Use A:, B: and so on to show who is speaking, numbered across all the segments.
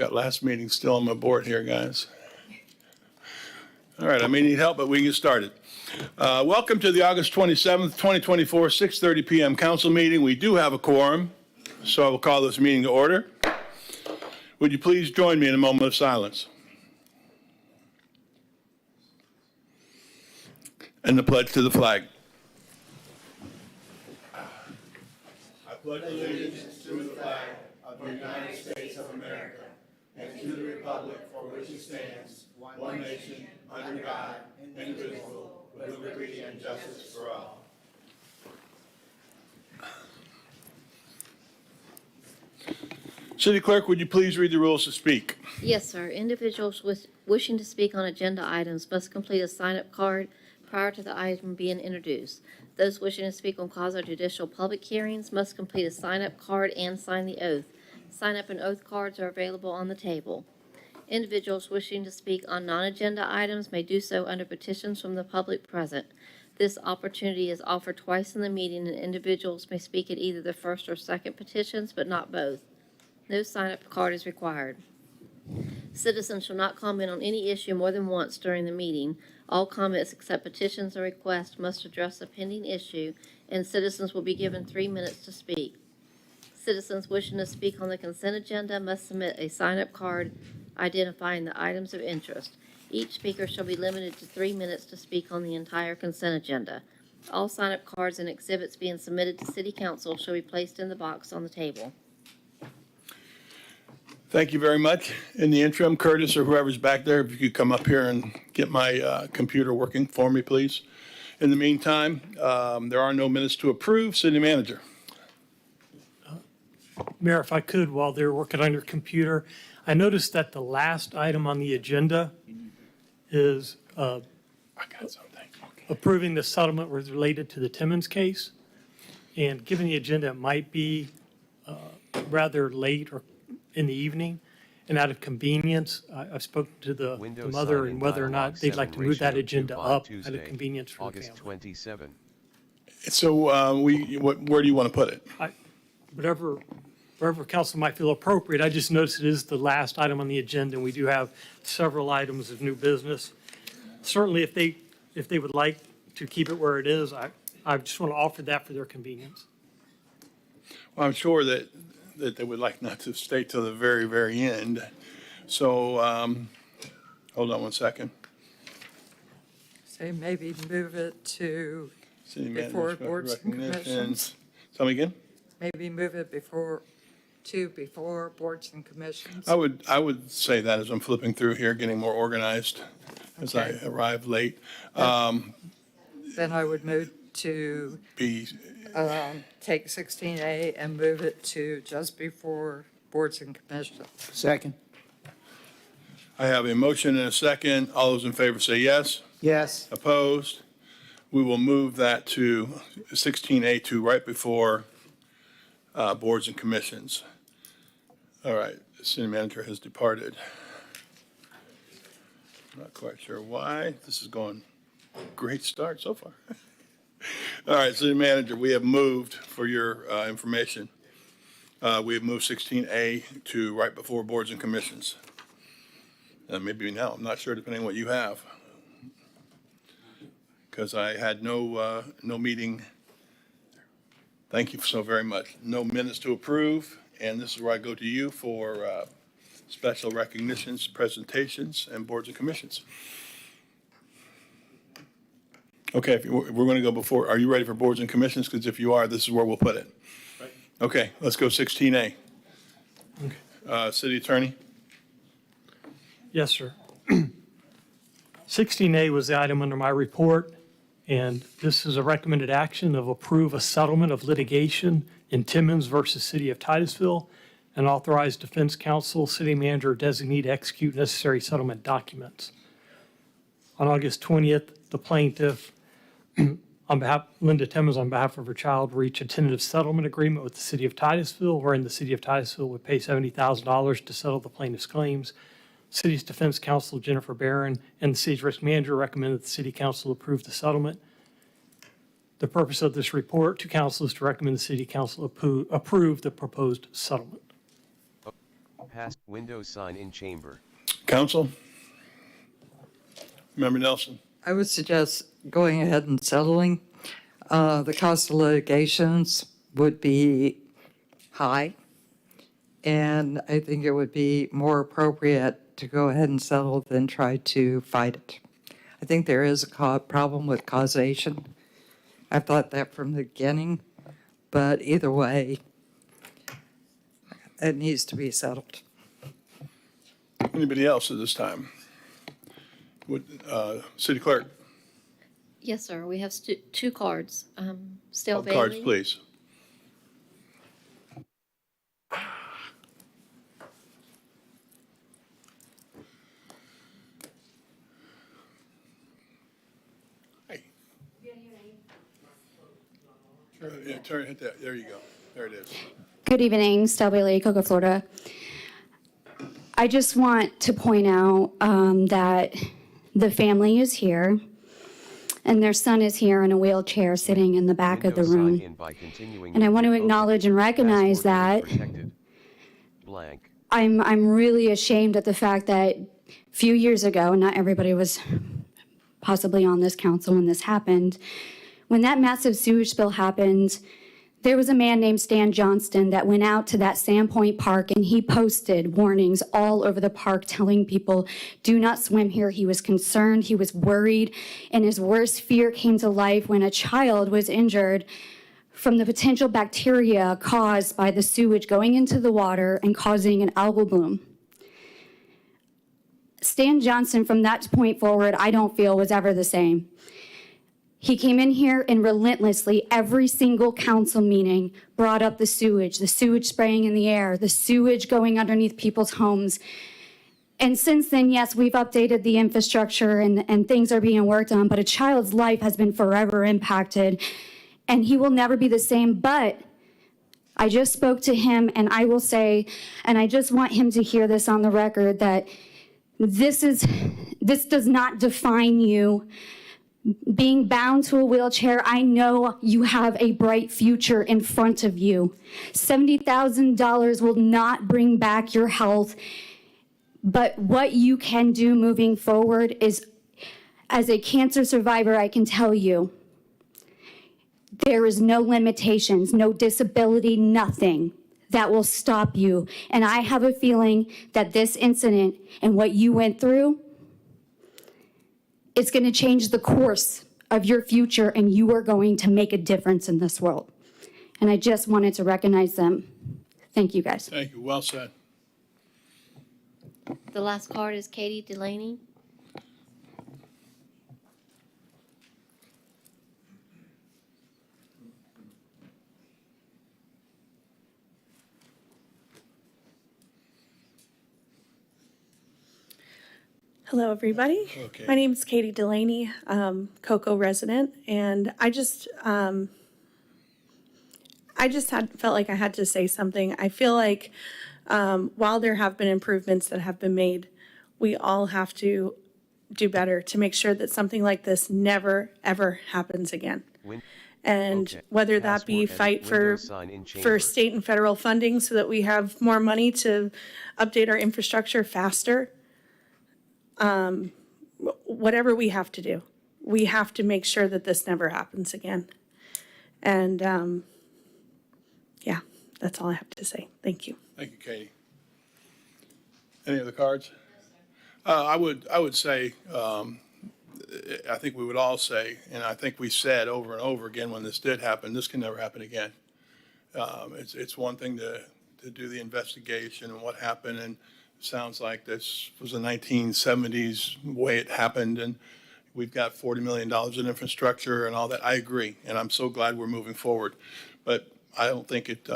A: Got last meeting still on my board here, guys. All right, I may need help, but we can get started. Welcome to the August 27th, 2024, 6:30 p.m. council meeting. We do have a quorum, so I will call this meeting to order. Would you please join me in a moment of silence? And the pledge to the flag. I pledge allegiance to the flag of the United States of America and to the republic for which it stands, one nation, under God, indivisible, with liberty and justice for all. City Clerk, would you please read the rules to speak?
B: Yes, sir. Individuals wishing to speak on agenda items must complete a sign-up card prior to the item being introduced. Those wishing to speak on quasi-judicial public hearings must complete a sign-up card and sign the oath. Sign-up and oath cards are available on the table. Individuals wishing to speak on non-agenda items may do so under petitions from the public present. This opportunity is offered twice in the meeting, and individuals may speak at either the first or second petitions, but not both. No sign-up card is required. Citizens shall not comment on any issue more than once during the meeting. All comments except petitions or requests must address a pending issue, and citizens will be given 3 minutes to speak. Citizens wishing to speak on the consent agenda must submit a sign-up card identifying the items of interest. Each speaker shall be limited to 3 minutes to speak on the entire consent agenda. All sign-up cards and exhibits being submitted to City Council shall be placed in the box on the table.
A: Thank you very much. In the interim, Curtis or whoever's back there, if you could come up here and get my computer working for me, please. In the meantime, there are no minutes to approve. City Manager.
C: Mayor, if I could, while they're working on your computer, I noticed that the last item on the agenda is
A: I got something. Okay.
C: approving the settlement related to the Timmons case. And given the agenda, it might be rather late or in the evening. And out of convenience, I've spoken to the mother and whether or not they'd like to move that agenda up out of convenience for the
D: August
C: family.
D: 27.
A: So where do you want to put it?
C: Wherever council might feel appropriate. I just noticed it is the last item on the agenda, and we do have several items of new business. Certainly, if they would like to keep it where it is, I just want to offer that for their convenience.
A: Well, I'm sure that they would like not to stay till the very, very end. So hold on one second.
E: Say maybe move it to
A: City
E: before
A: Manager,
E: boards and
A: recognitions.
E: commissions.
A: Tell me again?
E: Maybe move it before boards and commissions.
A: I would say that as I'm flipping through here, getting more organized as I
E: Okay.
A: arrive late.
E: Then I would move to
A: Be
E: take 16A and move it to just before boards and commissions.
F: Second.
A: I have a motion and a second. All those in favor say yes.
F: Yes.
A: Opposed? We will move that to 16A2 right before boards and commissions. All right, the city manager has departed. Not quite sure why. This is going great start so far. All right, city manager, we have moved, for your information, we have moved 16A to right before boards and commissions. Maybe now, I'm not sure, depending on what you have. Because I had no meeting. Thank you so very much. No minutes to approve, and this is where I go to you for special recognitions, presentations, and boards and commissions. Okay, we're going to go before. Are you ready for boards and commissions? Because if you are, this is where we'll put it. Right. Okay, let's go 16A. Okay. City Attorney?
C: Yes, sir. 16A was the item under my report, and this is a recommended action of approve a settlement of litigation in Timmons versus City of Titusville and authorize defense counsel, city manager, designee to execute necessary settlement documents. On August 20th, the plaintiff, Linda Timmons, on behalf of her child, reached a tentative settlement agreement with the City of Titusville, wherein the City of Titusville would pay $70,000 to settle the plaintiff's claims. City's defense counsel, Jennifer Barron, and the city's risk manager recommended the city council approve the settlement. The purpose of this report to council is to recommend the city council approve the proposed settlement.
D: Pass window sign in chamber.
A: Council? Member Nelson?
E: I would suggest going ahead and settling. The cost of litigations would be high, and I think it would be more appropriate to go ahead and settle than try to fight it. I think there is a problem with causation. I thought that from the beginning, but either way, it needs to be settled.
A: Anybody else at this time? City Clerk?
B: Yes, sir. We have two cards. Stale Bailey.
A: Cards, please. Hey. Yeah, hit that. There you go. There it is.
F: Good evening, Stella Bailey, Cocoa, Florida. I just want to point out that the family is here, and their son is here in a wheelchair sitting in the back of the
D: Window sign
F: room.
D: in by continuing
F: And I
D: with
F: want to
D: Invocation.
F: acknowledge and recognize
D: Passport
F: that
D: protected. Blank.
F: I'm really ashamed at the fact that a few years ago, and not everybody was possibly on this council when this happened, when that massive sewage spill happened, there was a man named Stan Johnston that went out to that Sandpoint Park and he posted warnings all over the park telling people, do not swim here. He was concerned, he was worried, and his worst fear came to life when a child was injured from the potential bacteria caused by the sewage going into the water and causing an algal bloom. Stan Johnson, from that point forward, I don't feel was ever the same. He came in here and relentlessly, every single council meeting, brought up the sewage spraying in the air, the sewage going underneath people's homes. And since then, yes, we've updated the infrastructure and things are being worked on, but a child's life has been forever impacted, and he will never be the same. But I just spoke to him, and I will say, and I just want him to hear this on the record, that this does not define you. Being bound to a wheelchair, I know you have a bright future in front of you. $70,000 will not bring back your health, but what you can do moving forward is, as a cancer survivor, I can tell you, there is no limitations, no disability, nothing that will stop you. And I have a feeling that this incident and what you went through, it's going to change the course of your future, and you are going to make a difference in this world. And I just wanted to recognize them. Thank you, guys.
A: Thank you. Well said.
B: The last card is Katie Delaney.
G: Hello, everybody.
A: Okay.
G: My name is Katie Delaney, Cocoa resident, and I just felt like I had to say something. I feel like while there have been improvements that have been made, we all have to do better to make sure that something like this never, ever happens again. And
D: Okay.
G: whether that be
D: Passport
G: fight
D: edit
G: for
D: window sign in chamber.
G: state and federal funding so that we have more money to update our infrastructure faster, whatever we have to do, we have to make sure that this never happens again. And yeah, that's all I have to say. Thank you.
A: Thank you, Katie. Any other cards? I would say, I think we would all say, and I think we said over and over again when this did happen, this can never happen again. It's one thing to do the investigation and what happened, and it sounds like this was the 1970s way it happened, and we've got $40 million in infrastructure and all that. I agree, and I'm so glad we're moving forward. But I don't think it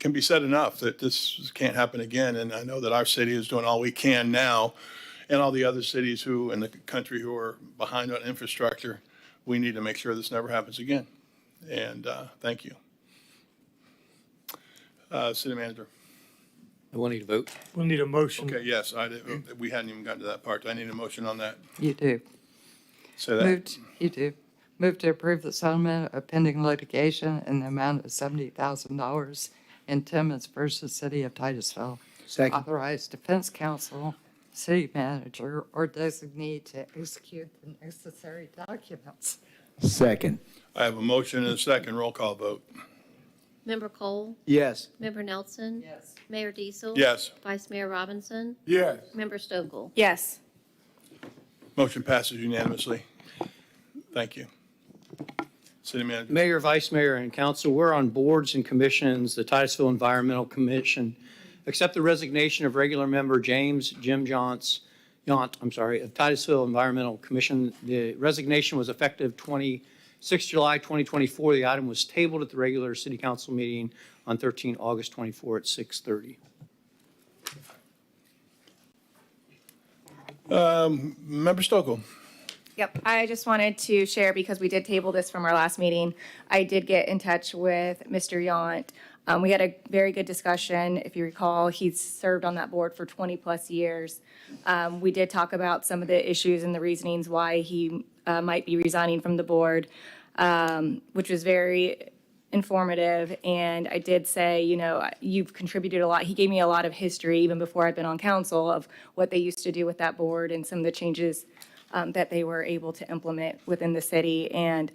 A: can be said enough that this can't happen again. And I know that our city is doing all we can now, and all the other cities who in the country who are behind on infrastructure, we need to make sure this never happens again. And thank you. City Manager.
H: I want you to vote.
C: We'll need a motion.
A: Okay, yes, we hadn't even gotten to that part. I need a motion on that.
E: You do.
A: Say that.
E: You do. Move to approve the settlement of pending litigation in the amount of $70,000 in Timmons versus City of Titusville.
H: Second.
E: Authorize defense counsel, city manager, or designee to execute the necessary documents.
H: Second.
A: I have a motion and a second. Roll call vote.
B: Member Cole?
H: Yes.
B: Member Nelson?
E: Yes.
B: Mayor Diesel?
A: Yes.
B: Vice Mayor Robinson?
A: Yes.
B: Member Stokel?
G: Yes.
A: Motion passes unanimously. Thank you. City Manager.
I: Mayor, Vice Mayor, and Council, we're on boards and commissions, the Titusville Environmental Commission. Accept the resignation of regular member Jim Yount, of Titusville Environmental Commission. The resignation was effective 26 July 2024. The item was tabled at the regular City Council meeting on 13 August 24 at 6:30.
A: Member Stokel.
J: Yep, I just wanted to share, because we did table this from our last meeting, I did get in touch with Mr. Yount. We had a very good discussion. If you recall, he's served on that board for 20-plus years. We did talk about some of the issues and the reasonings why he might be resigning from the board, which was very informative. And I did say, you've contributed a lot. He gave me a lot of history, even before I'd been on council, of what they used to do with that board and some of the changes that they were able to implement within the city. And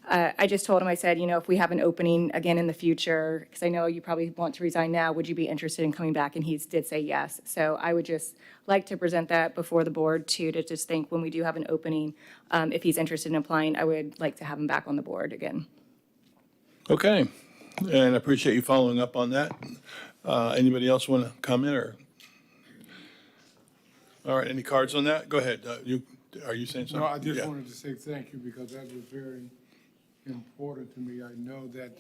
J: I just told him, I said, if we have an opening again in the future, because I know you probably want to resign now, would you be interested in coming back? And he did say yes. So I would just like to present that before the board too, to just think when we do have an opening, if he's interested in applying, I would like to have him back on the board again.
A: Okay. And I appreciate you following up on that. Anybody else want to comment or? All right, any cards on that? Go ahead. Are you saying something?
K: No, I just
A: Yeah.
K: wanted to say thank you because that was very important to me. I know that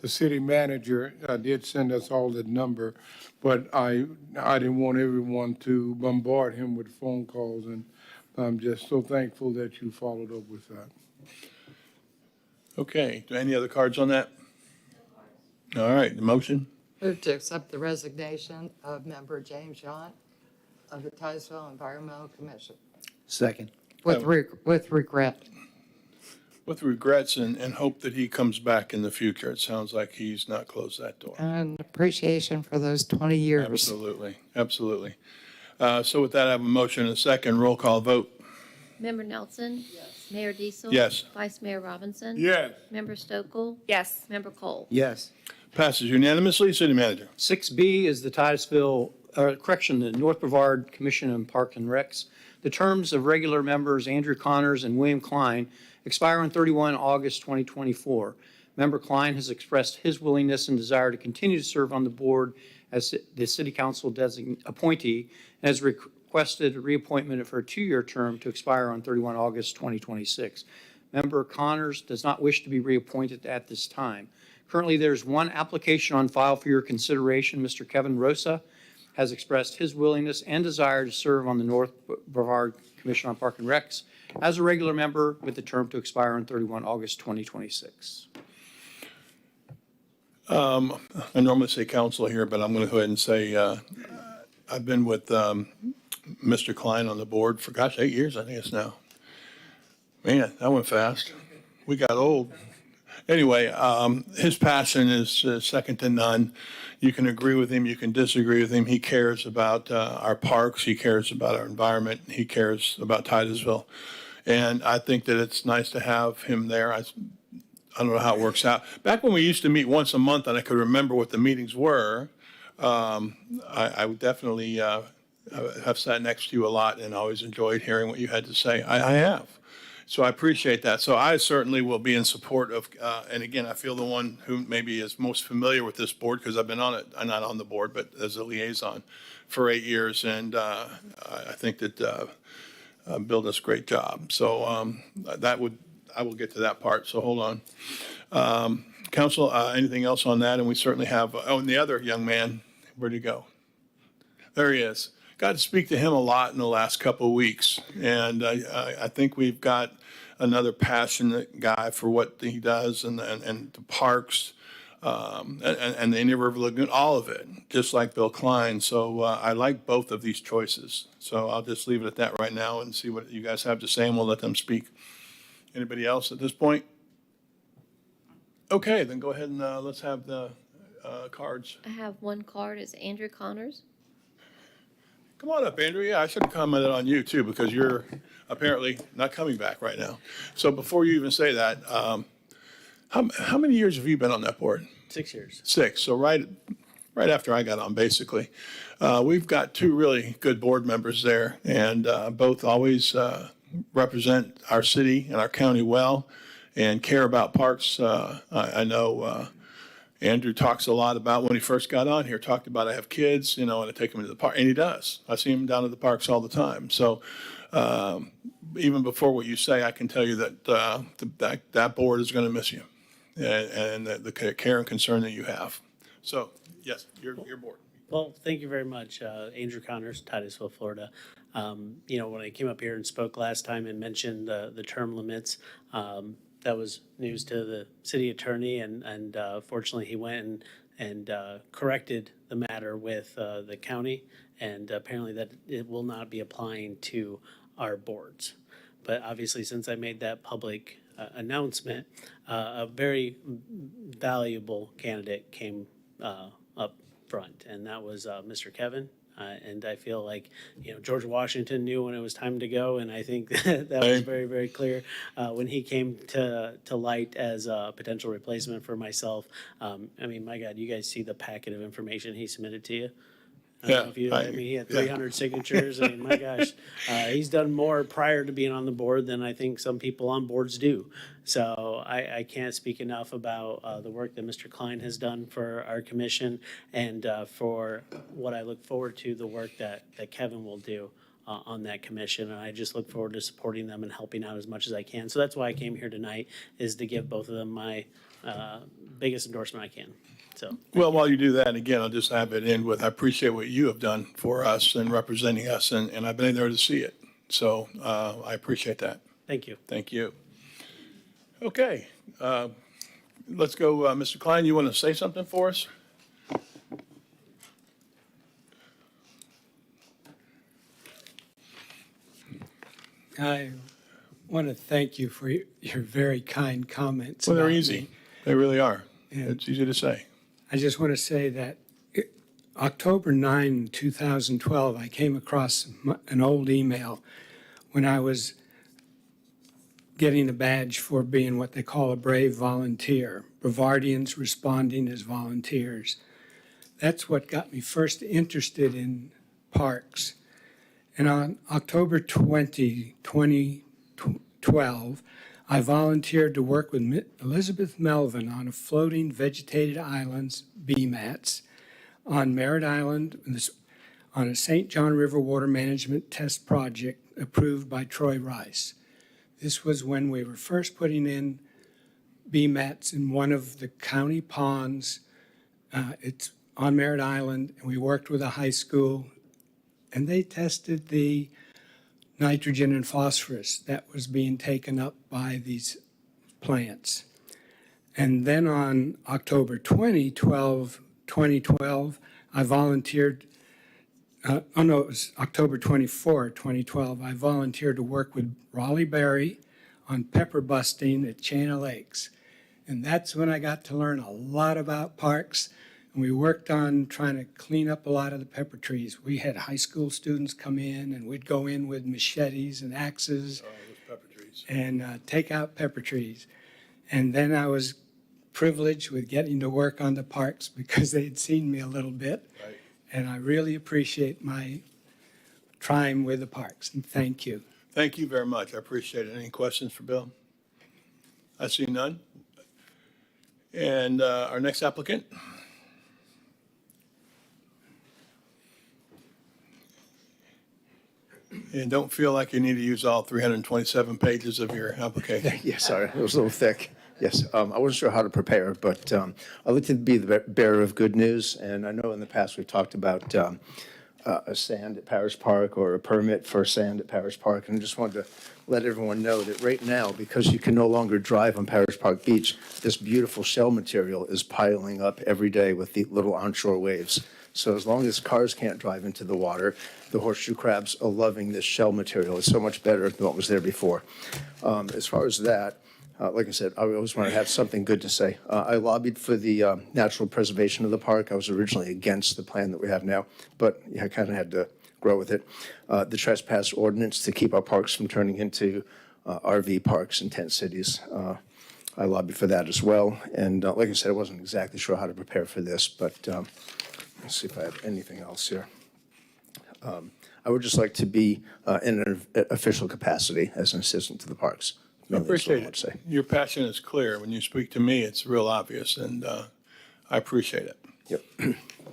K: the city manager did send us all the number, but I didn't want everyone to bombard him with phone calls, and I'm just so thankful that you followed up with that.
A: Okay. Any other cards on that? All right, the motion?
E: Move to accept the resignation of member James Yount of the Titusville Environmental Commission.
H: Second.
E: With regret.
A: With regrets and hope that he comes back in the future. It sounds like he's not closed that door.
E: And appreciation for those 20 years.
A: Absolutely, absolutely. So with that, I have a motion and a second. Roll call vote.
B: Member Nelson? Yes. Mayor Diesel?
A: Yes.
B: Vice Mayor Robinson?
K: Yes.
B: Member Stokel?
J: Yes.
B: Member Cole?
H: Yes.
A: Passes unanimously. City Manager.
I: 6B is the the North Brevard Commission on Park and Recs. The terms of regular members Andrew Connors and William Klein expire on 31 August 2024. Member Klein has expressed his willingness and desire to continue to serve on the board as the City Council appointee and has requested a reappointment for a 2-year term to expire on 31 August 2026. Member Connors does not wish to be reappointed at this time. Currently, there's one application on file for your consideration. Mr. Kevin Rosa has expressed his willingness and desire to serve on the North Brevard Commission on Park and Recs as a regular member with the term to expire on 31 August 2026.
A: I normally say council here, but I'm going to go ahead and say I've been with Mr. Klein on the board for, 8 years, I think it's now. Man, that went fast. We got old. Anyway, his passion is second to none. You can agree with him, you can disagree with him. He cares about our parks, he cares about our environment, he cares about Titusville. And I think that it's nice to have him there. I don't know how it works out. Back when we used to meet once a month and I could remember what the meetings were, I would definitely have sat next to you a lot and always enjoyed hearing what you had to say. I have. So I appreciate that. So I certainly will be in support of, and again, I feel the one who maybe is most familiar with this board because I've been on it, I'm not on the board, but as a liaison for 8 years. And I think that Bill does a great job. So I will get to that part. So hold on. Council, anything else on that? And we certainly have, and the other young man, where'd he go? There he is. Got to speak to him a lot in the last couple of weeks. And I think we've got another passionate guy for what he does and the parks and the Indian River Lagoon, all of it, just like Bill Klein. So I like both of these choices. So I'll just leave it at that right now and see what you guys have to say, and we'll let them speak. Anybody else at this point? Okay, then go ahead and let's have the cards?
B: I have one card. It's Andrew Connors.
A: Come on up, Andrew. Yeah, I should have commented on you too, because you're apparently not coming back right now. So before you even say that, how many years have you been on that board?
L: 6 years.
A: 6. So right after I got on, basically. We've got 2 really good board members there, and both always represent our city and our county well and care about parks. I know Andrew talks a lot about when he first got on here, talked about I have kids, and I take them to the park, and he does. I see him down at the parks all the time. So even before what you say, I can tell you that that board is going to miss you, and the care and concern that you have. So yes, your board.
L: Well, thank you very much. Andrew Connors, Titusville, Florida. When I came up here and spoke last time and mentioned the term limits, that was news to the city attorney, and fortunately he went and corrected the matter with the county, and apparently that it will not be applying to our boards. But obviously, since I made that public announcement, a very valuable candidate came up front, and that was Mr. Kevin. And I feel like, George Washington knew when it was time to go, and I think that was very, very clear when he came to light as a potential replacement for myself. My God, you guys see the packet of information he submitted to you? I don't know if you, he had 300 signatures. My gosh, he's done more prior to being on the board than I think some people on boards do. So I can't speak enough about the work that Mr. Klein has done for our commission, and for what I look forward to, the work that Kevin will do on that commission. And I just look forward to supporting them and helping out as much as I can. So that's why I came here tonight, is to give both of them my biggest endorsement I can. So.
A: Well, while you do that, and again, I'll just have it end with, I appreciate what you have done for us and representing us, and I've been there to see it. So I appreciate that.
L: Thank you.
A: Thank you. Okay, let's go. Mr. Klein, you want to say something for us?
M: I want to thank you for your very kind comments.
A: Well, they're
M: about
A: easy.
M: me.
A: They really are.
M: And
A: It's easy to say.
M: I just want to say that October 9, 2012, I came across an old email when I was getting a badge for being what they call a brave volunteer, Bravardians responding as volunteers. That's what got me first interested in parks. And on October 20, 2012, I volunteered to work with Elizabeth Melvin on a floating vegetated islands, BMATs, on Merritt Island on a St. John River water management test project approved by Troy Rice. This was when we were first putting in BMATs in one of the county ponds. It's on Merritt Island, and we worked with a high school, and they tested the nitrogen and phosphorus that was being taken up by these plants. And then on October 2012, I volunteered, it was October 24, 2012, I volunteered to work with Raleigh Berry on pepper busting at Chain of Lakes. And that's when I got to learn a lot about parks. And we worked on trying to clean up a lot of the pepper trees. We had high school students come in, and we'd go in with machetes and axes and take out pepper trees. And then I was privileged with getting to work on the parks because they'd seen me a little bit. Right. And I really appreciate my time with the parks, and thank you.
A: Thank you very much. I appreciate it. Any questions for Bill? I see none. And our next applicant. And don't feel like you need to use all 327 pages of your application.
N: Yes, sorry, it was a little thick. Yes, I wasn't sure how to prepare, but I looked to be the bearer of good news, and I know in the past we've talked about a sand at Parish Park or a permit for sand at Parish Park, and I just wanted to let everyone know that right now, because you can no longer drive on Parish Park Beach, this beautiful shell material is piling up every day with the little onshore waves. So as long as cars can't drive into the water, the horseshoe crabs are loving this shell material. It's so much better than what was there before. As far as that, Like I said, I always wanted to have something good to say. I lobbied for the natural preservation of the park. I was originally against the plan that we have now, but I kind of had to grow with it. The trespass ordinance to keep our parks from turning into RV parks in tent cities. I lobbied for that as well. And like I said, I wasn't exactly sure how to prepare for this, but let's see if I have anything else here. I would just like to be in an official capacity as an assistant to the parks.
A: I appreciate
N: That's what I would
A: it. Your passion is clear. When you speak to me, it's real obvious, and I appreciate it.
N: Yep.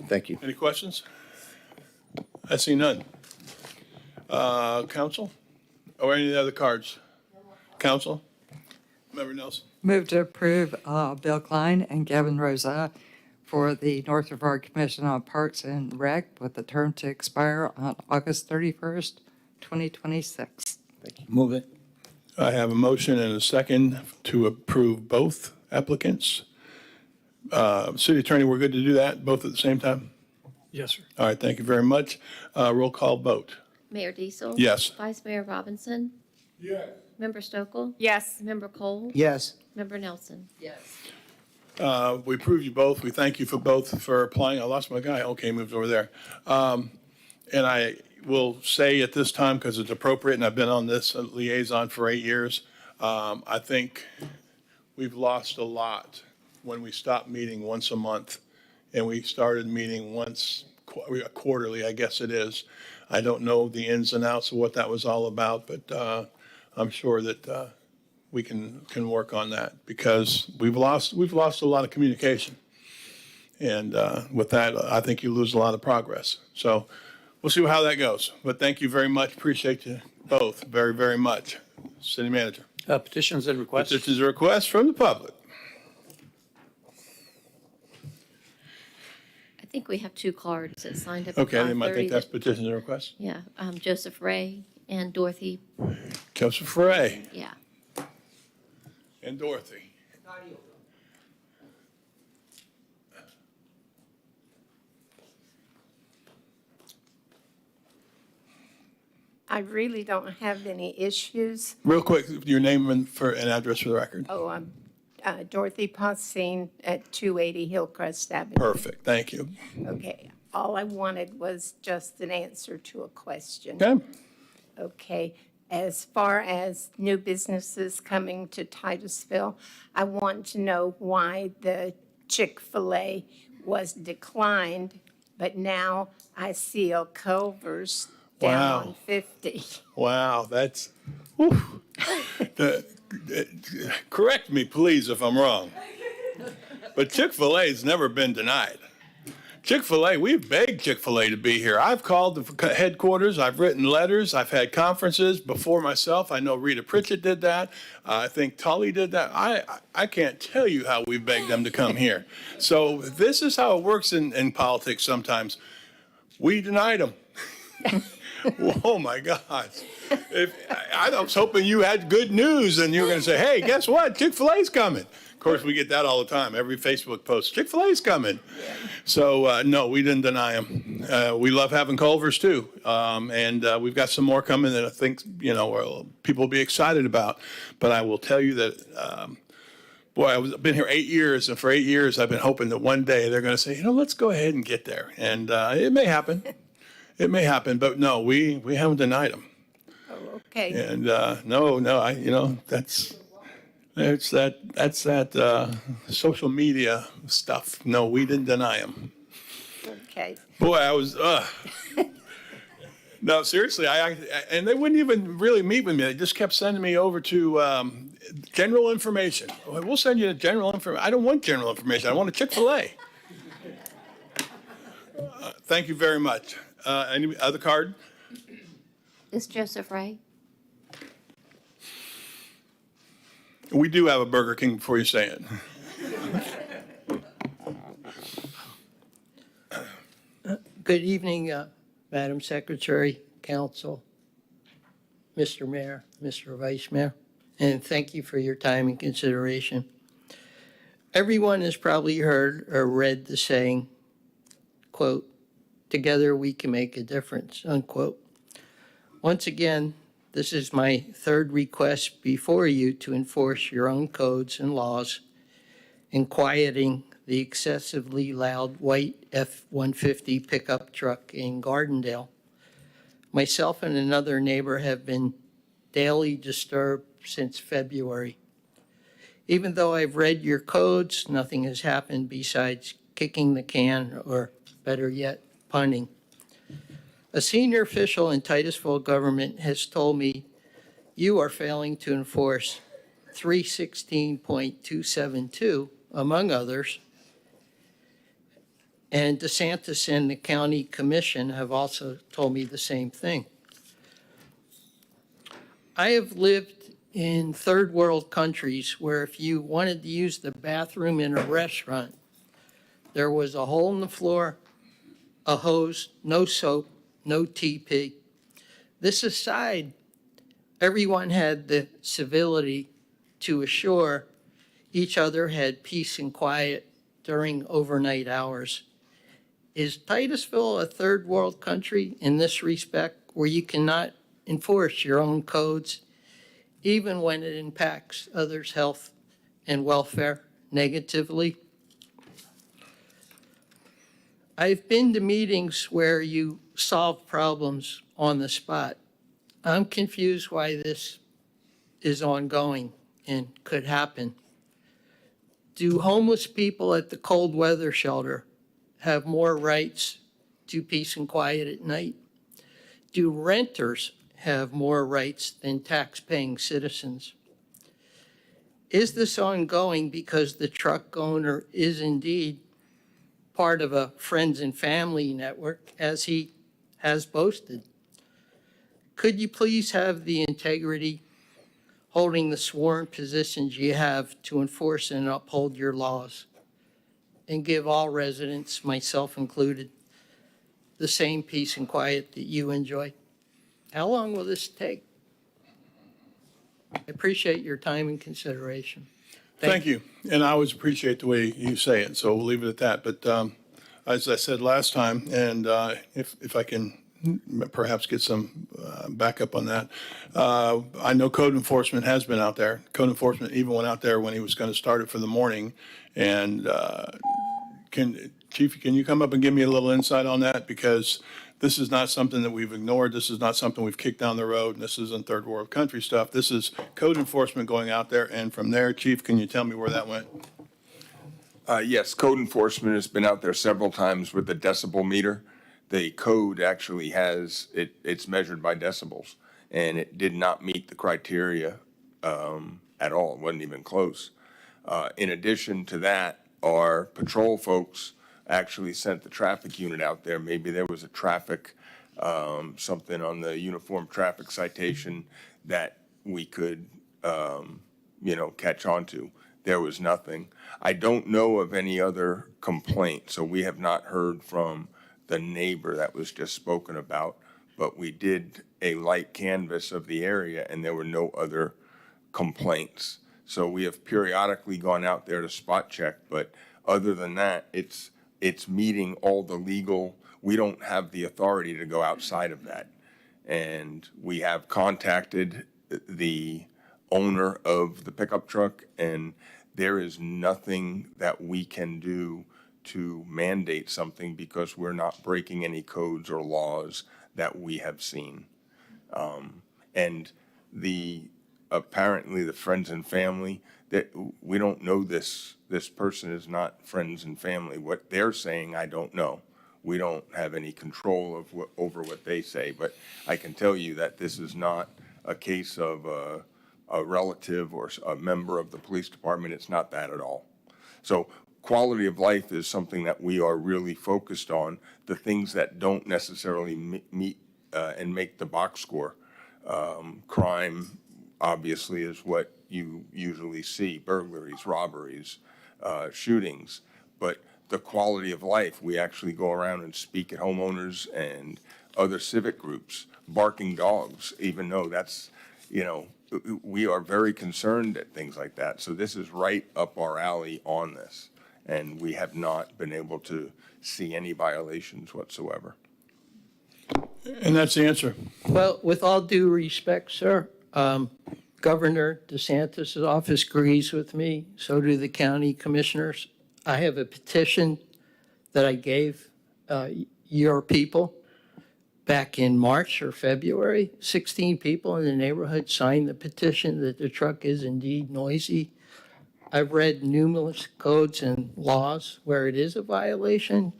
N: Thank you.
A: Any questions? I see none. Council? Or any other cards? Council? Member Nelson?
E: Move to approve Bill Klein and Gavin Rosa for the North Brevard Commission on Parks and Rec with the term to expire on August 31st, 2026.
H: Move it.
A: I have a motion and a second to approve both applicants. City Attorney, we're good to do that, both at the same time?
C: Yes, sir.
A: All right, thank you very much. Roll call vote.
B: Mayor Diesel?
A: Yes.
B: Vice Mayor Robinson?
K: Yes.
B: Member Stokel?
J: Yes.
B: Member Cole?
H: Yes.
B: Member Nelson?
A: We approve you both. We thank you for both for applying. I lost my guy. Okay, he moved over there. And I will say at this time, because it's appropriate, and I've been on this liaison for 8 years, I think we've lost a lot when we stopped meeting once a month and we started meeting once quarterly, I guess it is. I don't know the ins and outs of what that was all about, but I'm sure that we can work on that because we've lost a lot of communication. And with that, I think you lose a lot of progress. So we'll see how that goes. But thank you very much. Appreciate you both very, very much. City Manager.
I: Petitions and requests.
A: Petitions and requests from the public.
B: I think we have 2 cards that signed up.
A: Okay,
B: at
A: they might
B: 5:30
A: think that's
B: that-
A: petitions and requests.
B: Yeah, Joseph Ray and Dorothy,
A: Joseph Ray
B: yeah.
A: and Dorothy.
O: I really don't have any issues.
A: Real quick, your name and address for the record.
O: Oh, I'm Dorothy Possein at 280 Hillcrest Avenue.
A: Perfect, thank you.
O: Okay, all I wanted was just an answer to a question.
A: Okay.
O: Okay, as far as new businesses coming to Titusville, I want to know why the Chick-fil-A was declined, but now I see a Culver's down
A: Wow.
O: on 50.
A: Wow, that's, whew. Correct me, please, if I'm wrong. But Chick-fil-A's never been denied. Chick-fil-A, we've begged Chick-fil-A to be here. I've called the headquarters, I've written letters, I've had conferences before myself. I know Rita Pritchett did that. I think Tully did that. I can't tell you how we've begged them to come here. So this is how it works in politics sometimes. We denied them. Oh, my gosh. I was hoping you had good news and you were going to say, hey, guess what? Chick-fil-A's coming. Of course, we get that all the time. Every Facebook post, Chick-fil-A's coming. So, no, we didn't deny them. We love having Culver's, too. And we've got some more coming that I think, people will be excited about. But I will tell you that, I've been here 8 years, and for 8 years, I've been hoping that one day they're going to say, let's go ahead and get there. And it may happen. It may happen, but no, we haven't denied them.
O: Oh, okay.
A: And that's that social media stuff. No, we didn't deny them.
O: Okay.
A: Boy, I was. No, seriously, and they wouldn't even really meet with me. They just kept sending me over to general information. We'll send you the general information. I don't want general information. I want a Chick-fil-A. Thank you very much. Any other card?
B: Is Joseph Ray?
A: We do have a Burger King before you say it.
P: Good evening, Madam Secretary, Council, Mr. Mayor, Mr. Vice Mayor, and thank you for your time and consideration. Everyone has probably heard or read the saying, quote, "Together we can make a difference," unquote. Once again, This is my third request before you to enforce your own codes and laws in quieting the excessively loud white F-150 pickup truck in Gardendale. Myself and another neighbor have been daily disturbed since February. Even though I've read your codes, nothing has happened besides kicking the can, or better yet, punning. A senior official in Titusville government has told me you are failing to enforce 316.272, among others. And DeSantis and the county commission have also told me the same thing. I have lived in third world countries where if you wanted to use the bathroom in a restaurant, there was a hole in the floor, a hose, no soap, no TP. This aside, everyone had the civility to assure each other had peace and quiet during overnight hours. Is Titusville a third world country in this respect where you cannot enforce your own codes even when it impacts others' health and welfare negatively? I've been to meetings where you solve problems on the spot. I'm confused why this is ongoing and could happen. Do homeless people at the cold weather shelter have more rights to peace and quiet at night? Do renters have more rights than tax-paying citizens? Is this ongoing because the truck owner is indeed part of a friends and family network, as he has boasted? Could you please have the integrity holding the sworn positions you have to enforce and uphold your laws and give all residents, myself included, the same peace and quiet that you enjoy? How long will this take? I appreciate your time and consideration.
A: Thank you. And I always appreciate the way you say it, so we'll leave it at that. But as I said last time, and if I can perhaps get some backup on that, I know code enforcement has been out there. Code enforcement even went out there when he was going to start it for the morning. And Chief, can you come up and give me a little insight on that? Because this is not something that we've ignored. This is not something we've kicked down the road. And this isn't third world country stuff. This is code enforcement going out there. And from there, Chief, can you tell me where that went?
Q: Yes, code enforcement has been out there several times with the decibel meter. The code actually has, it's measured by decibels, and it did not meet the criteria at all. It wasn't even close. In addition to that, our patrol folks actually sent the traffic unit out there. Maybe there was a traffic, something on the uniform traffic citation that we could, catch on to. There was nothing. I don't know of any other complaint, so we have not heard from the neighbor that was just spoken about, but we did a light canvass of the area and there were no other complaints. So we have periodically gone out there to spot check, but other than that, it's meeting all the legal, we don't have the authority to go outside of that. And we have contacted the owner of the pickup truck, and there is nothing that we can do to mandate something because we're not breaking any codes or laws that we have seen. And apparently the friends and family, that we don't know this person is not friends and family. What they're saying, I don't know. We don't have any control over what they say, but I can tell you that this is not a case of a relative or a member of the police department. It's not that at all. So quality of life is something that we are really focused on, the things that don't necessarily meet and make the box score. Crime, obviously, is what you usually see, burglaries, robberies, shootings. But the quality of life, we actually go around and speak at homeowners and other civic groups, barking dogs, even though that's, we are very concerned at things like that. So this is right up our alley on this. And we have not been able to see any violations whatsoever.
A: And that's the answer.
P: Well, with all due respect, sir, Governor DeSantis' office agrees with me. So do the county commissioners. I have a petition that I gave your people back in March or February. 16 people in the neighborhood signed the petition that the truck is indeed noisy. I've read numerous codes and laws where it is a violation,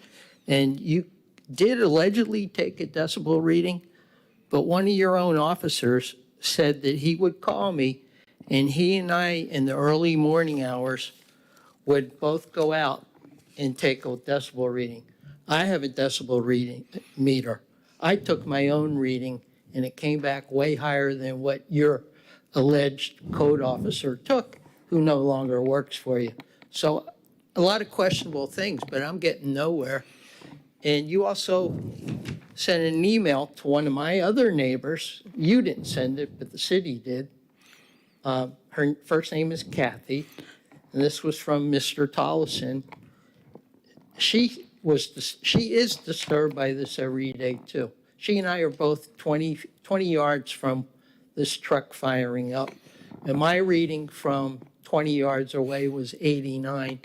P: and you did allegedly take a decibel reading, but one of your own officers said that he would call me, and he and I, in the early morning hours, would both go out and take a decibel reading. I have a decibel reading meter. I took my own reading, and it came back way higher than what your alleged code officer took, who no longer works for you. So a lot of questionable things, but I'm getting nowhere. And you also sent an email to one of my other neighbors. You didn't send it, but the city did. Her first name is Kathy, and this was from Mr. Tollison. She is disturbed by this every day, too. She and I are both 20 yards from this truck firing up, and my reading from 20 yards away was 89.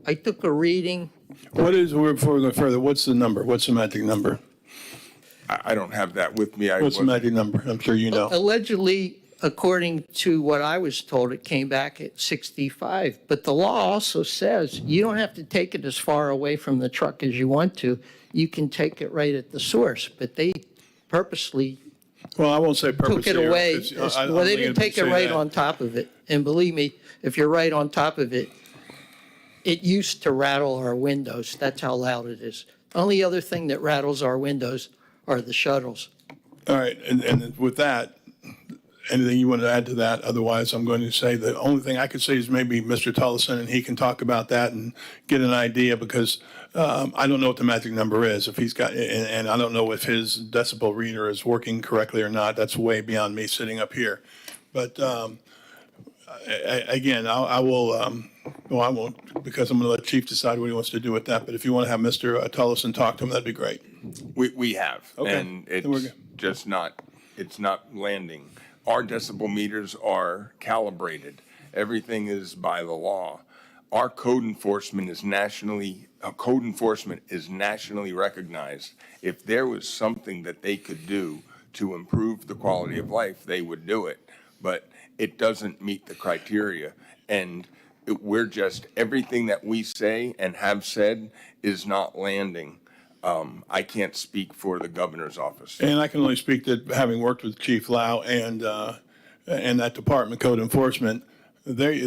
P: I took a reading.
A: What is, before we go further, what's the number? What's the magic number?
Q: I don't have that with me.
A: What's the magic number? I'm sure you know.
P: Allegedly, according to what I was told, it came back at 65. But the law also says you don't have to take it as far away from the truck as you want to. You can take it right at the source. But they purposely
A: Well, I won't say purposely.
P: took it away.
A: Well,
P: They didn't take it right on top of it. And believe me, if you're right on top of it, it used to rattle our windows. That's how loud it is. Only other thing that rattles our windows are the shuttles.
A: All right, and with that, anything you want to add to that? Otherwise, I'm going to say the only thing I could say is maybe Mr. Tullison, and he can talk about that and get an idea, because I don't know what the magic number is. If he's got, and I don't know if his decibel reader is working correctly or not. That's way beyond me sitting up here. But again, I will, well, I won't, because I'm going to let Chief decide what he wants to do with that. But if you want to have Mr. Tullison talk to him, that'd be great.
Q: We have,
A: Okay.
Q: and
A: Then we're
Q: it's
A: good.
Q: just not, it's not landing. Our decibel meters are calibrated. Everything is by the law. Our code enforcement is nationally recognized. If there was something that they could do to improve the quality of life, they would do it. But it doesn't meet the criteria. And we're just, everything that we say and have said is not landing. I can't speak for the governor's office.
A: And I can only speak that, having worked with Chief Lau and that department, code enforcement, they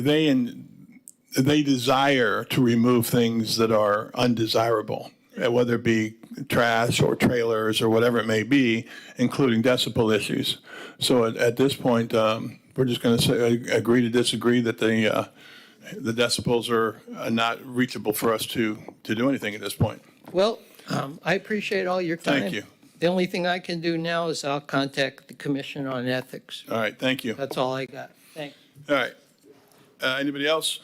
A: desire to remove things that are undesirable, whether it be trash or trailers or whatever it may be, including decibel issues. So at this point, we're just going to say, agree to disagree that the decibels are not reachable for us to do anything at this point.
P: Well, I appreciate all your time.
A: Thank you.
P: The only thing I can do now is I'll contact the Commission on Ethics.
A: All right, thank you.
P: That's all I got. Thanks.
A: All right. Anybody else?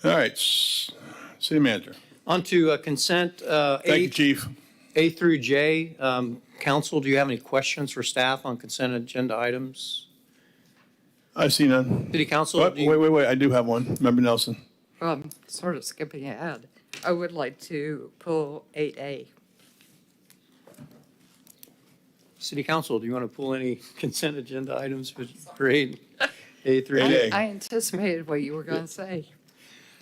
A: All right, City Manager.
I: On to consent.
A: Thank you, Chief.
I: A through J. Council, do you have any questions for staff on consent agenda items?
A: I see none.
I: City Council?
A: Wait, I do have one. Member Nelson.
E: Sort of skipping ahead. I would like to pull 8A.
I: City Council, do you want to pull any consent agenda items for A through J?
E: I anticipated what you were going to say.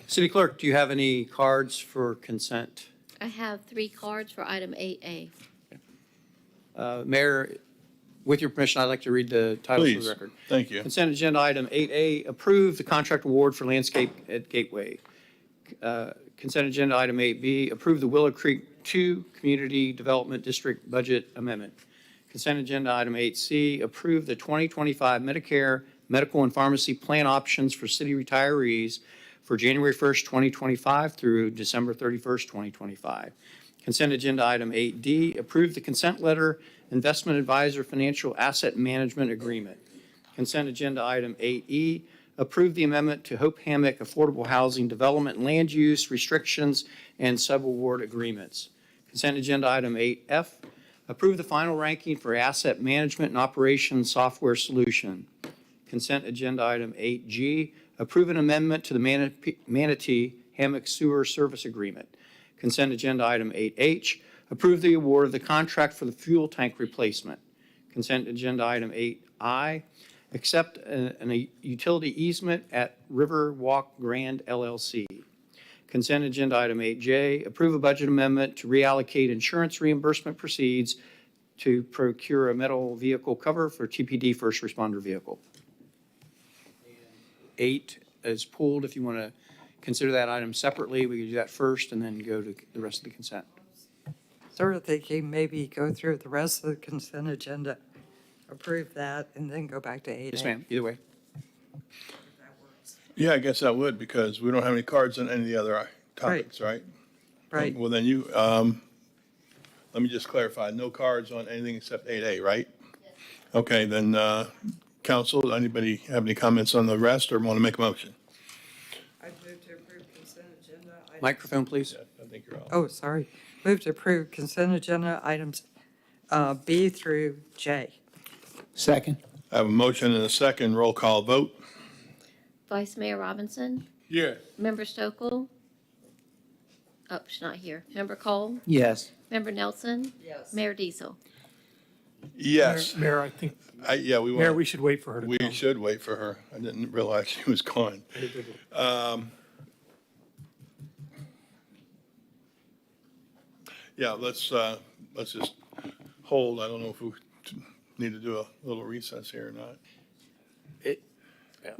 I: City Clerk, do you have any cards for consent?
B: I have 3 cards for item 8A.
I: Mayor, with your permission, I'd like to read the title for
A: Please.
I: the record.
A: Thank you.
I: Consent agenda item 8A, approve the contract award for landscape at Gateway. Consent agenda item 8B, approve the Willow Creek 2 Community Development District Budget Amendment. Consent agenda item 8C, approve the 2025 Medicare medical and pharmacy plan options for city retirees for January 1st, 2025 through December 31st, 2025. Consent agenda item 8D, approve the consent letter investment advisor financial asset management agreement. Consent agenda item 8E, approve the amendment to Hope Hammock Affordable Housing Development Land Use Restrictions and Subaward Agreements. Consent agenda item 8F, Approve the final ranking for asset management and operations software solution. Consent agenda item 8G. Approve an amendment to the Manatee Hammock Sewer Service Agreement. Consent agenda item 8H. Approve the award of the contract for the fuel tank replacement. Consent agenda item 8I. Accept a utility easement at Riverwalk Grand LLC. Consent agenda item 8J. Approve a budget amendment to reallocate insurance reimbursement proceeds to procure a metal vehicle cover for TPD first responder vehicle. 8 is pulled. If you want to consider that item separately, we could do that first and then go to the rest of the consent.
E: Sort of thinking maybe go through the rest of the consent agenda, approve that, and then go back to 8A.
I: Yes, ma'am. Either way.
A: Yeah, I guess I would, because we don't have any cards on any of the other topics, right?
E: Right.
A: Well, then you, let me just clarify, no cards on anything except 8A, right? Okay, then, council, anybody have any comments on the rest or want to make a motion?
E: I move to approve consent agenda.
I: Microphone, please.
A: I think you're all.
E: Oh, sorry. Move to approve consent agenda items B through J.
H: Second.
A: I have a motion and a second, roll call vote.
B: Vice Mayor Robinson?
K: Yes.
B: Member Stokel? Oh, she's not here. Member Cole?
H: Yes.
B: Member Nelson?
E: Yes.
B: Mayor Diesel?
A: Yes.
C: Mayor, I think,
A: Yeah, we
C: Mayor,
A: want,
C: we should wait for her to
A: we
C: come.
A: should wait for her. I didn't realize she was gone. Yeah, let's just hold. I don't know if we need to do a little recess here or not.
I: Yeah.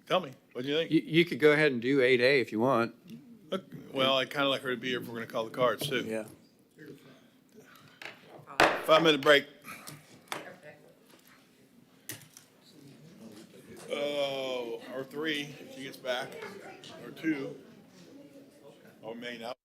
A: Tell me, what do you think?
I: You could go ahead and do 8A if you want.
A: Look, well, I'd kind of like her to be here if we're going to call the cards, too.
I: Yeah.
A: 5-minute break. Oh, or 3 if she gets back, or 2, or may not.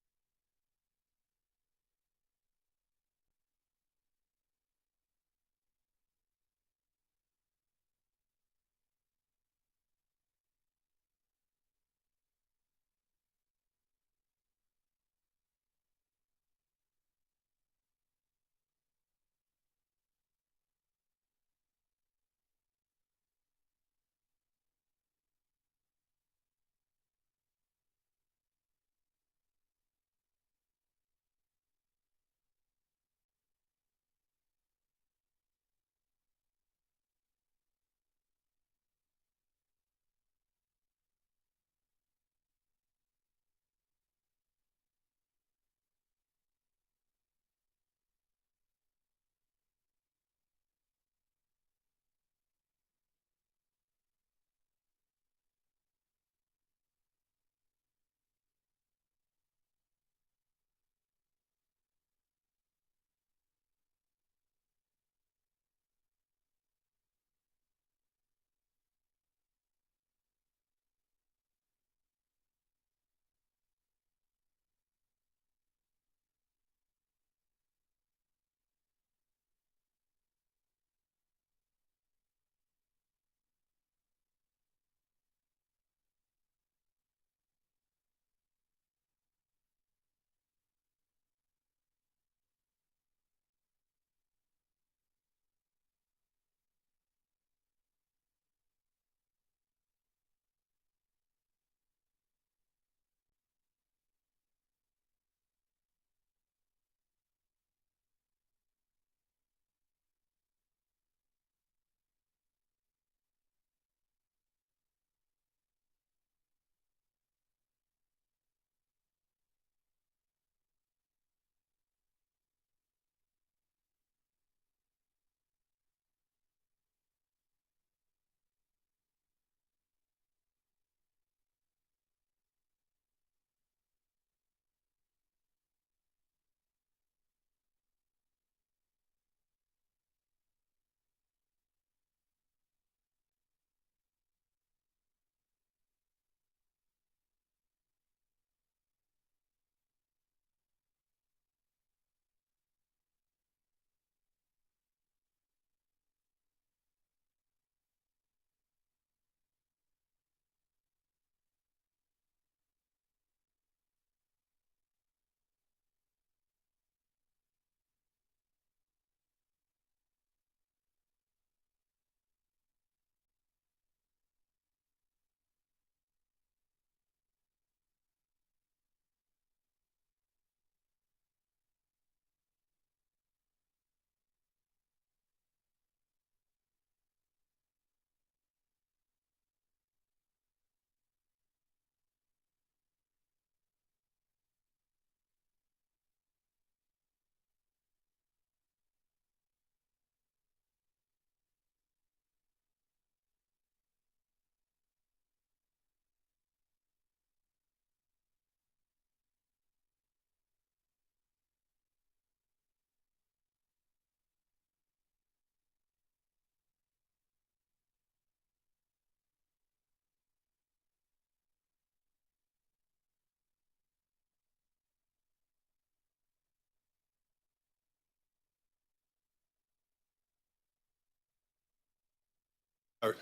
A: All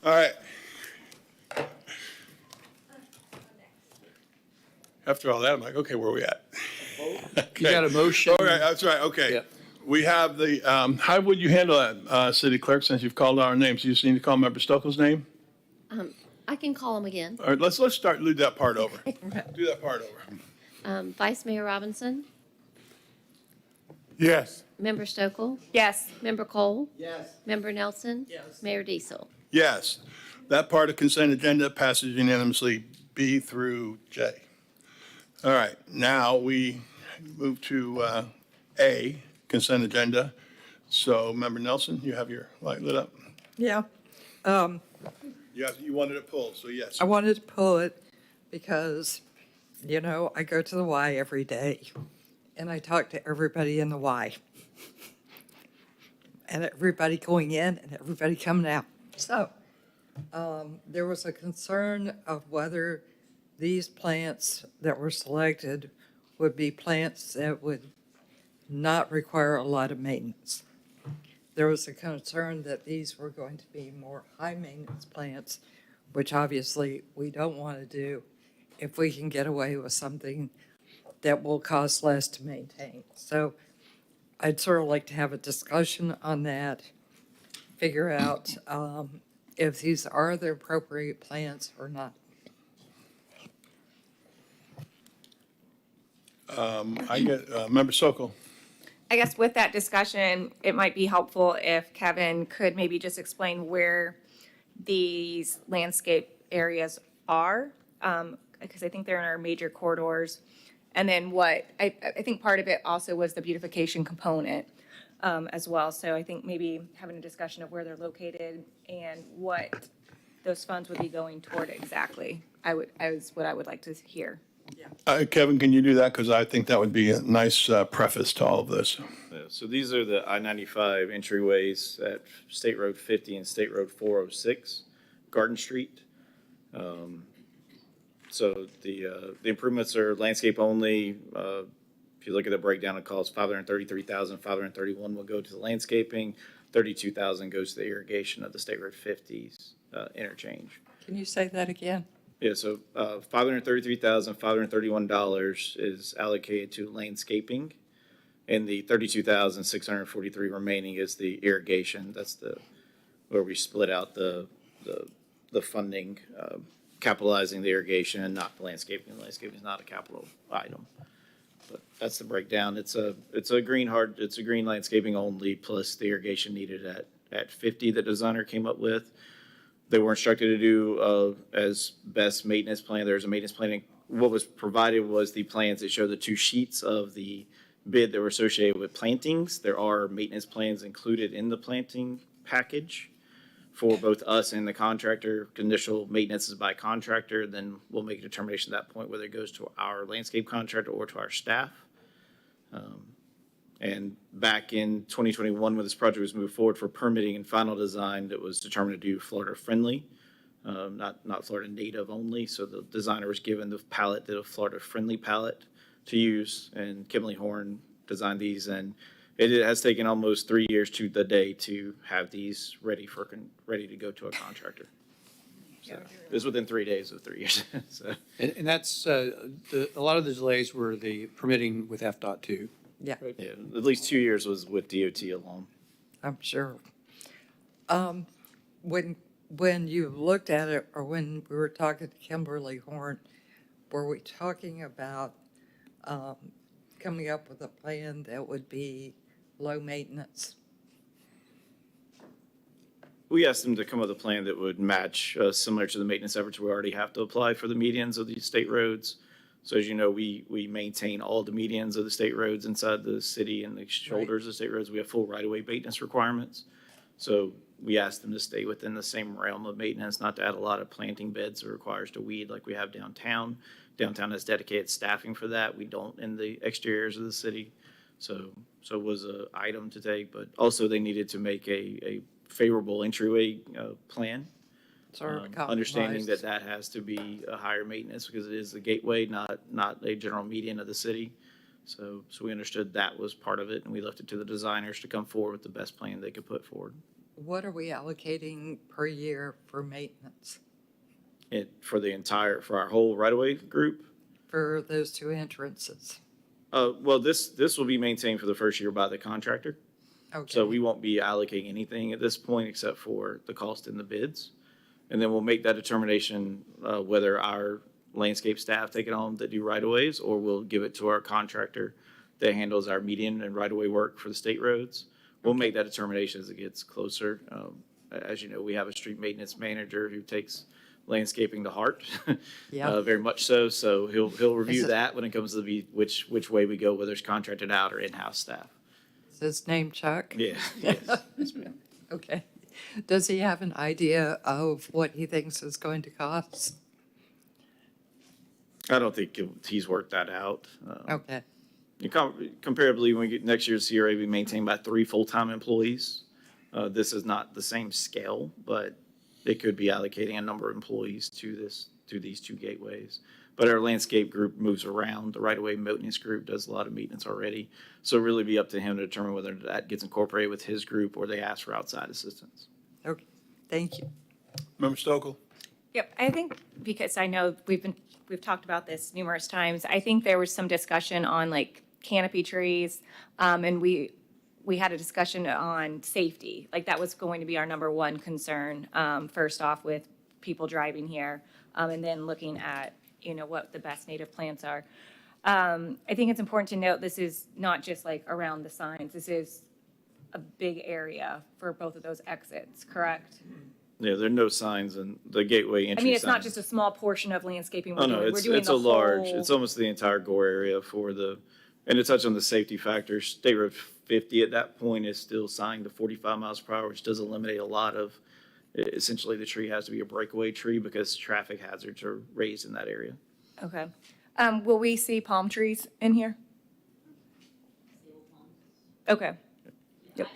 A: right. After all that, I'm like, okay, where are we at?
I: You got a motion?
A: All right, that's right, okay.
I: Yeah.
A: We have the, how would you handle that, City Clerk, since you've called our names? You just need to call Member Stokel's name?
B: I can call him again.
A: All right, let's do that part over. Do that part over.
B: Vice Mayor Robinson,
K: Yes.
B: Member Stokel,
J: Yes.
B: Member Cole,
P: Yes.
B: Member Nelson. Yes. Mayor Diesel.
A: Yes, that part of consent agenda passes unanimously, B through J. All right, now we move to A, consent agenda. So, Member Nelson, you have your light lit up?
E: Yeah.
A: You wanted it pulled, so yes.
E: I wanted to pull it because, you know, I go to the Y every day and I talk to everybody in the Y. And everybody going in and everybody coming out. So, there was a concern of whether these plants that were selected would be plants that would not require a lot of maintenance. There was a concern that these were going to be more high-maintenance plants, which obviously we don't want to do if we can get away with something that will cost less to maintain. So I'd sort of like to have a discussion on that, figure out if these are the appropriate plants or not.
A: I get, Member Sokol.
J: I guess with that discussion, it might be helpful if Kevin could maybe just explain where these landscape areas are, because I think they're in our major corridors. And then what, I think part of it also was the beautification component as well. So I think maybe having a discussion of where they're located and what those funds would be going toward exactly, is what I would like to hear.
A: Kevin, can you do that? Because I think that would be a nice preface to all of this.
R: Yeah, so these are the I-95 entryways at State Road 50 and State Road 406, Garden Street. So the improvements are landscape only. If you look at the breakdown, it costs $533,000, $531 will go to the landscaping, $32,000 goes to the irrigation of the State Road 50's interchange.
E: Can you say that again?
R: Yeah, so $533,531 is allocated to landscaping, and the $32,643 remaining is the irrigation. That's where we split out the funding, capitalizing the irrigation and not the landscaping. The landscaping is not a capital item, but that's the breakdown. It's a green landscaping only plus the irrigation needed at 50 that designer came up with. They were instructed to do as best maintenance plan. There's a maintenance plan. What was provided was the plans that show the two sheets of the bid that were associated with plantings. There are maintenance plans included in the planting package for both us and the contractor. Initial maintenance is by contractor. Then we'll make a determination at that point whether it goes to our landscape contractor or to our staff. And back in 2021, when this project was moved forward for permitting and final design, it was determined to do Florida friendly, not Florida native only. So the designer was given the palette, the Florida friendly palette to use, and Kimberly Horn designed these. And it has taken almost 3 years to the day to have these ready to go to a contractor. So it was within 3 days of 3 years. So.
I: And that's, a lot of the delays were the permitting with FDOT too.
E: Yeah.
R: Yeah, at least 2 years was with DOT alone.
E: I'm sure. When you looked at it, or when we were talking to Kimberly Horn, were we talking about coming up with a plan that would be low maintenance?
R: We asked them to come up with a plan that would match similar to the maintenance efforts we already have to apply for the medians of these state roads. So as you know, we maintain all the medians of the state roads inside the city and the shoulders of state roads. We have full right-of-way maintenance requirements. So we asked them to stay within the same realm of maintenance, not to add a lot of planting beds that requires to weed like we have downtown. Downtown has dedicated staffing for that. We don't in the exteriors of the city. So it was an item to take, but also they needed to make a favorable entryway plan. Understanding that has to be a higher maintenance because it is the gateway, not a general median of the city. So we understood that was part of it, and we left it to the designers to come forward with the best plan they could put forward.
E: What are we allocating per year for maintenance
R: For our whole right-of-way group?
E: for those two entrances?
R: Well, this will be maintained for the first year by the contractor.
E: Okay.
R: So we won't be allocating anything at this point except for the cost in the bids. And then we'll make that determination, whether our landscape staff take it on that do right-of-ways, or we'll give it to our contractor that handles our median and right-of-way work for the state roads. We'll make that determination as it gets closer. As you know, we have a street maintenance manager who takes landscaping to heart,
E: Yeah.
R: very much so. So he'll review
E: Is it-
R: that when it comes to which way we go, whether it's contracted out or in-house staff.
E: Is his name Chuck?
R: Yeah. Yes.
E: Okay. Does he have an idea of what he thinks is going to cost?
R: I don't think he's worked that out.
E: Okay.
R: Comparably, when we get next year's CRA, will be maintained by 3 full-time employees. This is not the same scale, but it could be allocating a number of employees to these 2 gateways. But our landscape group moves around. The right-of-way maintenance group does a lot of maintenance already. So it'll really be up to him to determine whether that gets incorporated with his group or they ask for outside assistance.
E: Okay. Thank you.
A: Member Stokel?
J: Yep, I think because I know we've talked about this numerous times. I think there was some discussion on like canopy trees, and we had a discussion on safety. Like that was going to be our number one concern. First off, with people driving here, and then looking at what the best native plants are. I think it's important to note this is not just like around the signs. This is a big area for both of those exits, correct?
R: Yeah, there are no signs in the gateway entry
J: I mean, it's not
R: signs.
J: just a small portion of landscaping.
R: Oh, no,
J: We're
R: it's
J: doing
R: a
J: the
R: large,
J: whole-
R: it's almost the entire gore area and to touch on the safety factors, State Road 50 at that point is still signed to 45 miles per hour, which does eliminate a lot of, essentially the tree has to be a breakaway tree because traffic hazards are raised in that area.
J: Okay. Will we see palm trees in here? Okay. Yep.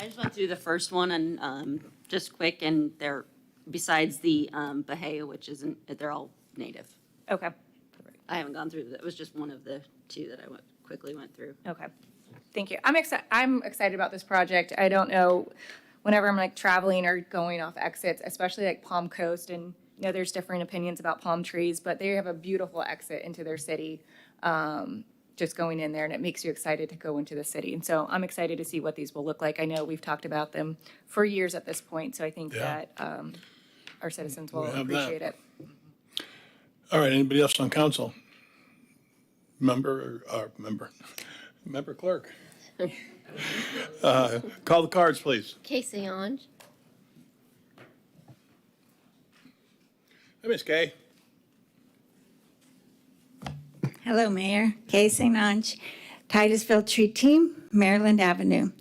S: I just went through the first one and just quick, and they're, besides the Bahia, which isn't, they're all native.
J: Okay.
S: I haven't gone through, that was just one of the 2 that I quickly went through.
J: Okay. Thank you. I'm excited about this project. I don't know, whenever I'm like traveling or going off exits, especially like Palm Coast, and there's different opinions about palm trees, but they have a beautiful exit into their city, just going in there, and it makes you excited to go into the city. And so I'm excited to see what these will look like. I know we've talked about them for years at this point, so I think that our citizens will
A: We have that.
J: appreciate it.
A: All right, anybody else on council? Member clerk. Call the cards, please.
B: Casey Ange.
A: Hey, Ms. Kay.
T: Hello, Mayor. Kay St. Ange, Titusville Tree Team, Maryland Avenue.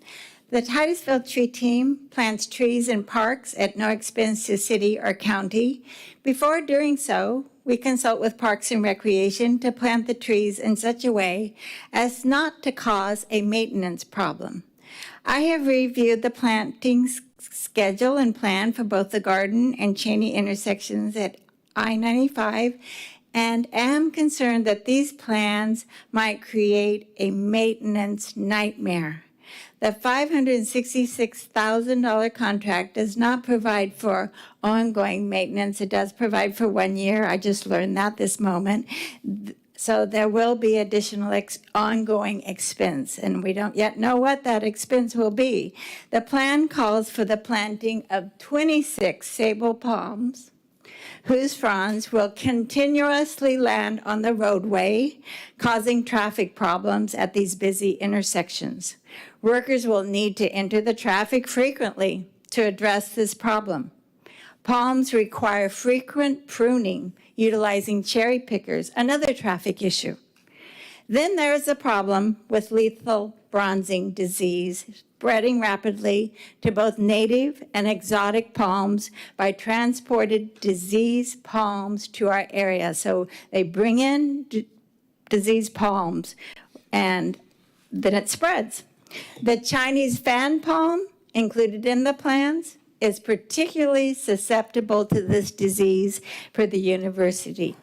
T: The Titusville Tree Team plants trees in parks at no expense to city or county. Before doing so, we consult with Parks and Recreation to plant the trees in such a way as not to cause a maintenance problem. I have reviewed the planting schedule and plan for both the Garden and Cheney intersections at I-95 and am concerned that these plans might create a maintenance nightmare. The $566,000 contract does not provide for ongoing maintenance. It does provide for 1 year. I just learned that this moment. So there will be additional ongoing expense, and we don't yet know what that expense will be. The plan calls for the planting of 26 sable palms, whose fronds will continuously land on the roadway, causing traffic problems at these busy intersections. Workers will need to enter the traffic frequently to address this problem. Palms require frequent pruning, utilizing cherry pickers, another traffic issue. Then there is a problem with lethal bronzing disease spreading rapidly to both native and exotic palms by transported diseased palms to our area. So they bring in diseased palms and then it spreads. The Chinese fan palm, included in the plans, is particularly susceptible to this disease for the university.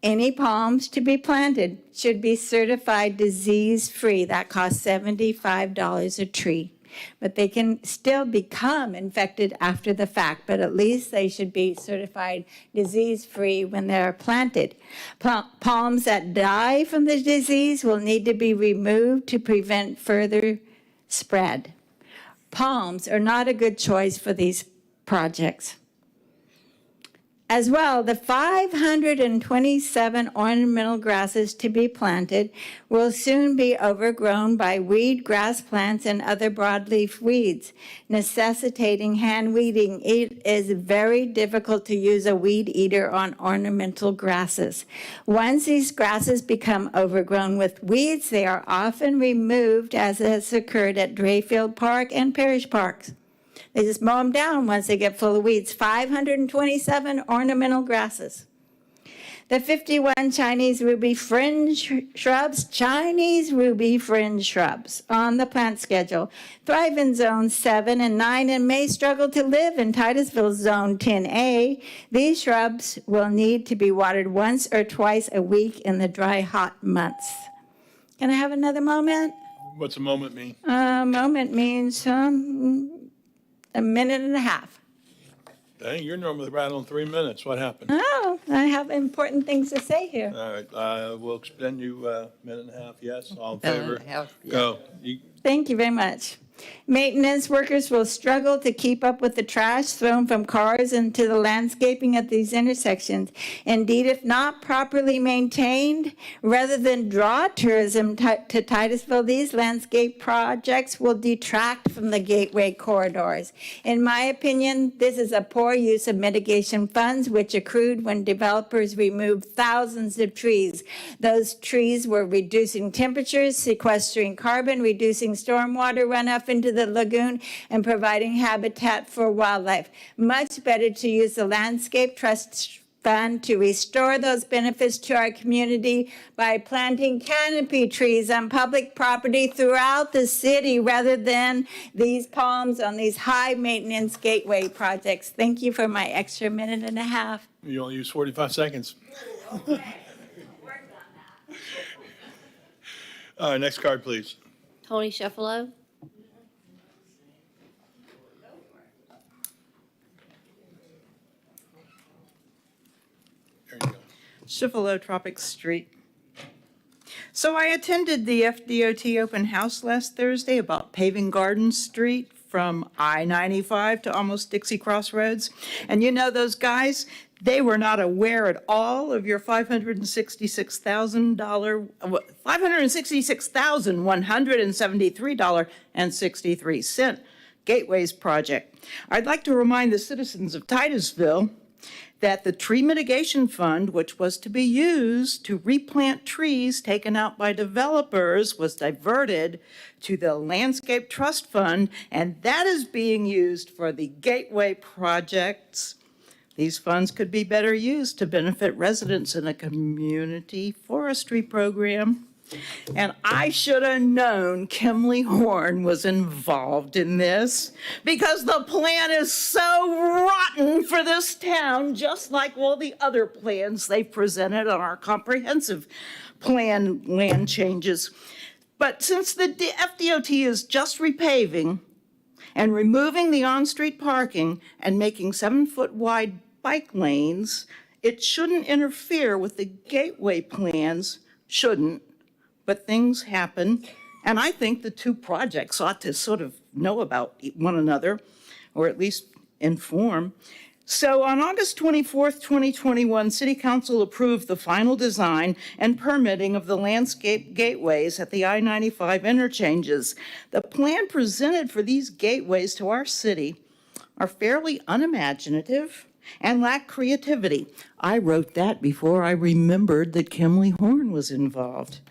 T: Any palms to be planted should be certified disease-free. That costs $75 a tree. but they can still become infected after the fact, but at least they should be certified disease-free when they're planted. Palms that die from the disease will need to be removed to prevent further spread. Palms are not a good choice for these projects. As well, the 527 ornamental grasses to be planted will soon be overgrown by weed, grass plants, and other broadleaf weeds, necessitating hand weeding. It is very difficult to use a weed eater on ornamental grasses. Once these grasses become overgrown with weeds, they are often removed, as has occurred at Drayfield Park and Parish Parks. They just mow them down once they get full of weeds. 527 ornamental grasses. The 51 Chinese ruby fringe shrubs on the plant schedule thrive in zones 7 and 9 and may struggle to live in Titusville zone 10A. These shrubs will need to be watered once or twice a week in the dry, hot months. Can I have another moment?
A: What's a moment mean?
T: A moment means a minute and a half.
A: Dang, you're normally right on 3 minutes. What happened?
T: Oh, I have important things to say here.
A: All right, we'll extend you a minute and a half. Yes, all in favor? Go.
T: Thank you very much. Maintenance workers will struggle to keep up with the trash thrown from cars into the landscaping at these intersections. Indeed, if not properly maintained, rather than draw tourism to Titusville, these landscape projects will detract from the gateway corridors. In my opinion, this is a poor use of mitigation funds, which accrued when developers removed thousands of trees. Those trees were reducing temperatures, sequestering carbon, reducing stormwater runoff into the lagoon, and providing habitat for wildlife. Much better to use the Landscape Trust Fund to restore those benefits to our community by planting canopy trees on public property throughout the city rather than these palms on these high-maintenance gateway projects. Thank you for my extra minute and a half.
A: You only use 45 seconds. All right, next card, please.
B: Tony Sheffalo.
U: Tropic Street. So I attended the FDOT open house last Thursday about paving Garden Street from I-95 to almost Dixie Crossroads. And you know those guys, they were not aware at all of your $566,173.63 Gateways project. I'd like to remind the citizens of Titusville that the tree mitigation fund, which was to be used to replant trees taken out by developers, was diverted to the Landscape Trust Fund, and that is being used for the gateway projects. These funds could be better used to benefit residents in a community forestry program. And I should have known Kimley Horn was involved in this because the plan is so rotten for this town, just like all the other plans they presented on our comprehensive plan land changes. But since the FDOT is just repaving and removing the on-street parking and making 7-foot wide bike lanes, it shouldn't interfere with the gateway plans, shouldn't. But things happen, and I think the two projects ought to sort of know about one another, or at least inform. So on August 24th, 2021, City Council approved the final design and permitting of the landscape gateways at the I-95 interchanges. The plan presented for these gateways to our city are fairly unimaginative and lack creativity. I wrote that before I remembered that Kimley Horn was involved.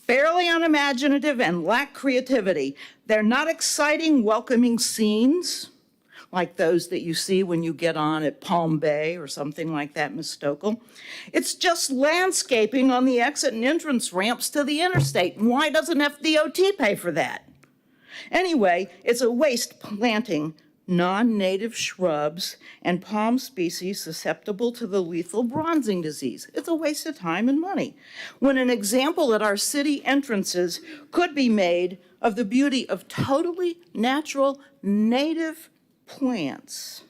U: Fairly unimaginative and lack creativity. They're not exciting, welcoming scenes like those that you see when you get on at Palm Bay or something like that, Ms. Stokel. It's just landscaping on the exit and entrance ramps to the interstate. And why doesn't FDOT pay for that? Anyway, it's a waste planting non-native shrubs and palm species susceptible to the lethal bronzing disease. It's a waste of time and money. When an example at our city entrances could be made of the beauty of totally natural native plants.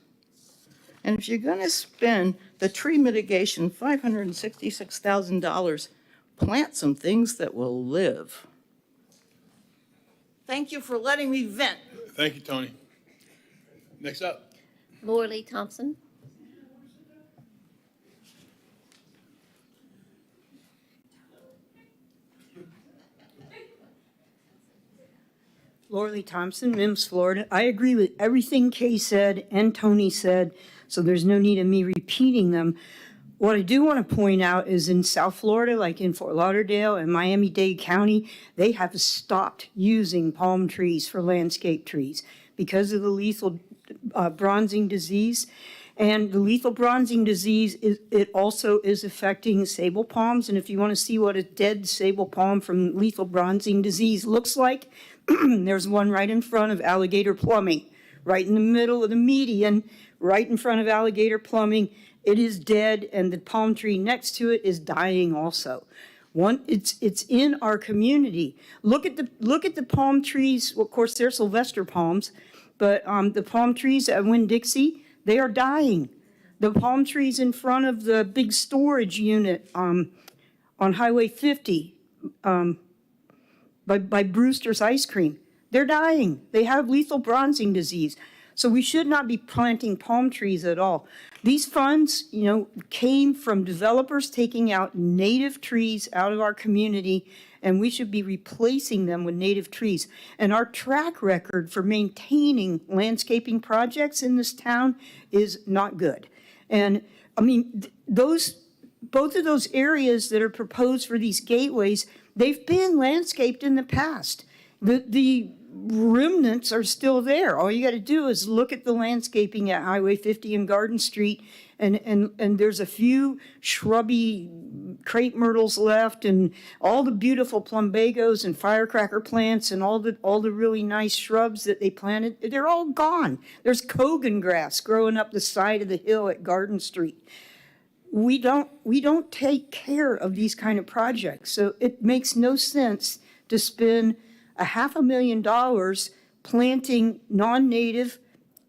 U: And if you're going to spend the tree mitigation $566,000, plant some things that will live. Thank you for letting me vent.
A: Thank you, Tony. Next up.
B: Laura Lee Thompson.
F: Laura Lee Thompson, Mims, Florida. I agree with everything Kay said and Tony said, so there's no need of me repeating them. What I do want to point out is in South Florida, like in Fort Lauderdale and Miami-Dade County, they have stopped using palm trees for landscape trees because of the lethal bronzing disease. And the lethal bronzing disease, it also is affecting sable palms. And if you want to see what a dead sable palm from lethal bronzing disease looks like, there's one right in front of Alligator Plumbing, right in the middle of the median, right in front of Alligator Plumbing. It is dead, and the palm tree next to it is dying also. It's in our community. Look at the palm trees. Well, of course, they're Sylvester palms, but the palm trees at Winn-Dixie, they are dying. The palm trees in front of the big storage unit on Highway 50 by Brewster's Ice Cream, they're dying. They have lethal bronzing disease. So we should not be planting palm trees at all. These funds, came from developers taking out native trees out of our community, and we should be replacing them with native trees. And our track record for maintaining landscaping projects in this town is not good. And I mean, both of those areas that are proposed for these gateways, they've been landscaped in the past. The remnants are still there. All you got to do is look at the landscaping at Highway 50 and Garden Street, and there's a few shrubby crepe myrtles left, and all the beautiful plumbagos and firecracker plants and all the really nice shrubs that they planted, they're all gone. There's Kogan grass growing up the side of the hill at Garden Street. We don't take care of these kind of projects, so it makes no sense to spend $500,000 planting non-native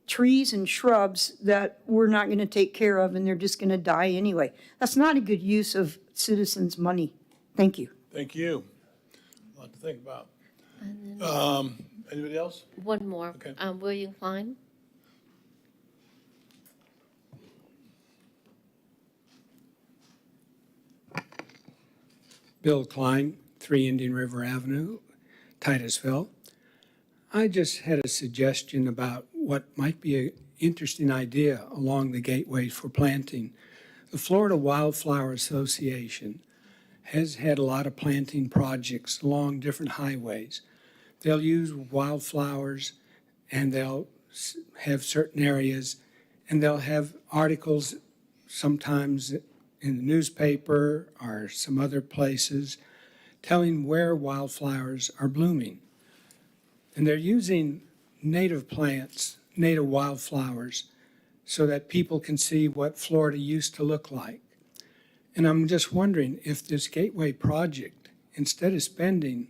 F: trees and shrubs that we're not going to take care of, and they're just going to die anyway. That's not a good use of citizens' money. Thank you.
A: Thank you. A lot to think about. Anybody else?
B: One more.
A: Okay.
B: William Klein.
M: Bill Klein, 3 Indian River Avenue, Titusville. I just had a suggestion about what might be an interesting idea along the gateways for planting. The Florida Wildflower Association has had a lot of planting projects along different highways. They'll use wildflowers, and they'll have certain areas, and they'll have articles sometimes in the newspaper or some other places telling where wildflowers are blooming. And they're using native plants, native wildflowers, so that people can see what Florida used to look like. And I'm just wondering if this gateway project, instead of spending,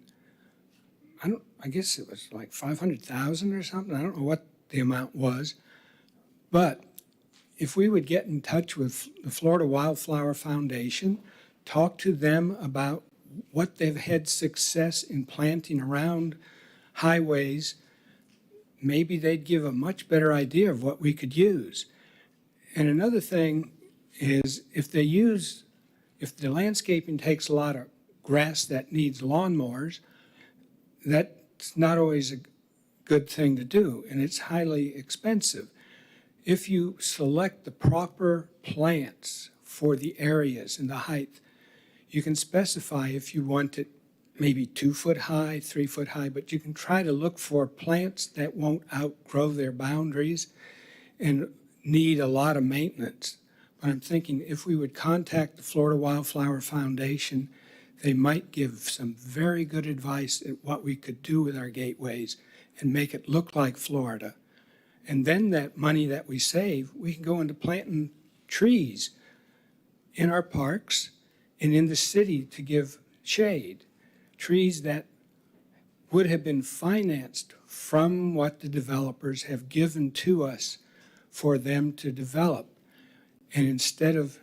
M: I guess it was like $500,000 or something, I don't know what the amount was, but if we would get in touch with the Florida Wildflower Foundation, talk to them about what they've had success in planting around highways, maybe they'd give a much better idea of what we could use. And another thing is if the landscaping takes a lot of grass that needs lawnmowers, that's not always a good thing to do, and it's highly expensive. If you select the proper plants for the areas and the height, you can specify if you want it maybe 2 foot high, 3 foot high, but you can try to look for plants that won't outgrow their boundaries and need a lot of maintenance. But I'm thinking if we would contact the Florida Wildflower Foundation, they might give some very good advice at what we could do with our gateways and make it look like Florida. And then that money that we save, we can go into planting trees in our parks and in the city to give shade. Trees that would have been financed from what the developers have given to us for them to develop. And instead of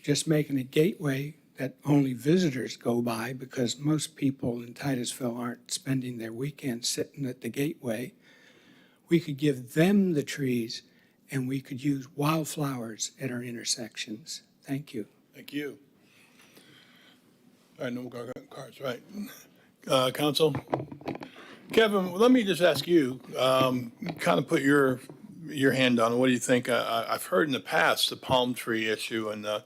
M: just making a gateway that only visitors go by, because most people in Titusville aren't spending their weekends sitting at the gateway, we could give them the trees and we could use wildflowers at our intersections. Thank you.
A: Thank you. All right, no more cards, right. Council? Kevin, let me just ask you, kind of put your hand on it. What do you think? I've heard in the past the palm tree issue and the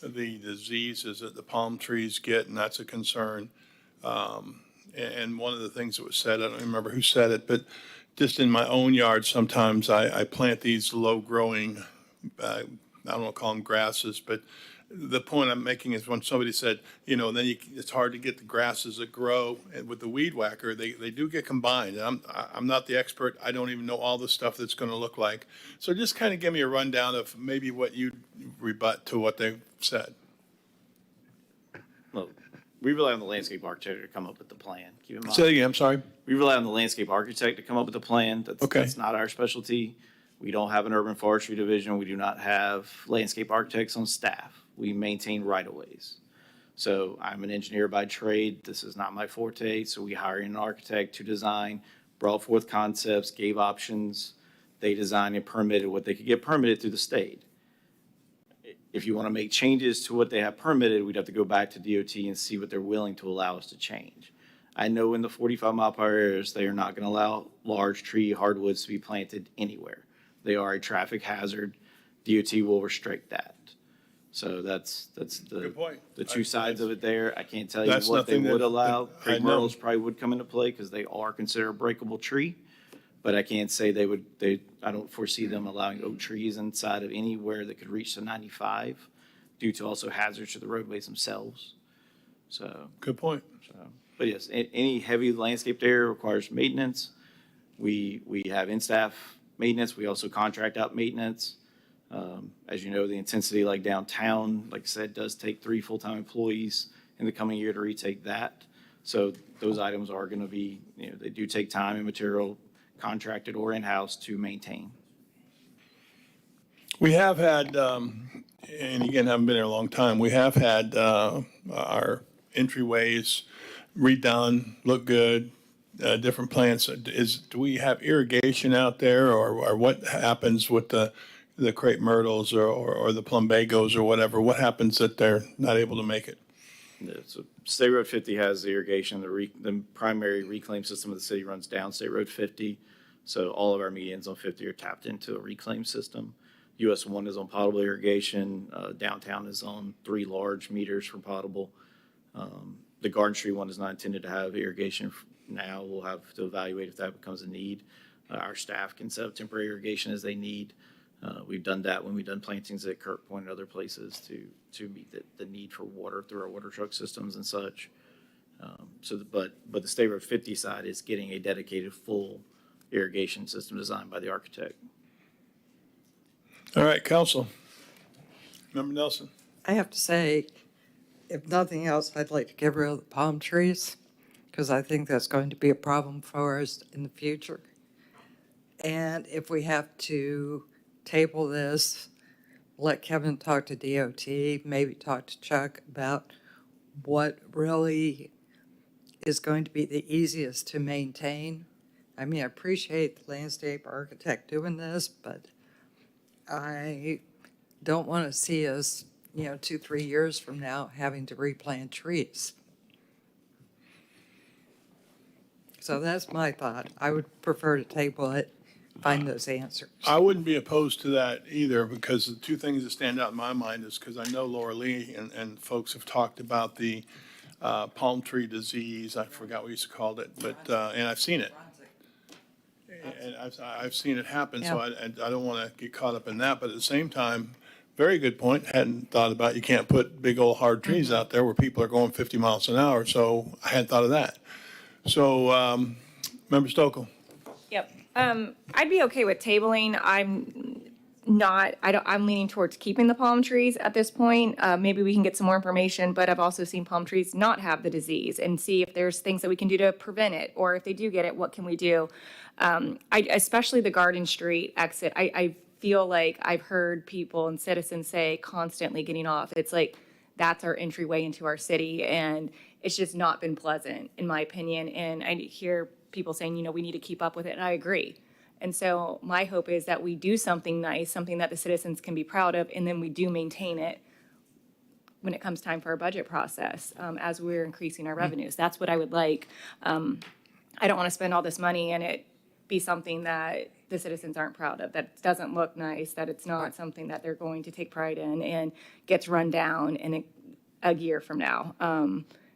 A: diseases that the palm trees get, and that's a concern. And one of the things that was said, I don't remember who said it, but just in my own yard, sometimes I plant these low-growing, I don't want to call them grasses, but the point I'm making is when somebody said, then it's hard to get the grasses that grow and with the weed whacker. They do get combined. And I'm not the expert. I don't even know all the stuff that's going to look like. So just kind of give me a rundown of maybe what you rebut to what they said.
R: Well, we rely on the landscape architect to come up with the plan. Keep in mind.
A: Say it again, I'm sorry.
R: We rely on the landscape architect to come up with a plan.
A: Okay.
R: That's not our specialty. We don't have an urban forestry division. We do not have landscape architects on staff. We maintain right-of-ways. So I'm an engineer by trade. This is not my forte. So we hired an architect to design, brought forth concepts, gave options. They designed and permitted what they could get permitted through the state. If you want to make changes to what they have permitted, we'd have to go back to DOT and see what they're willing to allow us to change. I know in the 45-mile-per-hour areas, they are not going to allow large tree hardwoods to be planted anywhere. They are a traffic hazard. DOT will restrict that. So that's
A: Good point.
R: the two sides of it there. I can't tell you
A: That's
R: what they
A: nothing
R: would
A: that-
R: allow.
A: that I
R: Crepe
A: know.
R: myrtles probably would come into play because they are considered a breakable tree. But I can't say I don't foresee them allowing oak trees inside of anywhere that could reach the 95 due to also hazards to the roadways themselves. So,
A: Good point.
R: but yes, any heavy landscaped area requires maintenance. We have in-staff maintenance. We also contract out maintenance. As you know, the intensity like downtown, like I said, does take 3 full-time employees in the coming year to retake that. So those items are going to be, they do take time and material contracted or in-house to maintain.
A: We have had, and again, haven't been there a long time, we have had our entryways redone, look good, different plants. Do we have irrigation out there, or what happens with the crepe myrtles or the plumbagos or whatever? What happens that they're not able to make it?
R: Yeah, so State Road 50 has the irrigation. The primary reclaim system of the city runs down State Road 50. So all of our medians on 50 are tapped into a reclaim system. US 1 is on potable irrigation. Downtown is on 3 large meters for potable. The Garden Street one is not intended to have irrigation now. We'll have to evaluate if that becomes a need. Our staff can set up temporary irrigation as they need. We've done that when we've done plantings at Kirk Point and other places to meet the need for water through our water truck systems and such. But the State Road 50 side is getting a dedicated full irrigation system designed by the architect.
A: All right, council. Member Nelson.
E: I have to say, if nothing else, I'd like to get rid of the palm trees because I think that's going to be a problem for us in the future. And if we have to table this, let Kevin talk to DOT, maybe talk to Chuck about what really is going to be the easiest to maintain. I mean, I appreciate the landscape architect doing this, but I don't want to see us, 2-3 years from now having to replant trees. So that's my thought. I would prefer to table it, find those answers.
A: I wouldn't be opposed to that either, because the two things that stand out in my mind is because I know Laura Lee and folks have talked about the palm tree disease. I forgot what we used to call it, but and I've seen it. And I've seen it happen, so I don't want to get caught up in that. But at the same time, very good point. Hadn't thought about, you can't put big old hard trees out there where people are going 50 miles an hour. So I hadn't thought of that. So, Member Stokel.
J: Yep. I'd be okay with tabling. I'm leaning towards keeping the palm trees at this point. Maybe we can get some more information, but I've also seen palm trees not have the disease and see if there's things that we can do to prevent it, or if they do get it, what can we do? Especially the Garden Street exit, I feel like I've heard people and citizens say constantly getting off. It's like, that's our entryway into our city, and it's just not been pleasant, in my opinion. And I hear people saying, we need to keep up with it, and I agree. And so my hope is that we do something nice, something that the citizens can be proud of, and then we do maintain it when it comes time for our budget process, as we're increasing our revenues. That's what I would like. I don't want to spend all this money and it be something that the citizens aren't proud of, that doesn't look nice, that it's not something that they're going to take pride in and gets run down in a year from now.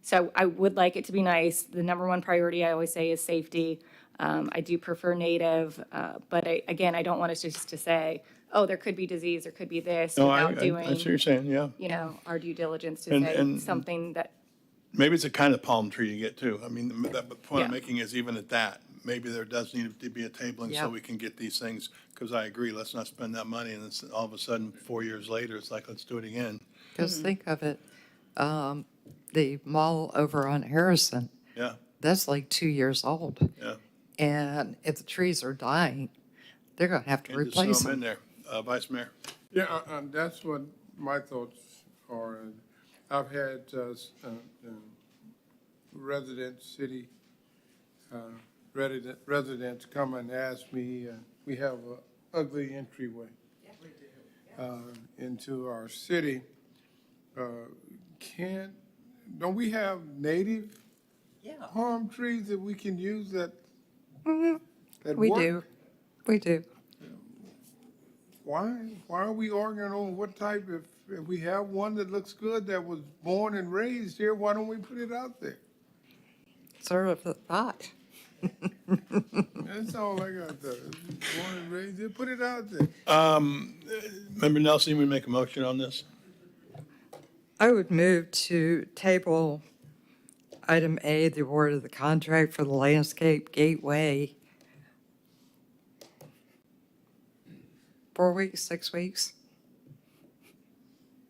J: So I would like it to be nice. The number one priority, I always say, is safety. I do prefer native, but I don't want us just to say, oh, there could be disease, there could be this,
A: No,
J: without
A: I see what
J: doing,
A: you're saying, yeah.
J: our due diligence to
A: And-
J: say
A: and-
J: something that,
A: Maybe it's a kind of palm tree you get too. I mean, the point I'm
J: Yeah.
A: making is even at that, maybe there does need to be a tabling
E: Yeah.
A: so we can get these things, because I agree, let's not spend that money, and it's all of a sudden, 4 years later, it's like, let's do it again.
E: Because think of it, the mall over on Harrison,
A: Yeah,
E: that's like 2 years old.
A: yeah.
E: And if the trees are dying, they're going to have to
A: And just
E: replace
A: throw them
E: them.
A: in there. Vice Mayor?
K: Yeah, that's what my thoughts are. I've had residents come and ask me, we have an ugly entryway into our city. Don't we have native palm trees that we can use that
E: We
K: work?
E: do. We do.
K: Why are we arguing on what type, if we have one that looks good, that was born and raised here, why don't we put it out there?
E: Sort of a thought.
K: That's all I got there. Born and raised here, put it out there.
A: Member Nelson, you would make a motion on this?
E: I would move to table item A, the award of the contract for the landscape gateway. 4 weeks, 6 weeks?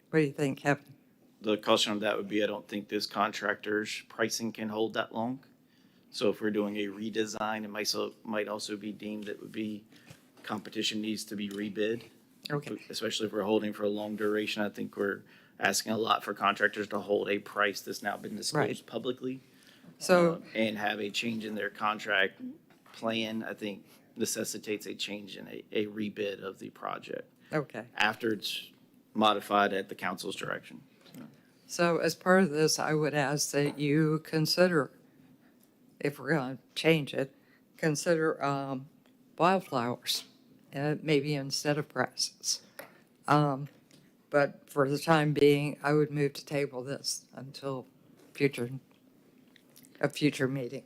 E: What do you think, Kevin?
R: The caution on that would be, I don't think this contractor's pricing can hold that long. So if we're doing a redesign, it might also be deemed that would be, competition needs to be rebid.
E: Okay.
R: Especially if we're holding for a long duration. I think we're asking a lot for contractors to hold a price that's now been disclosed publicly.
E: So,
R: And have a change in their contract plan, I think necessitates a change in a rebid of the project
E: okay.
R: after it's modified at the council's direction.
E: So as part of this, I would ask that you consider, if we're going to change it, consider wildflowers, maybe instead of grasses. But for the time being, I would move to table this until a future meeting.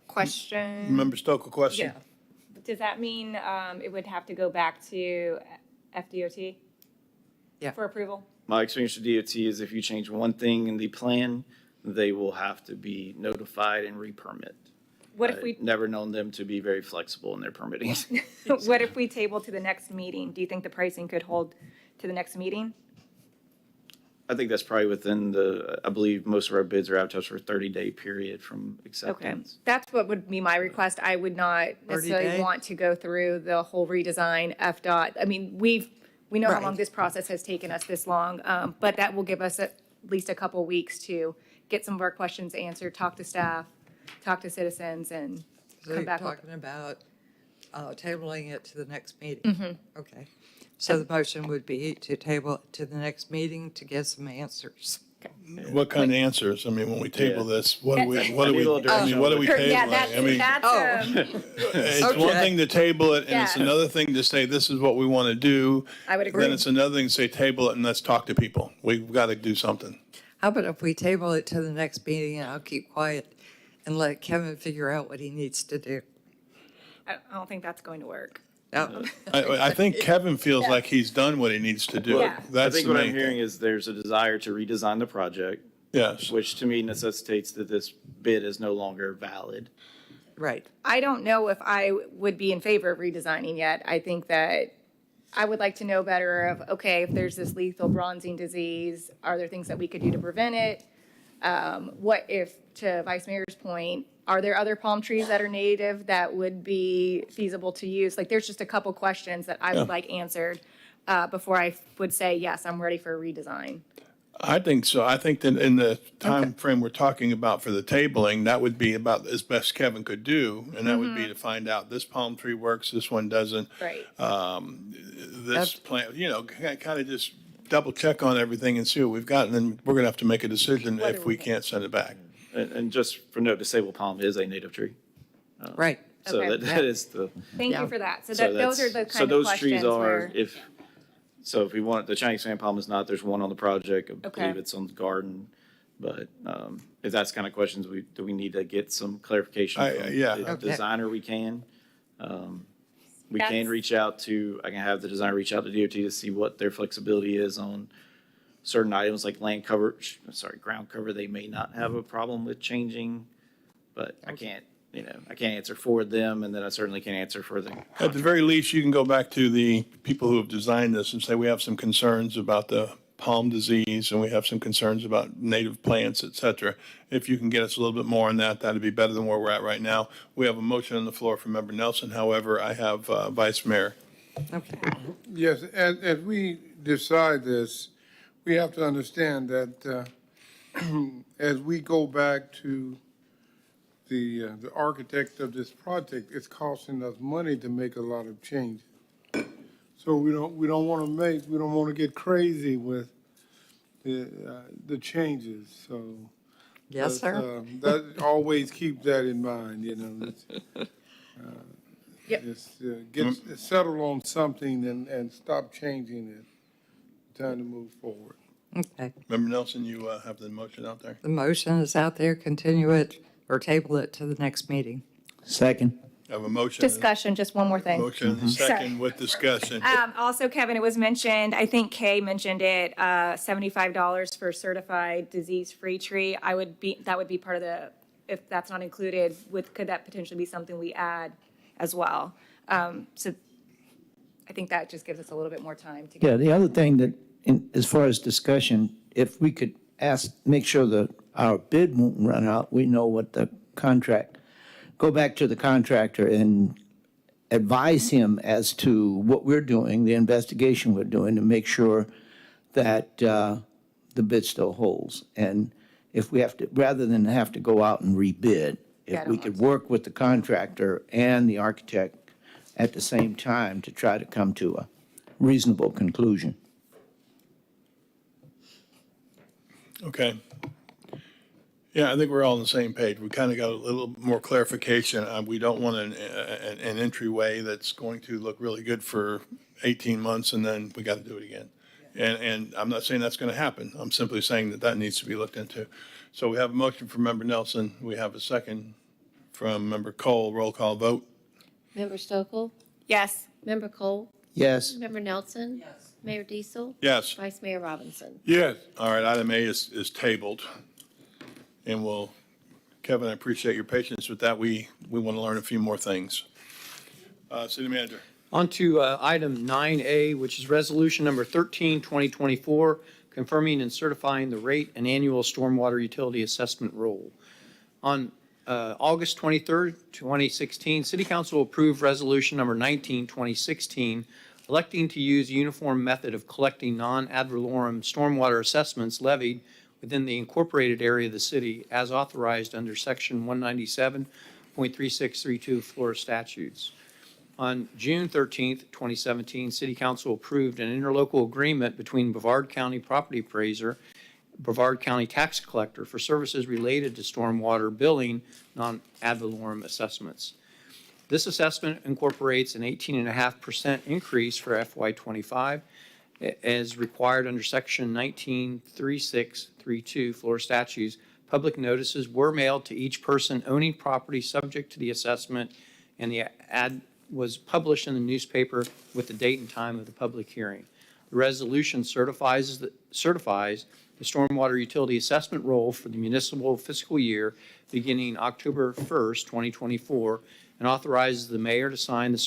J: question.
A: Member Stokel, question?
E: Yeah.
J: Does that mean it would have to go back to FDOT?
E: Yeah.
J: For approval?
R: My experience with DOT is if you change one thing in the plan, they will have to be notified and re-permit.
J: What if we,
R: I've never known them to be very flexible in their permitting.
J: what if we table to the next meeting? Do you think the pricing could hold to the next meeting?
R: I think that's probably within I believe most of our bids are advertised for a 30-day period from
J: Okay,
R: acceptance.
J: that's what would be my request. I would not necessarily
E: 30-day?
J: want to go through the whole redesign, FDOT. I mean, we know how long
E: Right.
J: this process has taken us this long, but that will give us at least a couple weeks to get some of our questions answered, talk to staff, talk to citizens, and
E: So
J: come
E: you're
J: back with.
E: talking about tabling it to the next meeting? Okay. So the motion would be to table it to the next meeting to get some answers.
A: What kind of answers? I mean, when we table
R: Yeah.
A: this, what do we,
R: I need a little direction.
A: what are we tabling?
J: Yeah,
A: I mean, it's one
E: Okay.
A: thing to table it, and it's
J: Yeah.
A: another thing to say, this is what we want to do.
J: I would agree.
A: Then it's another thing to say, table it and let's talk to people. We've got to do something.
E: How about if we table it to the next meeting and I'll keep quiet and let Kevin figure out what he needs to do?
J: I don't think that's going to work.
E: No.
A: I think Kevin feels like he's done what he needs to do.
J: Yeah.
R: I
A: That's
R: think
A: the
R: what I'm
A: main
R: hearing
A: thing.
R: is there's a desire to redesign the project,
A: Yes.
R: which to me necessitates that this bid is no longer valid.
E: Right.
J: I don't know if I would be in favor of redesigning yet. I think that I would like to know better of, okay, if there's this lethal bronzing disease, are there things that we could do to prevent it? What if, to Vice Mayor's point, are there other palm trees that are native that would be feasible to use? Like, there's just a couple questions that I would like answered before I would say, yes, I'm ready for a redesign.
A: I think so. I think that in the time frame we're talking about for the tabling, that would be about as best Kevin could do, and that would be to find out this palm tree works, this one doesn't.
J: Right.
A: This plant, kind of just double check on everything and see what we've got, and then we're gonna have to make a decision if we can't send it back.
R: And just for note, disabled palm is a native tree.
E: Right.
R: So
J: Okay.
R: that is the.
J: Thank
E: Yeah.
J: you for that. So
R: So
J: those are
R: that's-
J: the
R: so
J: kind of
R: those
J: questions
R: trees are,
J: where,
R: if we want, the Chinese fan palm is not, there's one on the project, I
J: Okay.
R: believe it's on the garden. But if that's kind of questions, do we need to get some clarification from
A: yeah.
R: the
E: Okay.
R: designer? We can. We can
J: That's-
R: reach out to, I can have the designer reach out to DOT to see what their flexibility is on certain items like ground cover. They may not have a problem with changing, but I can't answer for them, and then I certainly can't answer for them.
A: At the very least, you can go back to the people who have designed this and say, we have some concerns about the palm disease, and we have some concerns about native plants, et cetera. If you can get us a little bit more on that, that'd be better than where we're at right now. We have a motion on the floor from Member Nelson. However, I have Vice Mayor.
E: Okay.
K: Yes, as we decide this, we have to understand that as we go back to the architect of this project, it's costing us money to make a lot of changes. So we don't want to get crazy with the changes, so.
E: Yes, sir.
K: That, always keep that in mind,
J: Yep.
K: Just get settled on something and stop changing it. Time to move forward.
E: Okay.
A: Member Nelson, you have the motion out there?
E: The motion is out there. Continue it or table it to the next meeting.
N: Second.
A: I have a motion.
J: discussion, just one more thing.
A: Motion and a second with discussion.
J: Also, Kevin, it was mentioned, I think Kay mentioned it, $75 for certified disease-free tree. That would be part of the, if that's not included, could that potentially be something we add as well? So I think that just gives us a little bit more time to get.
N: Yeah, the other thing that, as far as discussion, if we could make sure that our bid won't run out, we know what the contract, go back to the contractor and advise him as to what we're doing, the investigation we're doing, to make sure that the bid still holds. And if we have to, rather than have to go out and rebid, if we could work with the contractor and the architect at the same time to try to come to a reasonable conclusion.
A: Okay. Yeah, I think we're all on the same page. We kind of got a little more clarification. We don't want an entryway that's going to look really good for 18 months and then we got to do it again. And I'm not saying that's going to happen. I'm simply saying that needs to be looked into. So we have a motion from Member Nelson. We have a second from Member Cole. Roll call vote.
B: Member Stokel?
J: Yes.
B: Member Cole?
N: Yes.
B: Member Nelson? Yes. Mayor Diesel?
A: Yes.
B: Vice Mayor Robinson?
K: Yes.
A: All right, item A is tabled. And Kevin, I appreciate your patience with that. We want to learn a few more things. City Manager.
I: On to item 9A, which is resolution number 13, 2024, confirming and certifying the rate and annual stormwater utility assessment roll. On August 23rd, 2016, City Council approved resolution number 19, 2016, electing to use a uniform method of collecting non-ad valorem stormwater assessments levied within the incorporated area of the city as authorized under section 197.3632 Florida statutes. On June 13th, 2017, City Council approved an interlocal agreement between Brevard County Property Appraiser, Brevard County Tax Collector for services related to stormwater billing non-ad valorem assessments. This assessment incorporates an 18.5% increase for FY25 as required under section 193632 Florida statutes. Public notices were mailed to each person owning property subject to the assessment, and the ad was published in the newspaper with the date and time of the public hearing. The resolution certifies the the stormwater utility assessment roll for the municipal fiscal year beginning October 1st, 2024, and authorizes the mayor to sign the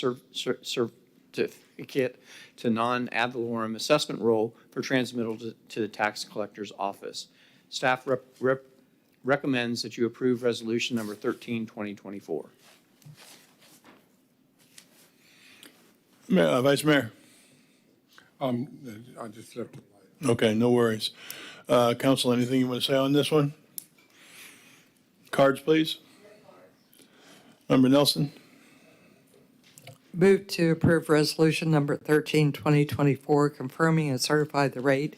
I: certificate to non-ad valorem assessment roll for transmittal to the tax collector's office. Staff recommends that you approve resolution number 13, 2024.
A: Vice Mayor?
K: I just left it.
A: Okay, no worries. Council, anything you want to say on this one? Cards, please. Member Nelson?
E: Move to approve resolution number 13, 2024, confirming and certify the rate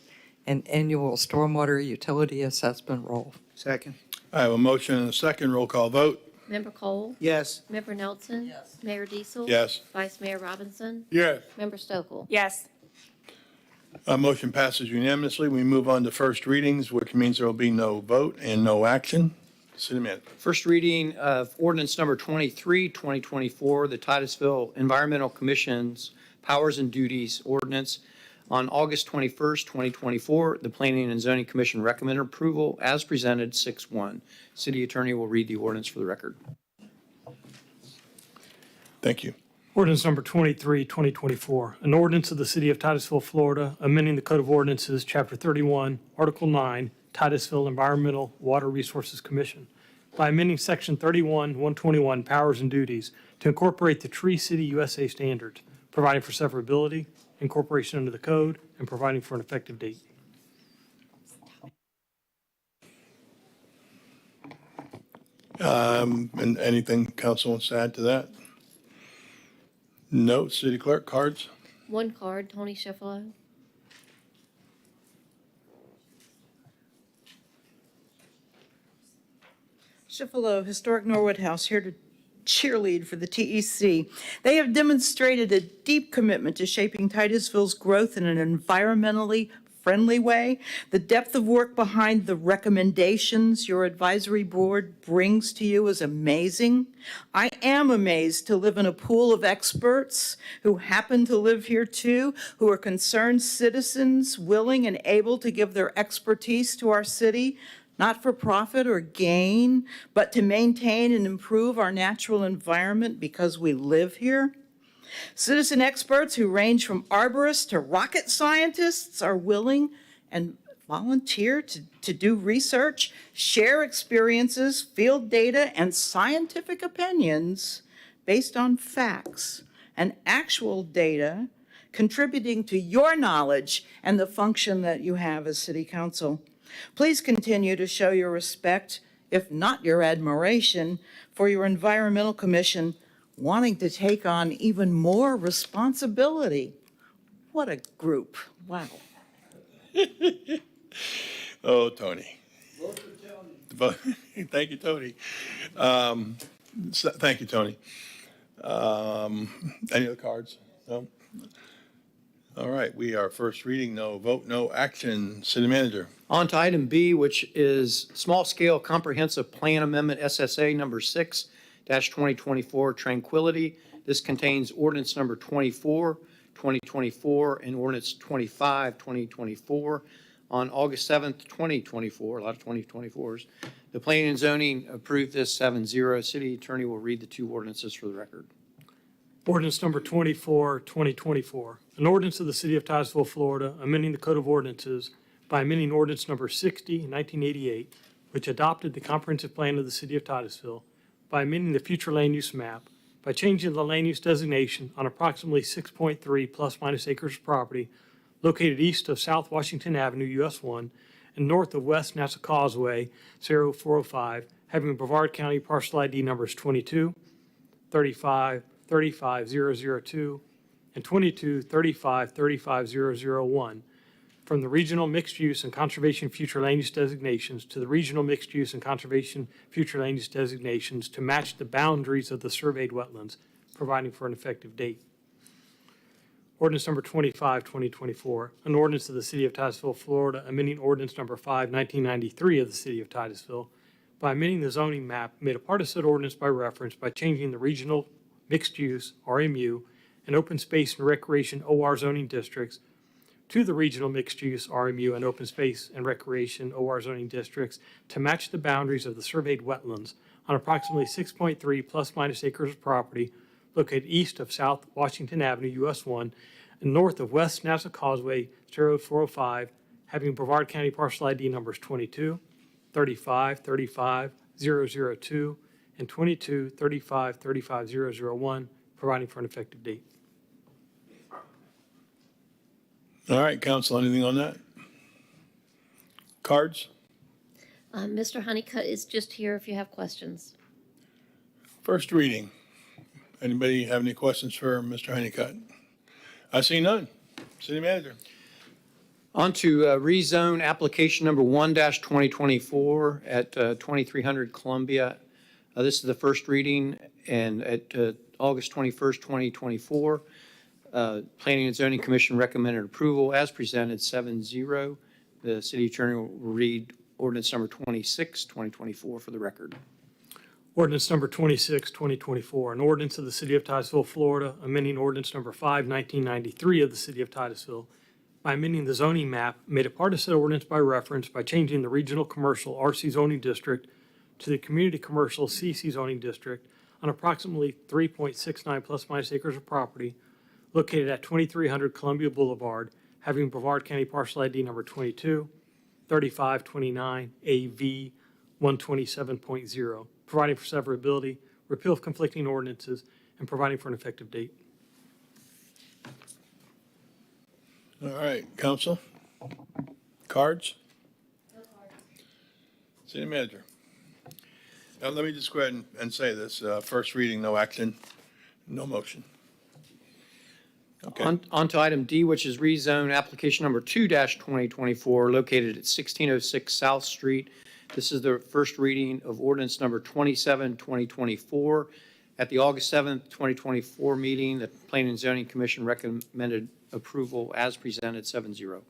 E: and annual stormwater utility assessment roll.
I: Second.
A: I have a motion and a second. Roll call vote.
B: Member Cole?
I: Yes.
B: Member Nelson? Yes. Mayor Diesel?
A: Yes.
B: Vice Mayor Robinson?
K: Yes.
B: Member Stokel?
G: Yes.
A: Motion passes unanimously. We move on to first readings, which means there will be no vote and no action. City Manager.
I: First reading of ordinance number 23, 2024, the Titusville Environmental Commission's Powers and Duties Ordinance. On August 21st, 2024, the Planning and Zoning Commission recommended approval as presented 6-1. City Attorney will read the ordinance for the record.
A: Thank you.
C: Ordinance number 23, 2024, an ordinance of the City of Titusville, Florida, amending the Code of Ordinances, Chapter 31, Article 9, Titusville Environmental Water Resources Commission, by amending Section 31-121, Powers and Duties, to incorporate the Tree City USA standards, providing for severability, incorporation under the code, and providing for an effective date.
A: And anything council wants to add to that? No. City Clerk, cards?
B: One card, Tony Sheffalo.
U: Shifalo, Historic Norwood House, here to cheerlead for the TEC. They have demonstrated a deep commitment to shaping Titusville's growth in an environmentally friendly way. The depth of work behind the recommendations your advisory board brings to you is amazing. I am amazed to live in a pool of experts who happen to live here too, who are concerned citizens willing and able to give their expertise to our city, not for profit or gain, but to maintain and improve our natural environment because we live here. Citizen experts who range from arborists to rocket scientists are willing and volunteer to do research, share experiences, field data, and scientific opinions based on facts and actual data, contributing to your knowledge and the function that you have as City Council. Please continue to show your respect, if not your admiration, for your Environmental Commission wanting to take on even more responsibility. What a group. Wow.
A: Oh, Tony. Thank you, Tony. Thank you, Tony. Any other cards? No? All right, we are first reading, no vote, no action. City Manager.
I: On to item B, which is Small Scale Comprehensive Plan Amendment SSA number 6-2024 Tranquility. This contains ordinance number 24, 2024, and ordinance 25, 2024. On August 7th, 2024, a lot of 2024s, the Planning and Zoning approved this 7-0. City Attorney will read the two ordinances for the record.
C: Ordinance number 24, 2024, an ordinance of the City of Titusville, Florida, amending the Code of Ordinances by amending ordinance number 60, 1988, which adopted the comprehensive plan of the City of Titusville, by amending the future land use map, by changing the land use designation on approximately 6.3 plus minus acres of property located east of South Washington Avenue, US 1, and north of West Nassau Causeway, 0405, having Brevard County parcel ID numbers 22, 35, 35002, and 22, 35, 35001, from the regional mixed use and conservation future land use designations to the regional mixed use and conservation future land use designations to match the boundaries of the surveyed wetlands, providing for an effective date. Ordinance number 25, 2024, an ordinance of the City of Titusville, Florida, amending ordinance number 5, 1993 of the City of Titusville by amending the zoning map made a part of said ordinance by reference by changing the regional mixed use, RMU, and open space and recreation OR zoning districts to the regional mixed-use RMU and open space and recreation OR zoning districts to match the boundaries of the surveyed wetlands on approximately 6.3 plus minus acres of property located east of South Washington Avenue, US 1, and north of West Nassau Causeway, State Road 405, having Brevard County parcel ID numbers 22, 35, 35, 002, and 22, 35, 35, 001, providing for an effective date.
A: All right, council, anything on that? Cards?
B: Mr. Honeycutt is just here if you have questions.
A: First reading. Anybody have any questions for Mr. Honeycutt? I see none. City manager.
I: On to rezone application number 1-2024 at 2300 Columbia. This is the first reading, and at August 21st, 2024. Planning and Zoning Commission recommended approval as presented 7-0. The city attorney will read ordinance number 26, 2024 for the record.
C: Ordinance number 26, 2024, an ordinance of the City of Titusville, Florida, amending ordinance number 5, 1993 of the City of Titusville by amending the zoning map made a part of said ordinance by reference by changing the regional commercial RC zoning district to the community commercial CC zoning district on approximately 3.69 plus minus acres of property located at 2300 Columbia Boulevard, having Brevard County parcel ID number 22, 3529 AV 127.0, providing for severability, repeal of conflicting ordinances, and providing for an effective date.
A: All right, council. Cards? City manager. Now, let me just go ahead and say this. First reading, no action, no motion. Okay.
I: On to item D, which is rezone application number 2-2024, located at 1606 South Street. This is the first reading of ordinance number 27, 2024. At the August 7th, 2024 meeting, the Planning and Zoning Commission recommended approval as presented 7-0.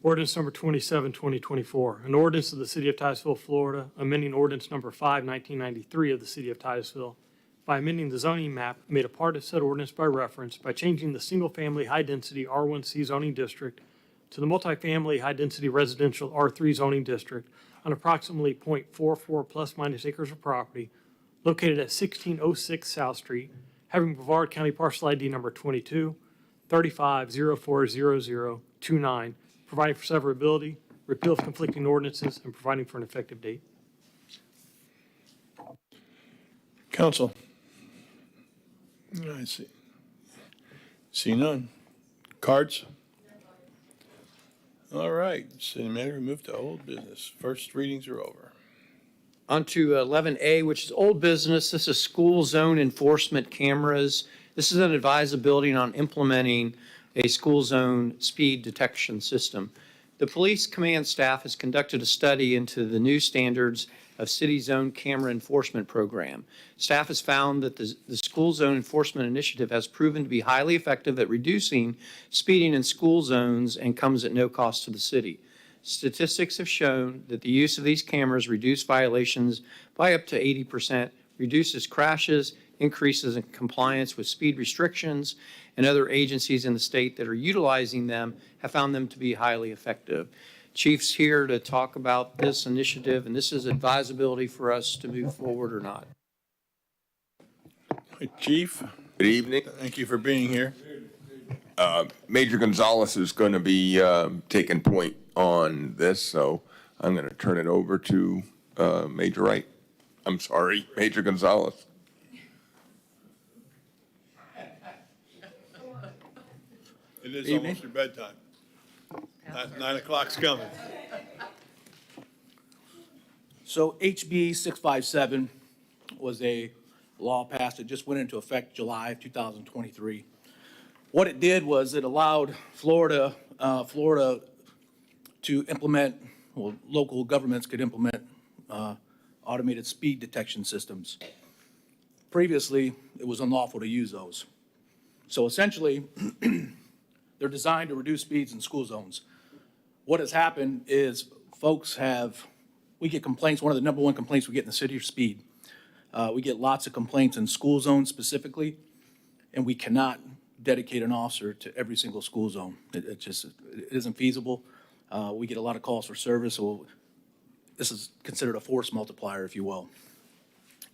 C: Ordinance number 27, 2024, an ordinance of the City of Titusville, Florida, amending ordinance number 5, 1993 of the City of Titusville by amending the zoning map made a part of said ordinance by reference by changing the single-family high-density R1C zoning district to the multifamily high-density residential R3 zoning district on approximately 0.44 plus minus acres of property located at 1606 South Street, having Brevard County parcel ID number 22, 35040029, providing for severability, repeal of conflicting ordinances, and providing for an effective date.
A: Council. I see. See none. Cards? All right, city manager, move to old business. First readings are over.
I: On to 11A, which is old business. This is school zone enforcement cameras. This is an advisability on implementing a school zone speed detection system. The police command staff has conducted a study into the new standards of city zone camera enforcement program. Staff has found that the school zone enforcement initiative has proven to be highly effective at reducing speeding in school zones and comes at no cost to the city. Statistics have shown that the use of these cameras reduce violations by up to 80%, reduces crashes, increases in compliance with speed restrictions, and other agencies in the state that are utilizing them have found them to be highly effective. Chief's here to talk about this initiative, and this is advisability for us to move forward or not.
A: Hey, Chief.
Q: Good evening.
A: Thank you for being here.
Q: Major Gonzalez is going to be taking point on this, so I'm going to turn it over to Major Wright. I'm sorry, Major Gonzalez.
A: It is almost your bedtime. 9 o'clock's coming.
D: So HB 657 was a law passed. It just went into effect July of 2023. What it did was it allowed Florida to implement, well, local governments could implement automated speed detection systems. Previously, it was unlawful to use those. So essentially, they're designed to reduce speeds in school zones. What has happened is we get complaints. One of the number one complaints we get in the city is speed. We get lots of complaints in school zones specifically, and we cannot dedicate an officer to every single school zone. It just, it isn't feasible. We get a lot of calls for service, so this is considered a force multiplier, if you will.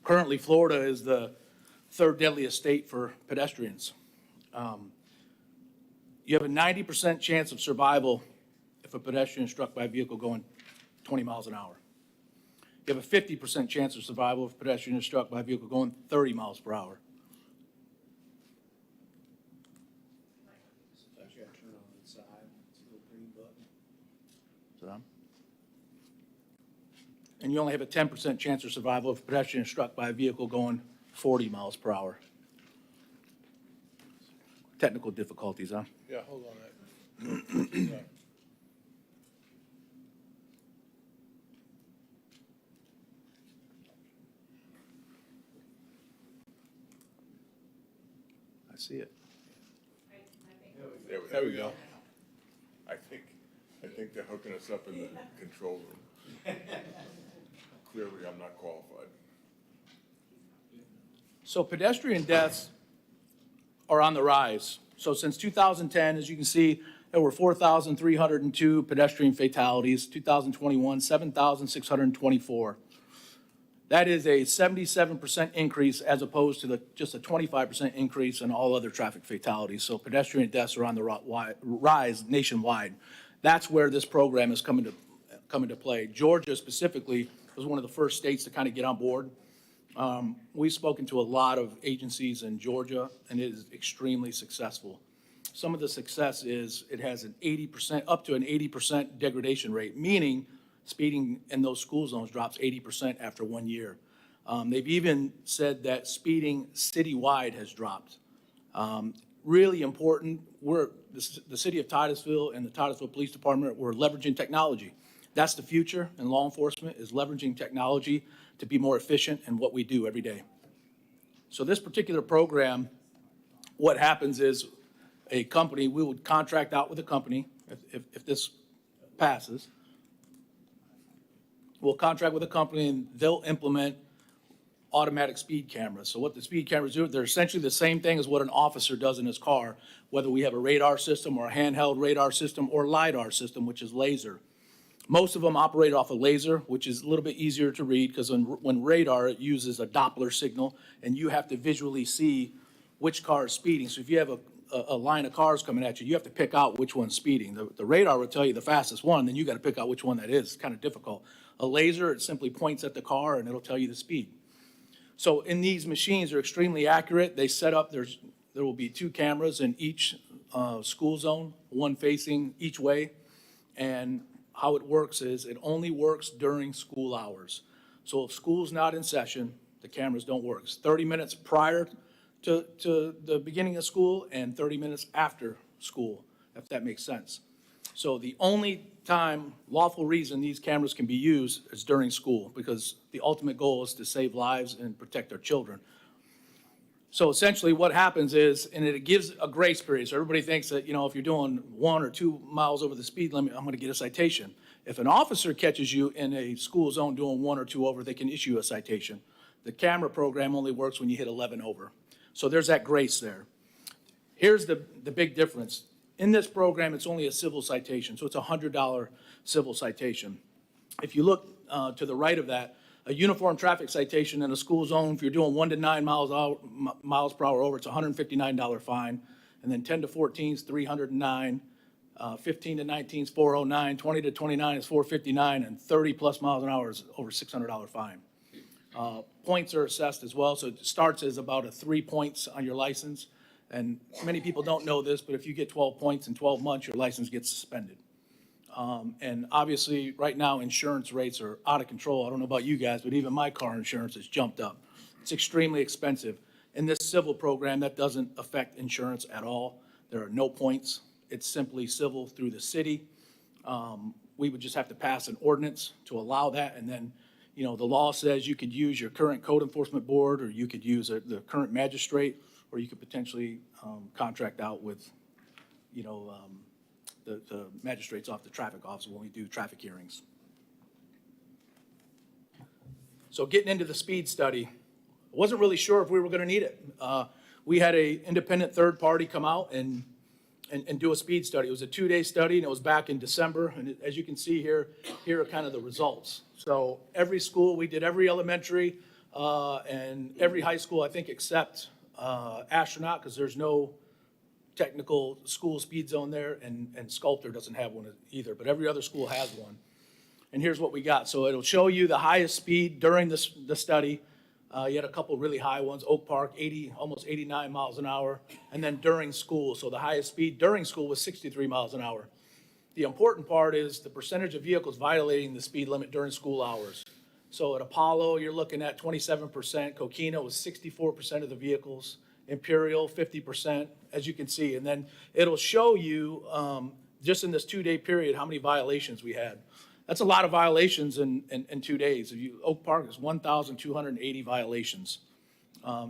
D: Currently, Florida is the third deadliest state for pedestrians. You have a 90% chance of survival if a pedestrian is struck by a vehicle going 20 miles an hour. You have a 50% chance of survival if a pedestrian is struck by a vehicle going 30 miles per hour. And you only have a 10% chance of survival if a pedestrian is struck by a vehicle going 40 miles per hour. Technical difficulties, huh?
A: Yeah, hold on. Yeah.
D: I see it.
A: There we go.
Q: I think they're hooking us up in the control room. Clearly, I'm not qualified.
D: So pedestrian deaths are on the rise. So since 2010, as you can see, there were 4,302 pedestrian fatalities. 2021, 7,624. That is a 77% increase as opposed to just a 25% increase in all other traffic fatalities. So pedestrian deaths are on the rise nationwide. That's where this program is coming to play. Georgia specifically was one of the first states to kind of get on board. We've spoken to a lot of agencies in Georgia, and it is extremely successful. Some of the success is it has an 80%, up to an 80% degradation rate, meaning speeding in those school zones drops 80% after 1 year. They've even said that speeding citywide has dropped. Really important, the city of Titusville and the Titusville Police Department, we're leveraging technology. That's the future in law enforcement, is leveraging technology to be more efficient in what we do every day. So this particular program, what happens is a company, we would contract out with a company, if this passes. We'll contract with a company and they'll implement automatic speed cameras. So what the speed cameras do, they're essentially the same thing as what an officer does in his car, whether we have a radar system or a handheld radar system or LiDAR system, which is laser. Most of them operate off a laser, which is a little bit easier to read because when radar, it uses a Doppler signal and you have to visually see which car is speeding. So if you have a line of cars coming at you, you have to pick out which one's speeding. The radar will tell you the fastest one, then you got to pick out which one that is. It's kind of difficult. A laser, it simply points at the car and it'll tell you the speed. So in these machines, they're extremely accurate. They set up, there will be 2 cameras in each school zone, one facing each way. And how it works is it only works during school hours. So if school's not in session, the cameras don't work. It's 30 minutes prior to the beginning of school and 30 minutes after school, if that makes sense. So the only time, lawful reason these cameras can be used is during school because the ultimate goal is to save lives and protect our children. So essentially what happens is, and it gives a grace period. So everybody thinks that, if you're doing 1 or 2 miles over the speed limit, I'm going to get a citation. If an officer catches you in a school zone doing 1 or 2 over, they can issue a citation. The camera program only works when you hit 11 over. So there's that grace there. Here's the big difference. In this program, it's only a civil citation, so it's a $100 civil citation. If you look to the right of that, a uniform traffic citation in a school zone, if you're doing 1 to 9 miles per hour over, it's a $159 fine. And then 10 to 14 is $309, 15 to 19 is $409, 20 to 29 is $459, and 30 plus miles an hour is over $600 fine. Points are assessed as well, so it starts as about 3 points on your license. And many people don't know this, but if you get 12 points in 12 months, your license gets suspended. And obviously, right now, insurance rates are out of control. I don't know about you guys, but even my car insurance has jumped up. It's extremely expensive. In this civil program, that doesn't affect insurance at all. There are no points. It's simply civil through the city. We would just have to pass an ordinance to allow that. And then, the law says you could use your current code enforcement board, or you could use the current magistrate, or you could potentially contract out with, the magistrates off the traffic office when we do traffic hearings. So getting into the speed study, I wasn't really sure if we were going to need it. we had a independent third party come out and do a speed study. It was a 2-day study, and it was back in December. And as you can see here are kind of the results. So every school, we did every elementary and every high school, I think, except Astronaut, because there's no technical school speed zone there, and Sculptor doesn't have one either, but every other school has one. And here's what we got. So it'll show you the highest speed during the study. You had a couple really high ones, Oak Park, almost 89 miles an hour, and then during school. So the highest speed during school was 63 miles an hour. The important part is the percentage of vehicles violating the speed limit during school hours. So at Apollo, you're looking at 27%. Coquina was 64% of the vehicles. Imperial, 50%, as you can see. And then it'll show you, just in this 2-day period, how many violations we had. That's a lot of violations in 2 days. Oak Park is 1,280 violations.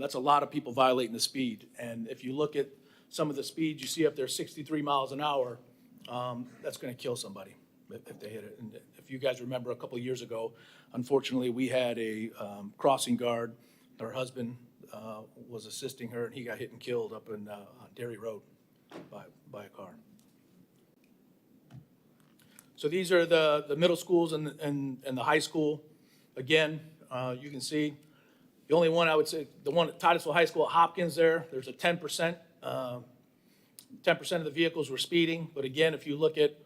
D: That's a lot of people violating the speed. And if you look at some of the speeds you see up there, 63 miles an hour, that's going to kill somebody if they hit it. And if you guys remember a couple of years ago, unfortunately, we had a crossing guard. Her husband was assisting her, and he got hit and killed up on Dairy Road by a car. So these are the middle schools and the high school. Again, you can see the only one I would say, the one at Titusville High School at Hopkins there's a 10%. 10% of the vehicles were speeding. But again, if you look at,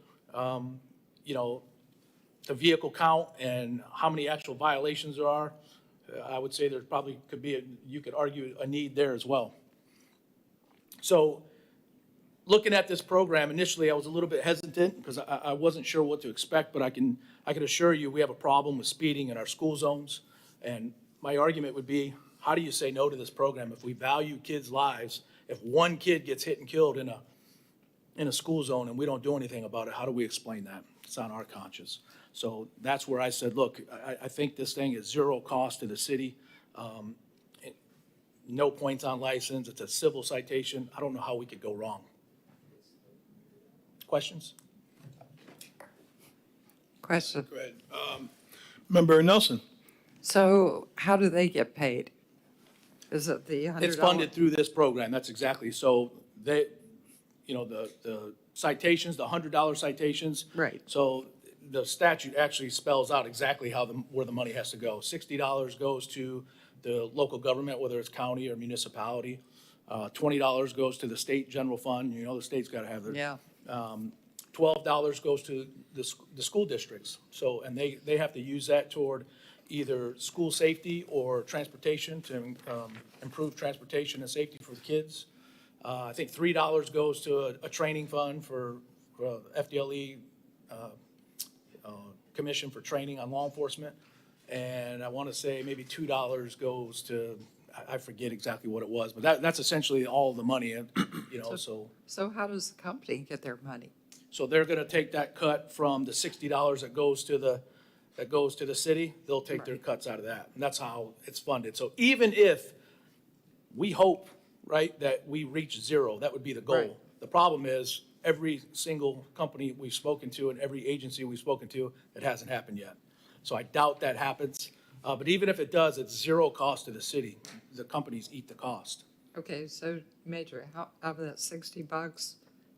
D: the vehicle count and how many actual violations there are, I would say there probably could be, you could argue a need there as well. So looking at this program, initially I was a little bit hesitant because I wasn't sure what to expect, but I can assure you we have a problem with speeding in our school zones. And my argument would be, how do you say no to this program if we value kids' lives? If one kid gets hit and killed in a school zone and we don't do anything about it, how do we explain that? It's on our conscience. So that's where I said, look, I think this thing is zero cost to the city. No points on license. It's a civil citation. I don't know how we could go wrong. Questions?
E: Question.
A: Go ahead. Member Nelson.
E: So how do they get paid? Is it the $100?
D: It's funded through this program. That's exactly. So they, the citations, the $100 citations.
E: Right.
D: So the statute actually spells out exactly where the money has to go. $60 goes to the local government, whether it's county or municipality. $20 goes to the state general fund. The state's got to have their.
E: Yeah.
D: $12 goes to the school districts. So, and they have to use that toward either school safety or transportation to improve transportation and safety for the kids. I think $3 goes to a training fund for FDLE commission for training on law enforcement. And I want to say maybe $2 goes to, I forget exactly what it was, but that's essentially all the money,
E: So how does the company get their money?
D: So they're going to take that cut from the $60 that goes to the city. They'll take their cuts out of that. And that's how it's funded. So even if we hope, right, that we reach zero, that would be the goal.
E: Right.
D: The problem is every single company we've spoken to and every agency we've spoken to, it hasn't happened yet. So I doubt that happens. But even if it does, it's zero cost to the city. The companies eat the cost.
E: Okay, so Major, out of that $60,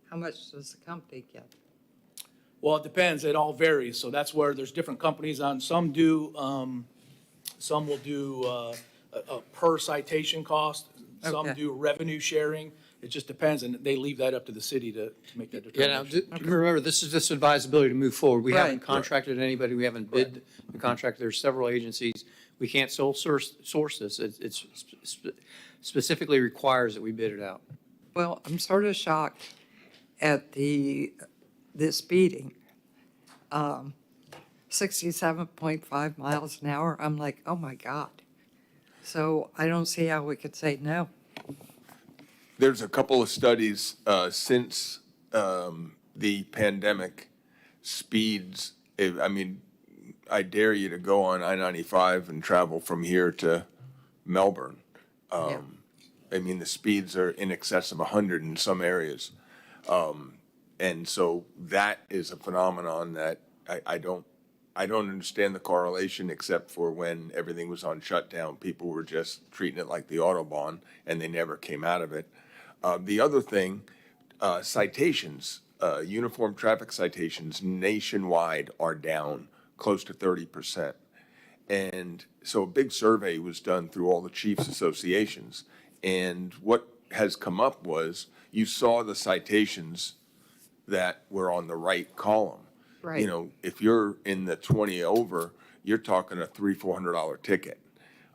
E: how much does the company get?
D: Well, it depends. It all varies. So that's where there's different companies on. Some will do a per citation cost. Some
E: Okay.
D: do revenue sharing. It just depends, and they leave that up to the city to make that
I: Yeah, now,
D: determination.
I: remember, this is just advisability to move forward. We haven't
E: Right.
I: contracted anybody, we haven't bid the contract. There's several agencies. We can't sole source this. It's specifically requires that we bid it out.
E: Well, I'm sort of shocked at the speeding. 67.5 miles an hour. I'm like, oh my God. So I don't see how we could say no.
Q: There's a couple of studies since the pandemic, speeds, I dare you to go on I-95 and travel from here to Melbourne. The speeds are in excess of 100 in some areas. And so that is a phenomenon that I don't I don't understand the correlation except for when everything was on shutdown, people were just treating it like the Autobahn and they never came out of it. The other thing, citations, uniform traffic citations nationwide are down close to 30%. And so a big survey was done through all the chiefs associations. And what has come up was you saw the citations that were on the right column.
E: Right.
Q: You know, if you're in the 20 over, you're talking a $300-400 ticket.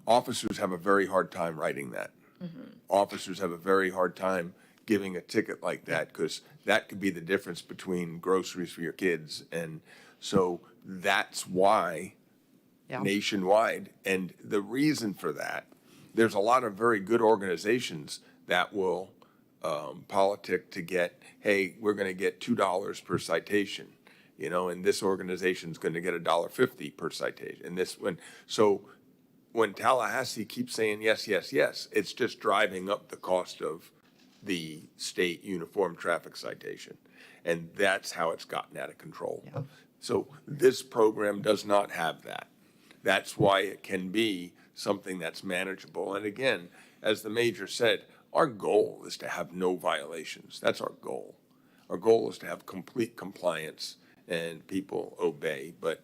Q: Officers have a very hard time writing that. Officers have a very hard time giving a ticket like that because that could be the difference between groceries for your kids. And so that's why nationwide. And the reason for that, there's a lot of very good organizations that will politic to get, hey, we're going to get $2 per citation, you know, and this organization's going to get $1.50 per citation. And this one, so when Tallahassee keeps saying yes, yes, yes, it's just driving up the cost of the state uniform traffic citation. And that's how it's gotten out of control. So this program does not have that. That's why it can be something that's manageable. And again, as the major said, our goal is to have no violations. That's our goal. Our goal is to have complete compliance and people obey. But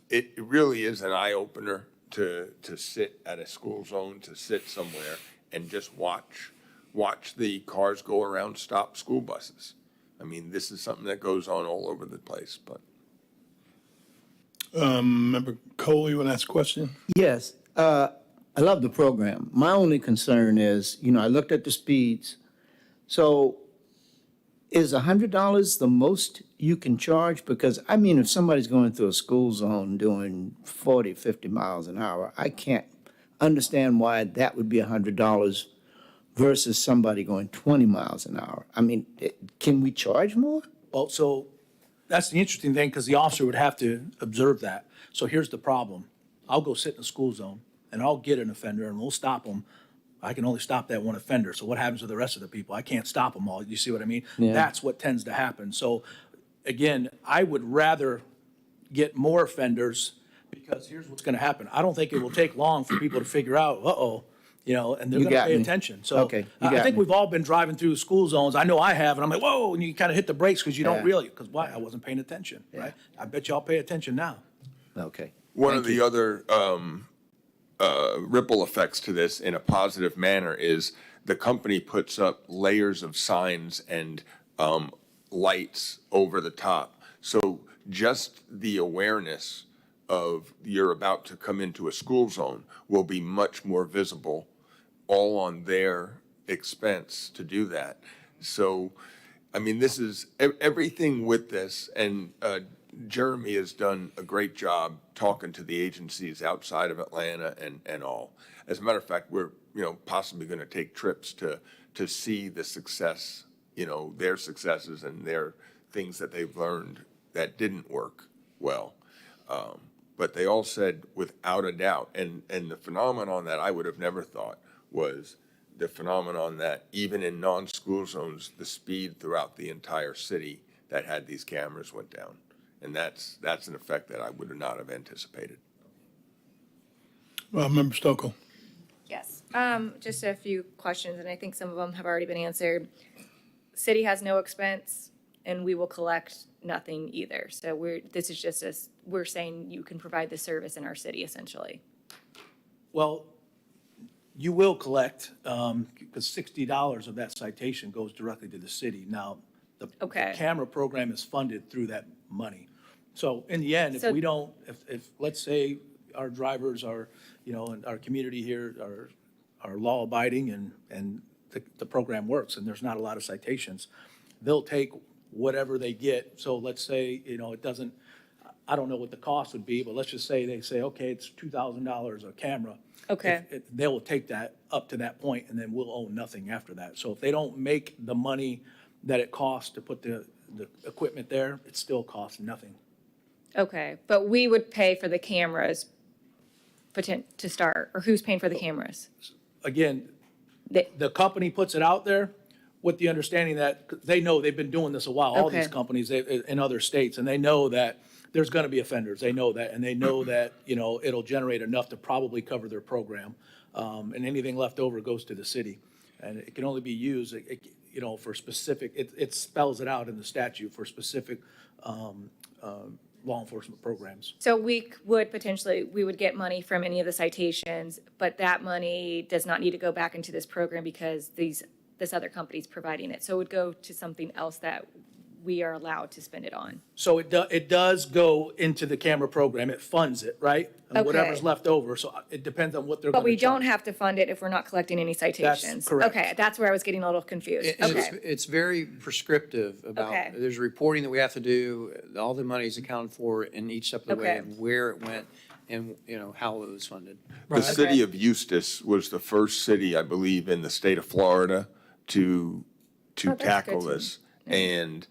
Q: it really is an eye-opener to sit at a school zone, to sit somewhere and just watch the cars go around, stop school buses. I mean, this is something that goes on all over the place, but.
A: Member Cole, you want to ask a question?
L: Yes, I love the program. My only concern is, you know, I looked at the speeds. So is $100 the most you can charge? Because, I mean, if somebody's going through a school zone doing 40, 50 miles an hour, I can't understand why that would be $100 versus somebody going 20 miles an hour. I mean, can we charge more?
D: Well, so that's the interesting thing, because the officer would have to observe that. So here's the problem. I'll go sit in a school zone, and I'll get an offender, and we'll stop them. I can only stop that one offender. So what happens to the rest of the people? I can't stop them all. You see what I mean?
L: Yeah.
D: That's what tends to happen. So, again, I would rather get more offenders, because here's what's going to happen. I don't think it will take long for people to figure out, uh-oh, you know, and they're
L: You
D: going to
L: got
D: pay
L: me.
D: attention. So
L: Okay, you
D: I
L: got
D: think
L: me.
D: we've all been driving through school zones. I know I have, and I'm like, whoa, and you kind of hit the brakes because you don't
L: Yeah.
D: really, because why? I wasn't paying attention, right? I bet y'all pay attention now.
L: Okay.
Q: One of the other ripple effects to this in a positive manner is the company puts up layers of signs and lights over the top. So just the awareness of you're about to come into a school zone will be much more visible, all on their expense to do that. So, I mean, this is everything with this, and Jeremy has done a great job talking to the agencies outside of Atlanta and all. As a matter of fact, we're, you know, possibly going to take trips to see the success, you know, their successes and their things that they've learned that didn't work well. But they all said without a doubt, and the phenomenon that I would have never thought was the phenomenon that even in non-school zones, the speed throughout the entire city that had these cameras went down. And that's an effect that I would not have anticipated.
A: Member Stokel.
J: Yes, just a few questions, and I think some of them have already been answered. City has no expense, and we will collect nothing either. So this is just we're saying you can provide the service in our city, essentially.
D: Well, you will collect, because $60 of that citation goes directly to the city. Now, the camera program is funded through that money. So in the end, if
J: So-
D: we don't, if let's say our drivers are, you know, in our community here are law abiding and the program works and there's not a lot of citations, they'll take whatever they get. So let's say, you know, it doesn't, I don't know what the cost would be, but let's just say they say, okay, it's $2,000 a camera.
J: Okay.
D: They will take that up to that point, and then we'll own nothing after that. So if they don't make the money that it costs to put the equipment there, it still costs nothing.
J: Okay, but we would pay for the cameras to start, or who's paying for the cameras?
D: Again, the company puts it out there with the understanding that they know they've been doing this a while, all these
J: Okay.
D: companies in other states, and they know that there's going to be offenders. They know that, and they know that, it'll generate enough to probably cover their program. And anything left over goes to the city. And it can only be used, for specific, it spells it out in the statute for specific law enforcement programs.
J: So we would get money from any of the citations, but that money does not need to go back into this program because this other company's providing it. So it would go to something else that we are allowed to spend it on.
D: So it does go into the camera program. It funds it, right? And
J: Okay.
D: whatever's left over. So it depends on what they're going
J: But
D: to
J: we don't have to fund it if we're not collecting any citations.
D: correct.
J: Okay, that's where I was getting a little confused. Okay.
I: It's very prescriptive
J: Okay.
I: about, there's reporting that we have to do, all the money is accounted for in each step of the way,
J: Okay.
I: and where it went, and, how it was funded.
Q: The city of Eustis was the first city, I believe, in the state of Florida to
J: that's
Q: tackle
J: good to
Q: this. And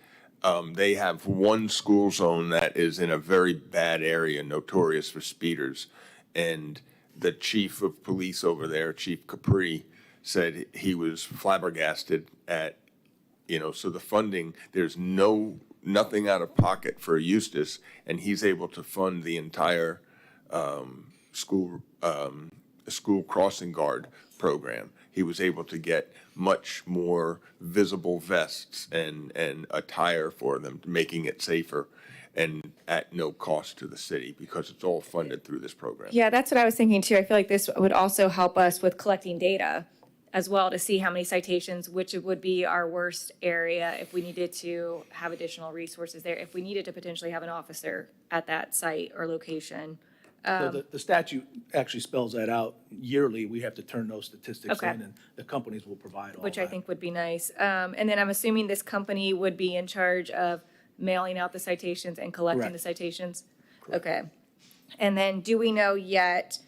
Q: they have one school zone that is in a very bad area, notorious for speeders. And the chief of police over there, Chief Capri, said he was flabbergasted at, so the funding, there's nothing out of pocket for Eustis, and he's able to fund the entire school crossing guard program. He was able to get much more visible vests and attire for them, making it safer and at no cost to the city because it's all funded through this program.
J: Yeah, that's what I was thinking too. I feel like this would also help us with collecting data as well to see how many citations, which would be our worst area if we needed to have additional resources there, if we needed to potentially have an officer at that site or location.
D: So the statute actually spells that out. Yearly, we have to turn those statistics
J: Okay.
D: in, and the companies will provide all
J: Which
D: that.
J: I think would be nice. And then I'm assuming this company would be in charge of mailing out the citations and collecting
D: Correct.
J: the citations? Okay. And then do we know yet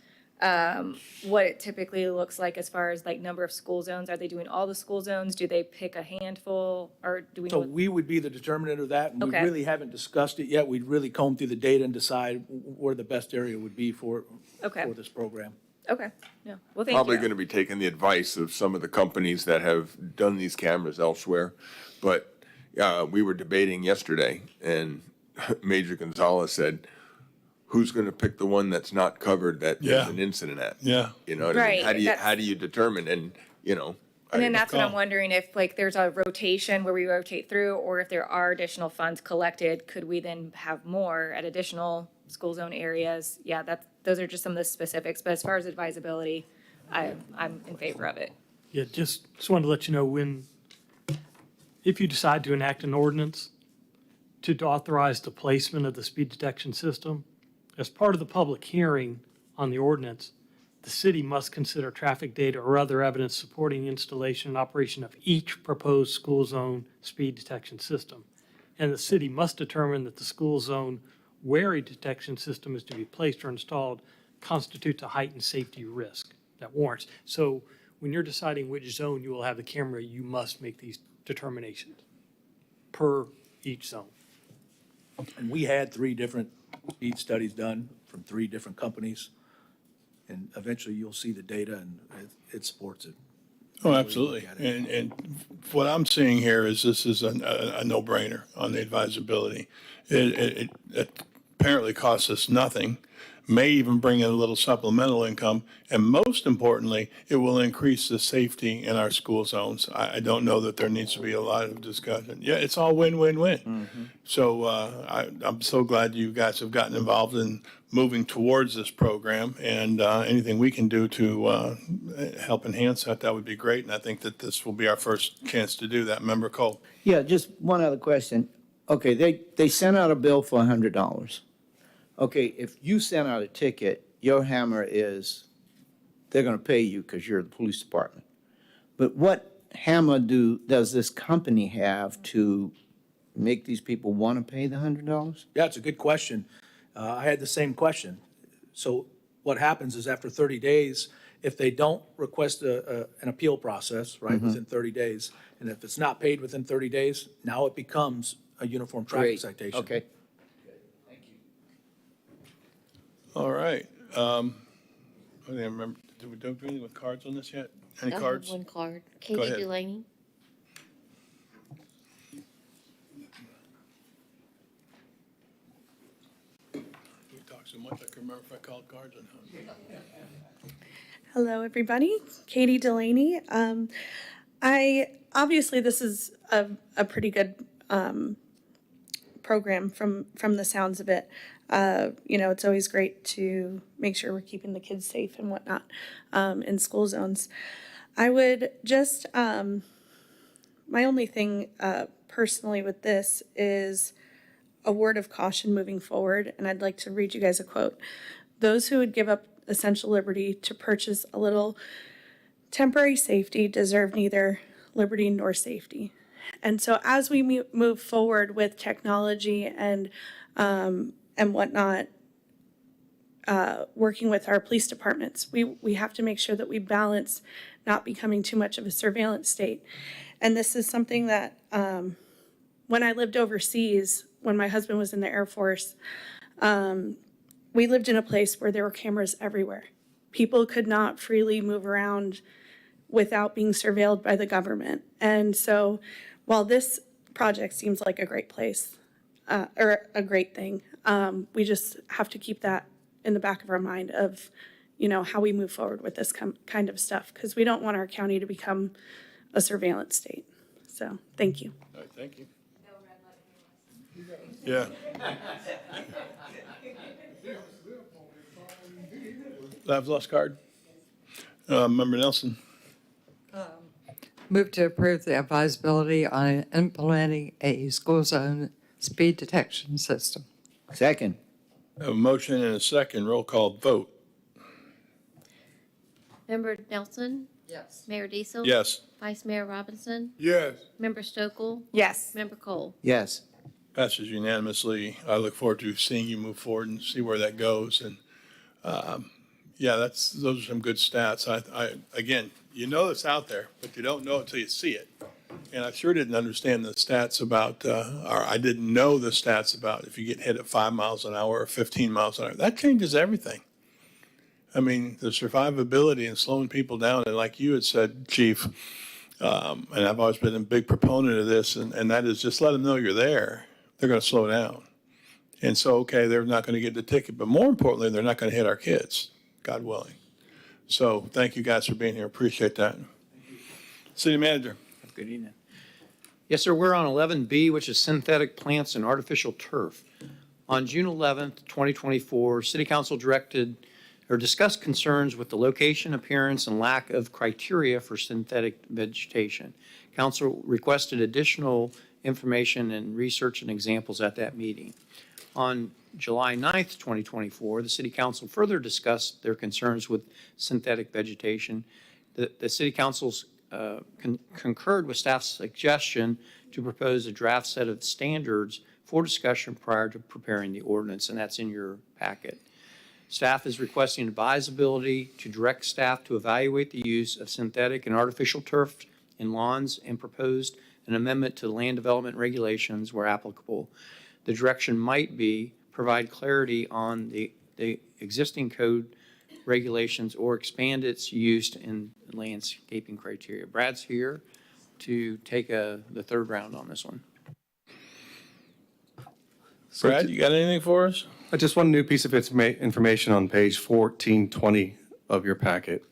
J: what it typically looks like as far as like number of school zones? Are they doing all the school zones? Do they pick a handful, or do we
D: So
J: know?
D: we would be the determinant of that, and we
J: Okay.
D: really haven't discussed it yet. We'd really comb through the data and decide where the best area would be for this program.
J: Okay, yeah, well, thank
Q: Probably
J: you.
Q: going to be taking the advice of some of the companies that have done these cameras elsewhere. But we were debating yesterday, and Major Gonzalez said, who's going to pick the one that's not covered that there's
A: Yeah.
Q: an incident at?
A: Yeah.
Q: You know what I mean?
J: Right,
Q: How do you determine? And,
J: And then that's what I'm
A: call.
J: wondering, if like there's a rotation where we rotate through, or if there are additional funds collected, could we then have more at additional school zone areas? Yeah, those are just some of the specifics, but as far as advisability, I'm in favor of it.
C: Yeah, just wanted to let you know if you decide to enact an ordinance to authorize the placement of the speed detection system, as part of the public hearing on the ordinance, the city must consider traffic data or other evidence supporting the installation and operation of each proposed school zone speed detection system. And the city must determine that the school zone where a detection system is to be placed or installed constitutes a heightened safety risk that warrants. So when you're deciding which zone you will have the camera, you must make these determinations per each zone.
D: And we had 3 different speed studies done from 3 different companies. And eventually you'll see the data, and it supports it.
A: Oh, absolutely. And what I'm seeing here is this is a no-brainer on the advisability. It apparently costs us nothing, may even bring in a little supplemental income, and most importantly, it will increase the safety in our school zones. I don't know that there needs to be a lot of discussion. Yeah, it's all win-win-win. So I'm so glad you guys have gotten involved in moving towards this program, and anything we can do to help enhance that would be great. And I think that this will be our first chance to do that. Member Cole?
L: Yeah, just one other question. Okay, they sent out a bill for $100. Okay, if you send out a ticket, your hammer is, they're gonna pay you because you're the police department. But what hammer does this company have to make these people want to pay the $100?
D: Yeah, it's a good question. I had the same question. So what happens is after 30 days, if they don't request an appeal process, right, within 30 days, and if it's not paid within 30 days, now it becomes a uniform traffic
L: Great.
D: citation.
L: Okay.
A: All right. I don't remember, did we do anything with cards on this yet? Any
B: I have
A: cards?
B: one card.
A: Go
B: Katie
A: ahead.
B: Delaney.
A: so much I can remember if I called cards or not.
G: Hello, everybody. Katie Delaney. Obviously, this is a pretty good program from the sounds of it. It's always great to make sure we're keeping the kids safe and whatnot in school zones. I would just, my only thing personally with this is a word of caution moving forward, and I'd like to read you guys a quote. Those who would give up essential liberty to purchase a little temporary safety deserve neither liberty nor safety. And so as we move forward with technology and whatnot, working with our police departments, we have to make sure that we balance not becoming too much of a surveillance state. And this is something that when I lived overseas, when my husband was in the Air Force, we lived in a place where there were cameras everywhere. People could not freely move around without being surveilled by the government. And so while this project seems like a great place, or a great thing, we just have to keep that in the back of our mind of, how we move forward with this kind of stuff, because we don't want our county to become a surveillance state. So, thank you.
A: All right, thank you. Yeah. I've lost card. Member Nelson.
E: Move to approve the advisability on implementing a school zone speed detection system.
L: Second.
A: A motion and a second. Roll call vote.
B: Member Nelson?
E: Yes.
B: Mayor Diesel?
A: Yes.
B: Vice Mayor Robinson?
K: Yes.
B: Member Stokel?
U: Yes.
B: Member Cole?
L: Yes.
A: Passes unanimously. I look forward to seeing you move forward and see where that goes. And yeah, those are some good stats. I again, it's out there, but you don't know it until you see it. And I sure didn't understand the stats about, or I didn't know the stats about if you get hit at 5 miles an hour or 15 miles an hour. That changes everything. I mean, the survivability and slowing people down, and like you had said, Chief, and I've always been a big proponent of this, and that is just let them know you're there. They're going to slow down. And so, okay, they're not going to get the ticket, but more importantly, they're not going to hit our kids, God willing. So thank you guys for being here. Appreciate that. City Manager.
I: Good evening. Yes, sir, we're on 11B, which is synthetic plants and artificial turf. On June 11th, 2024, City Council discussed concerns with the location, appearance, and lack of criteria for synthetic vegetation. Council requested additional information and research and examples at that meeting. On July 9th, 2024, the City Council further discussed their concerns with synthetic vegetation. The City Council's concurred with staff's suggestion to propose a draft set of standards for discussion prior to preparing the ordinance, and that's in your packet. Staff is requesting advisability to direct staff to evaluate the use of synthetic and artificial turf in lawns and proposed an amendment to land development regulations where applicable. The direction might be provide clarity on the existing code regulations or expand its use in landscaping criteria. Brad's here to take the third round on this one.
A: Brad, you got anything for us?
O: Just one new piece of information on page 1420 of your packet.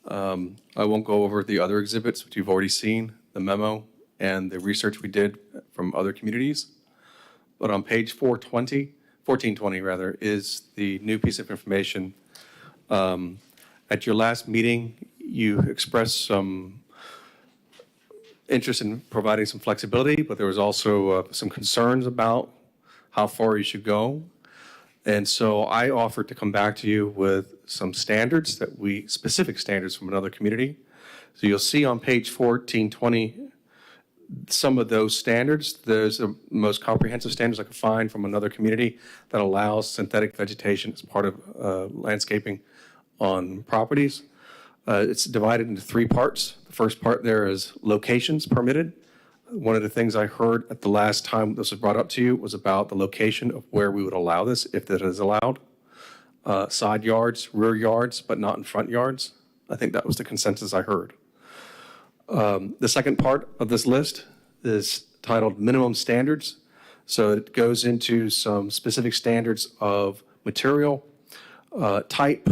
O: I won't go over the other exhibits, which you've already seen, the memo and the research we did from other communities. But on page 1420 rather, is the new piece of information. At your last meeting, you expressed some interest in providing some flexibility, but there was also some concerns about how far you should go. And so I offered to come back to you with some standards specific standards from another community. So you'll see on page 1420, some of those standards. There's the most comprehensive standards I could find from another community that allows synthetic vegetation as part of landscaping on properties. It's divided into 3 parts. The first part there is locations permitted. One of the things I heard at the last time this was brought up to you was about the location of where we would allow this, if that is allowed. Side yards, rear yards, but not in front yards. I think that was the consensus I heard. The second part of this list is titled minimum standards. So it goes into some specific standards of material, type,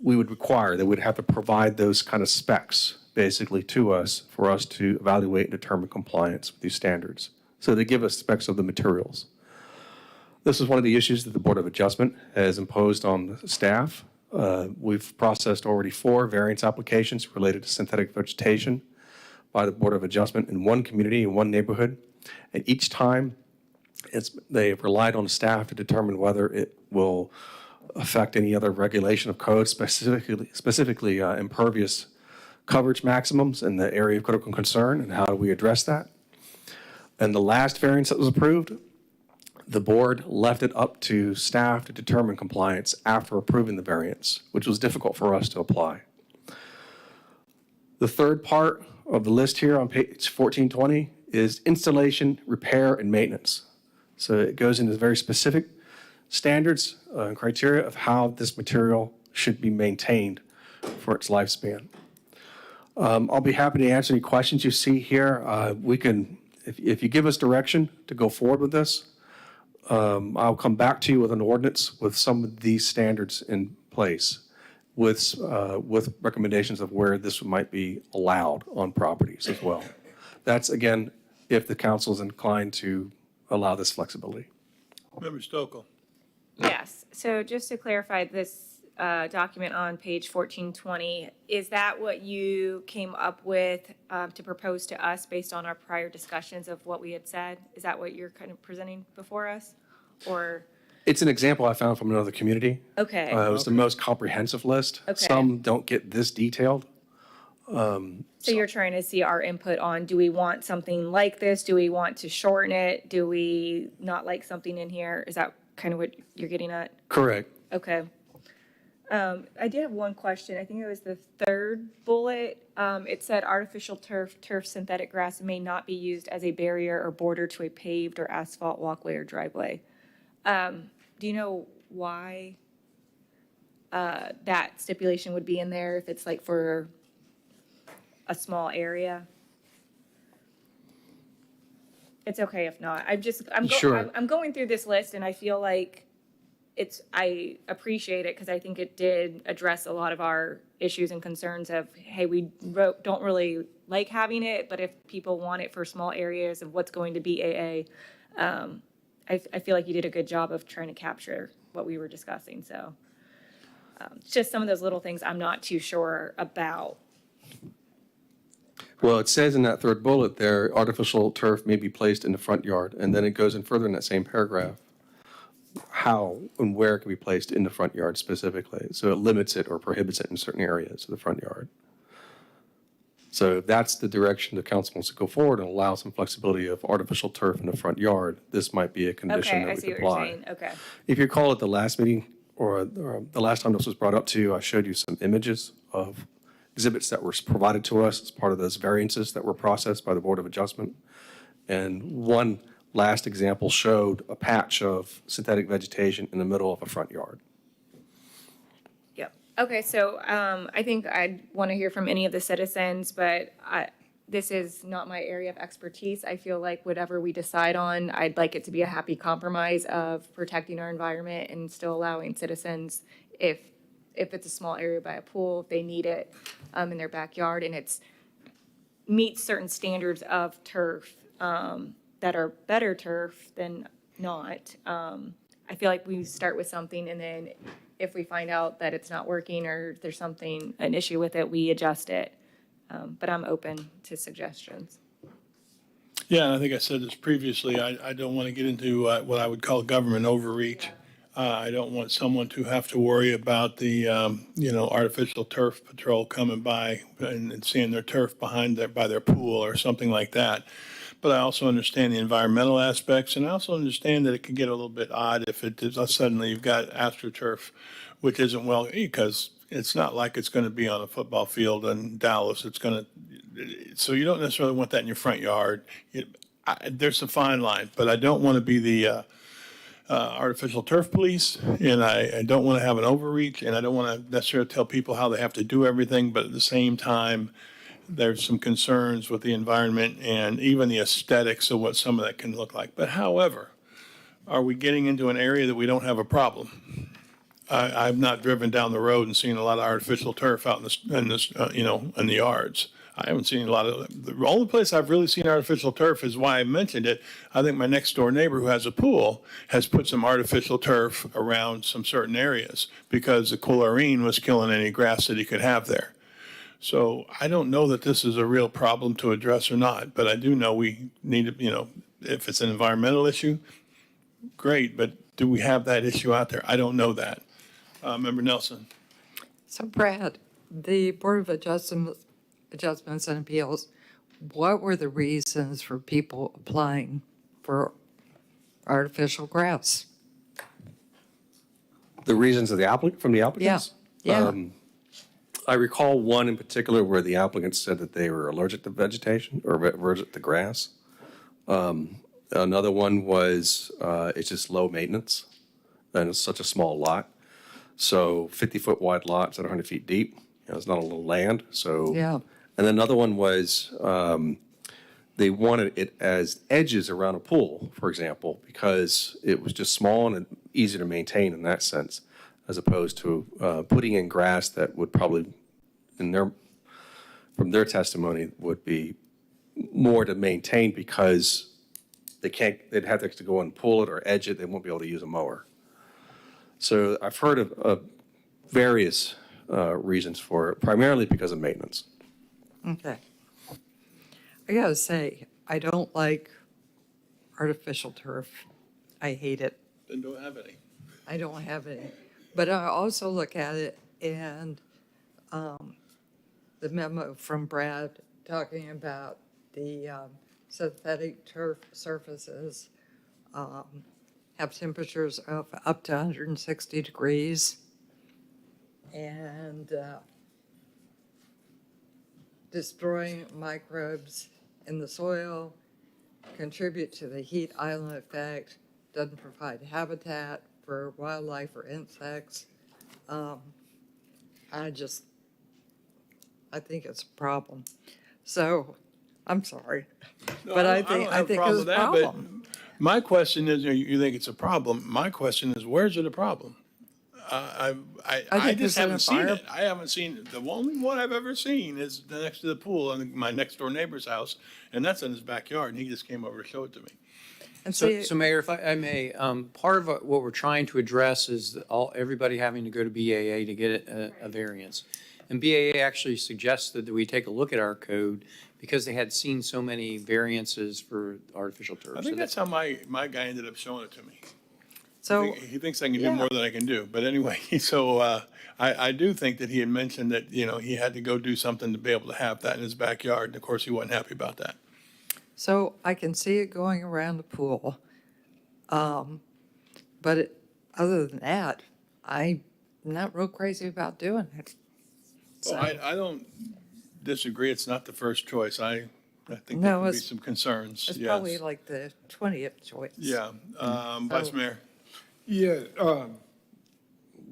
O: we would require, they would have to provide those kind of specs basically to us for us to evaluate and determine compliance with these standards. So they give us specs of the materials. This is one of the issues that the Board of Adjustment has imposed on the staff. We've processed already 4 variance applications related to synthetic vegetation by the Board of Adjustment in one community, in one neighborhood. And each time, they've relied on staff to determine whether it will affect any other regulation of code, specifically impervious coverage maximums in the area of critical concern, and how do we address that. And the last variance that was approved, the board left it up to staff to determine compliance after approving the variance, which was difficult for us to apply. The third part of the list here on page 1420 is installation, repair, and maintenance. So it goes into very specific standards and criteria of how this material should be maintained for its lifespan. I'll be happy to answer any questions you see here. We can, if you give us direction to go forward with this, I'll come back to you with an ordinance with some of these standards in place with recommendations of where this might be allowed on properties as well. That's, again, if the council is inclined to allow this flexibility.
A: Member Stokel.
J: Yes, so just to clarify, this document on page 1420, is that what you came up with to propose to us based on our prior discussions of what we had said? Is that what you're kind of presenting before us, or?
O: It's an example I found from another community.
J: Okay.
O: It was the most comprehensive list.
J: Okay.
O: Some don't get this detailed.
J: So you're trying to see our input on, do we want something like this? Do we want to shorten it? Do we not like something in here? Is that kind of what you're getting at?
O: Correct.
J: Okay. I did have one question. I think it was the third bullet. It said artificial turf, synthetic grass may not be used as a barrier or border to a paved or asphalt walkway or driveway. Do you know why that stipulation would be in there if it's like for a small area? It's okay if not.
O: Sure.
J: I'm going through this list and I feel like I appreciate it because I think it did address a lot of our issues and concerns of, hey, we don't really like having it, but if people want it for small areas of what's going to be AA, I feel like you did a good job of trying to capture what we were discussing. So it's just some of those little things I'm not too sure about.
O: Well, it says in that third bullet there, artificial turf may be placed in the front yard. And then it goes in further in that same paragraph, how and where it can be placed in the front yard specifically. So it limits it or prohibits it in certain areas of the front yard. So if that's the direction the council wants to go forward and allow some flexibility of artificial turf in the front yard, this might be a condition
J: Okay, I
O: that
J: see
O: we
J: what
O: could
J: you're
O: apply.
J: saying. Okay.
O: If you recall at the last meeting or the last time this was brought up to you, I showed you some images of exhibits that were provided to us as part of those variances that were processed by the Board of Adjustment. And one last example showed a patch of synthetic vegetation in the middle of a front yard.
J: Yep. Okay, so I think I'd want to hear from any of the citizens, but this is not my area of expertise. I feel like whatever we decide on, I'd like it to be a happy compromise of protecting our environment and still allowing citizens, if it's a small area by a pool, if they need it in their backyard, and it's meets certain standards of turf that are better turf than not. I feel like we start with something, and then if we find out that it's not working or there's an issue with it, we adjust it. But I'm open to suggestions.
A: Yeah, and I think I said this previously, I don't want to get into what I would call government overreach. I don't want someone to have to worry about the, artificial turf patrol coming by and seeing their turf by their pool or something like that. But I also understand the environmental aspects, and I also understand that it can get a little bit odd if it is suddenly you've got AstroTurf, which isn't well, because it's not like it's going to be on a football field in Dallas. So you don't necessarily want that in your front yard. There's a fine line, but I don't want to be the artificial turf police, and I don't want to have an overreach, and I don't want to necessarily tell people how they have to do everything, but at the same time, there's some concerns with the environment and even the aesthetics of what some of that can look like. But however, are we getting into an area that we don't have a problem? I've not driven down the road and seen a lot of artificial turf out in the yards. I haven't seen a lot of, the only place I've really seen artificial turf is why I mentioned it. I think my next door neighbor who has a pool has put some artificial turf around some certain areas because the chlorine was killing any grass that he could have there. So I don't know that this is a real problem to address or not, but I do know we need to, if it's an environmental issue, great, but do we have that issue out there? I don't know that. Member Nelson.
E: So Brad, the Board of Adjustments and Appeals, what were the reasons for people applying for artificial grass?
O: The reasons of the applicant, from the applicants?
E: Yeah.
O: I recall one in particular where the applicant said that they were allergic to vegetation or allergic to grass. Another one was it's just low maintenance and it's such a small lot. So 50-foot wide lots at 100 feet deep, it's not a little land. So,
E: Yeah.
O: And then another one was they wanted it as edges around a pool, for example, because it was just small and easy to maintain in that sense, as opposed to putting in grass that would probably, from their testimony, would be more to maintain because they'd have to go and pull it or edge it. They won't be able to use a mower. So I've heard of various reasons for it, primarily because of maintenance.
E: Okay. I gotta say, I don't like artificial turf. I hate it.
A: Then don't have any.
E: I don't have any. But I also look at it and the memo from Brad talking about the synthetic turf surfaces have temperatures of up to 160 degrees and destroying microbes in the soil, contribute to the heat island effect, doesn't provide habitat for wildlife or insects. I think it's a problem. So, I'm sorry,
A: No,
E: but I
A: don't
E: think
A: have a
E: it's
A: problem
E: a
A: with that, but
E: problem.
A: my question is, you think it's a problem? My question is, where's it a problem? I
E: think
A: just
E: it's an
A: haven't seen
E: envir-
A: it. I haven't seen, the only one I've ever seen is next to the pool in my next door neighbor's house, and that's in his backyard, and he just came over to show it to me.
E: And
I: So Mayor, if I may, part of what we're trying to address is everybody having to go to BAA to get a variance. And BAA actually suggested that we take a look at our code because they had seen so many variances for artificial turf.
A: I think that's how my guy ended up showing it to me.
E: So
A: He thinks I can do more than I can do. But anyway, so I do think that he had mentioned that, he had to go do something to be able to have that in his backyard. And of course, he wasn't happy about that.
E: So I can see it going around the pool. But other than that, I'm not real crazy about doing it.
A: Well, I don't disagree. It's not the first choice. I think
E: No,
A: there could be
E: it's-
A: some concerns.
E: It's
A: Yes.
E: probably like the 20th choice.
A: Yeah. Vice Mayor.
K: Yeah,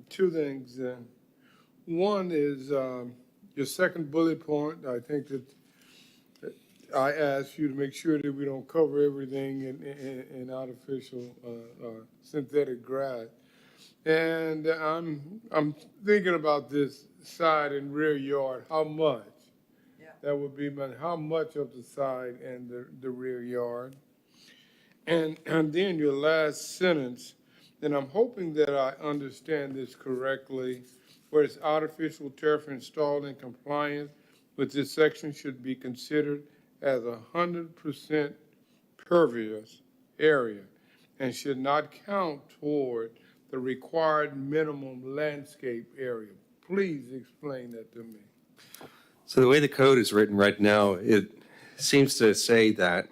K: two things. One is your second bullet point. I think that I asked you to make sure that we don't cover everything in artificial synthetic grass. And I'm thinking about this side and rear yard. How much? That would be how much of the side and the rear yard. And then your last sentence, and I'm hoping that I understand this correctly, where it's artificial turf installed in compliance with this section should be considered as 100% pervious area and should not count toward the required minimum landscape area. Please explain that to me.
O: So the way the code is written right now, it seems to say that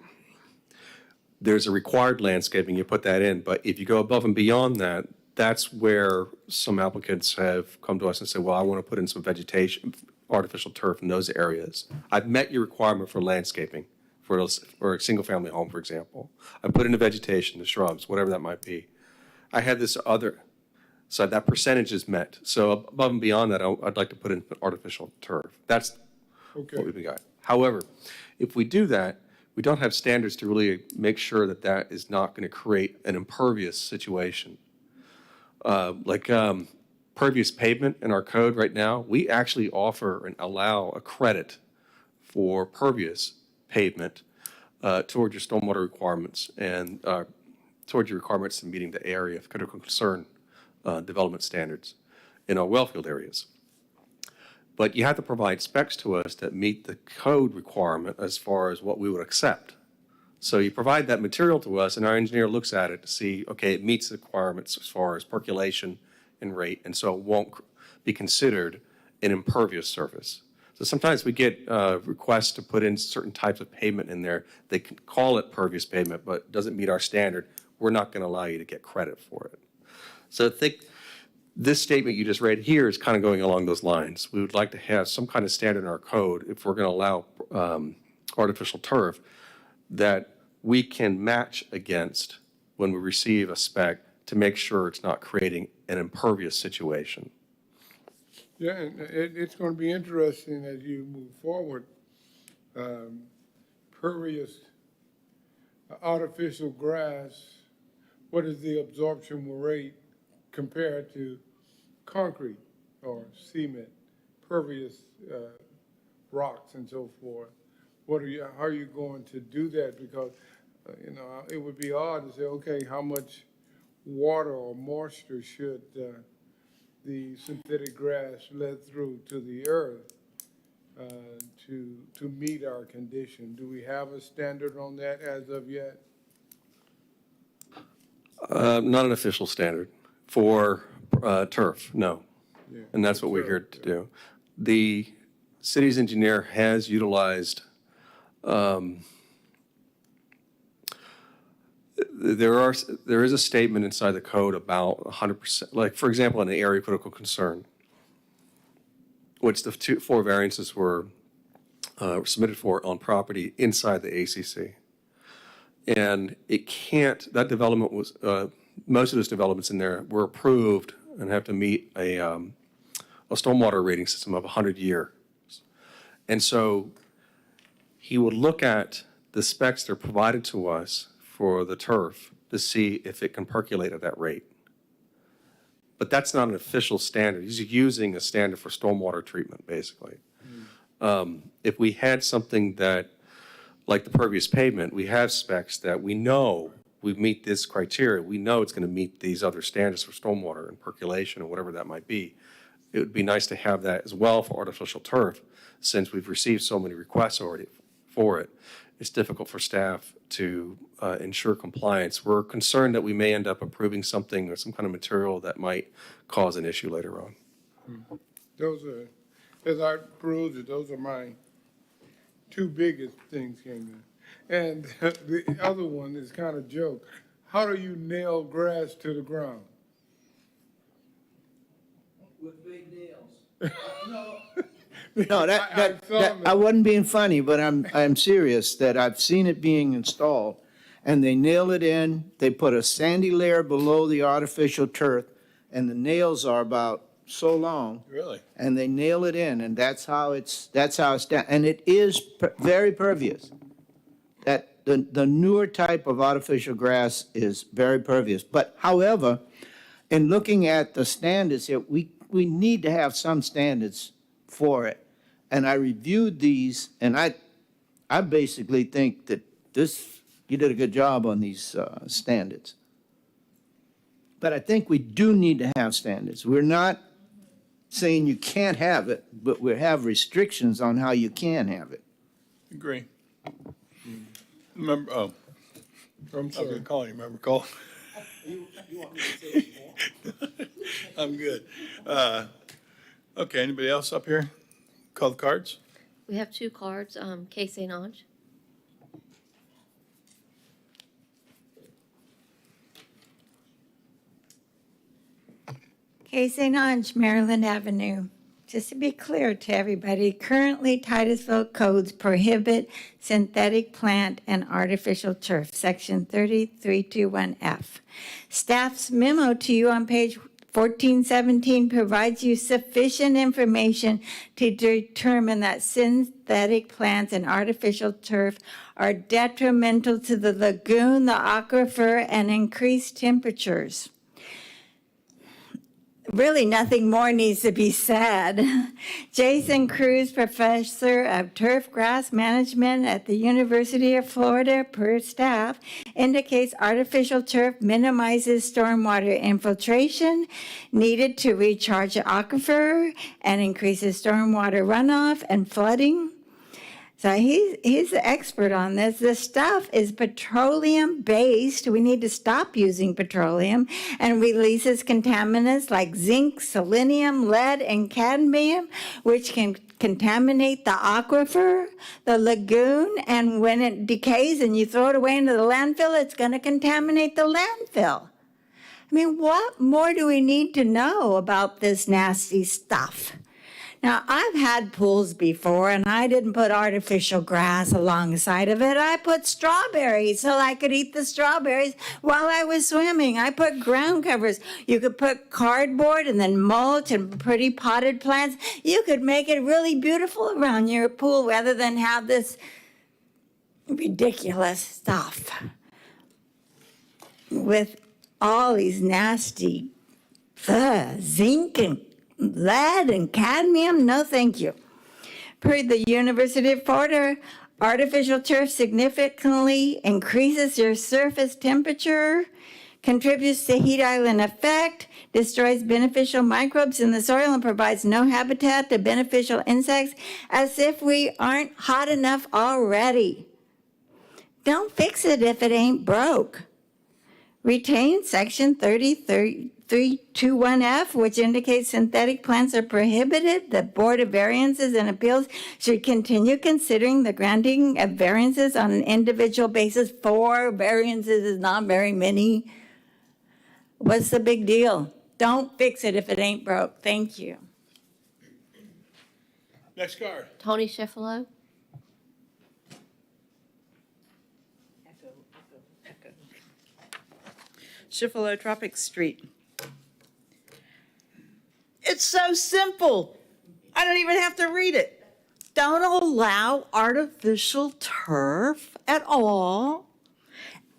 O: there's a required landscaping, you put that in, but if you go above and beyond that, that's where some applicants have come to us and said, well, I want to put in some vegetation, artificial turf in those areas. I've met your requirement for landscaping for a single-family home, for example. I put in the vegetation, the shrubs, whatever that might be. I had this other, so that percentage is met. So above and beyond that, I'd like to put in artificial turf. That's what we've got. However, if we do that, we don't have standards to really make sure that that is not going to create an impervious situation. Pervious pavement in our code right now, we actually offer and allow a credit for pervious pavement toward your stormwater requirements and toward your requirements in meeting the area of critical concern development standards in our wellfield areas. But you have to provide specs to us that meet the code requirement as far as what we would accept. So you provide that material to us, and our engineer looks at it to see, okay, it meets the requirements as far as percolation and rate, and so it won't be considered an impervious surface. So sometimes we get requests to put in certain types of pavement in there. They can call it pervious pavement, but it doesn't meet our standard. We're not going to allow you to get credit for it. So I think this statement you just read here is kind of going along those lines. We would like to have some kind of standard in our code if we're going to allow artificial turf that we can match against when we receive a spec to make sure it's not creating an impervious situation.
K: Yeah, and it's going to be interesting as you move forward. Pervious artificial grass, what is the absorption rate compared to concrete or cement, pervious rocks and so forth? How are you going to do that? Because, it would be odd to say, okay, how much water or moisture should the synthetic grass let through to the earth to meet our condition? Do we have a standard on that as of yet?
O: Not an official standard for turf, no.
K: Yeah,
O: and that's what we're here to do. The city's engineer has utilized there is a statement inside the code about 100%, like for example, in the area of critical concern, which the 4 variances were submitted for on property inside the ACC. And it can't, that development was, most of those developments in there were approved and have to meet a stormwater rating system of 100 years. And so he would look at the specs that are provided to us for the turf to see if it can percolate at that rate. But that's not an official standard. He's using a standard for stormwater treatment, basically. If we had something that, like the pervious pavement, we have specs that we know we meet this criteria. We know it's going to meet these other standards for stormwater and percolation or whatever that might be. It would be nice to have that as well for artificial turf, since we've received so many requests already for it. It's difficult for staff to ensure compliance. We're concerned that we may end up approving something or some kind of material that might cause an issue later on.
K: Those are, as I perused it, those are my 2 biggest things came in. And the other one is kind of joke. How do you nail grass to the ground?
L: With big nails. No, I wasn't being funny, but I'm serious that I've seen it being installed, and they nail it in. They put a sandy layer below the artificial turf, and the nails are about so long.
A: Really?
L: And they nail it in, and that's how it's done. And it is very pervious. That the newer type of artificial grass is very pervious. But however, in looking at the standards here, we need to have some standards for it. And I reviewed these, and I basically think that you did a good job on these standards. But I think we do need to have standards. We're not saying you can't have it, but we have restrictions on how you can have it.
A: Agree. Remember, I'm sorry. I was going to call you, remember, Cole?
K: You want me to say more?
A: I'm good. Okay, anybody else up here? Call the cards?
B: We have 2 cards, Case St. Ange.
T: Case St. Ange, Maryland Avenue. Just to be clear to everybody, currently Titusville codes prohibit synthetic plant and artificial turf, section 3321F. Staff's memo to you on page 1417 provides you sufficient information to determine that synthetic plants and artificial turf are detrimental to the lagoon, the aquifer, and increased temperatures. Really, nothing more needs to be said. Jason Cruz, professor of turf grass management at the University of Florida, per staff, indicates artificial turf minimizes stormwater infiltration needed to recharge the aquifer and increases stormwater runoff and flooding. So he's the expert on this. This stuff is petroleum-based. We need to stop using petroleum, and releases contaminants like zinc, selenium, lead, and cadmium, which can contaminate the aquifer, the lagoon, and when it decays and you throw it away into the landfill, it's going to contaminate the landfill. I mean, what more do we need to know about this nasty stuff? Now, I've had pools before, and I didn't put artificial grass alongside of it. I put strawberries so I could eat the strawberries while I was swimming. I put ground covers. You could put cardboard and then mulch and pretty potted plants. You could make it really beautiful around your pool rather than have this ridiculous stuff with all these nasty zinc and lead and cadmium. No, thank you. Per the University of Florida, artificial turf significantly increases your surface temperature, contributes to heat island effect, destroys beneficial microbes in the soil, and provides no habitat to beneficial insects, as if we aren't hot enough already. Don't fix it if it ain't broke. Retain section 321F, which indicates synthetic plants are prohibited. The Board of Variances and Appeals should continue considering the granting of variances on an individual basis. 4 variances is not very many. What's the big deal? Don't fix it if it ain't broke. Thank you.
A: Next card.
B: Tony Schifolo.
U: Schifolo, Tropic Street. It's so simple. I don't even have to read it. Don't allow artificial turf at all.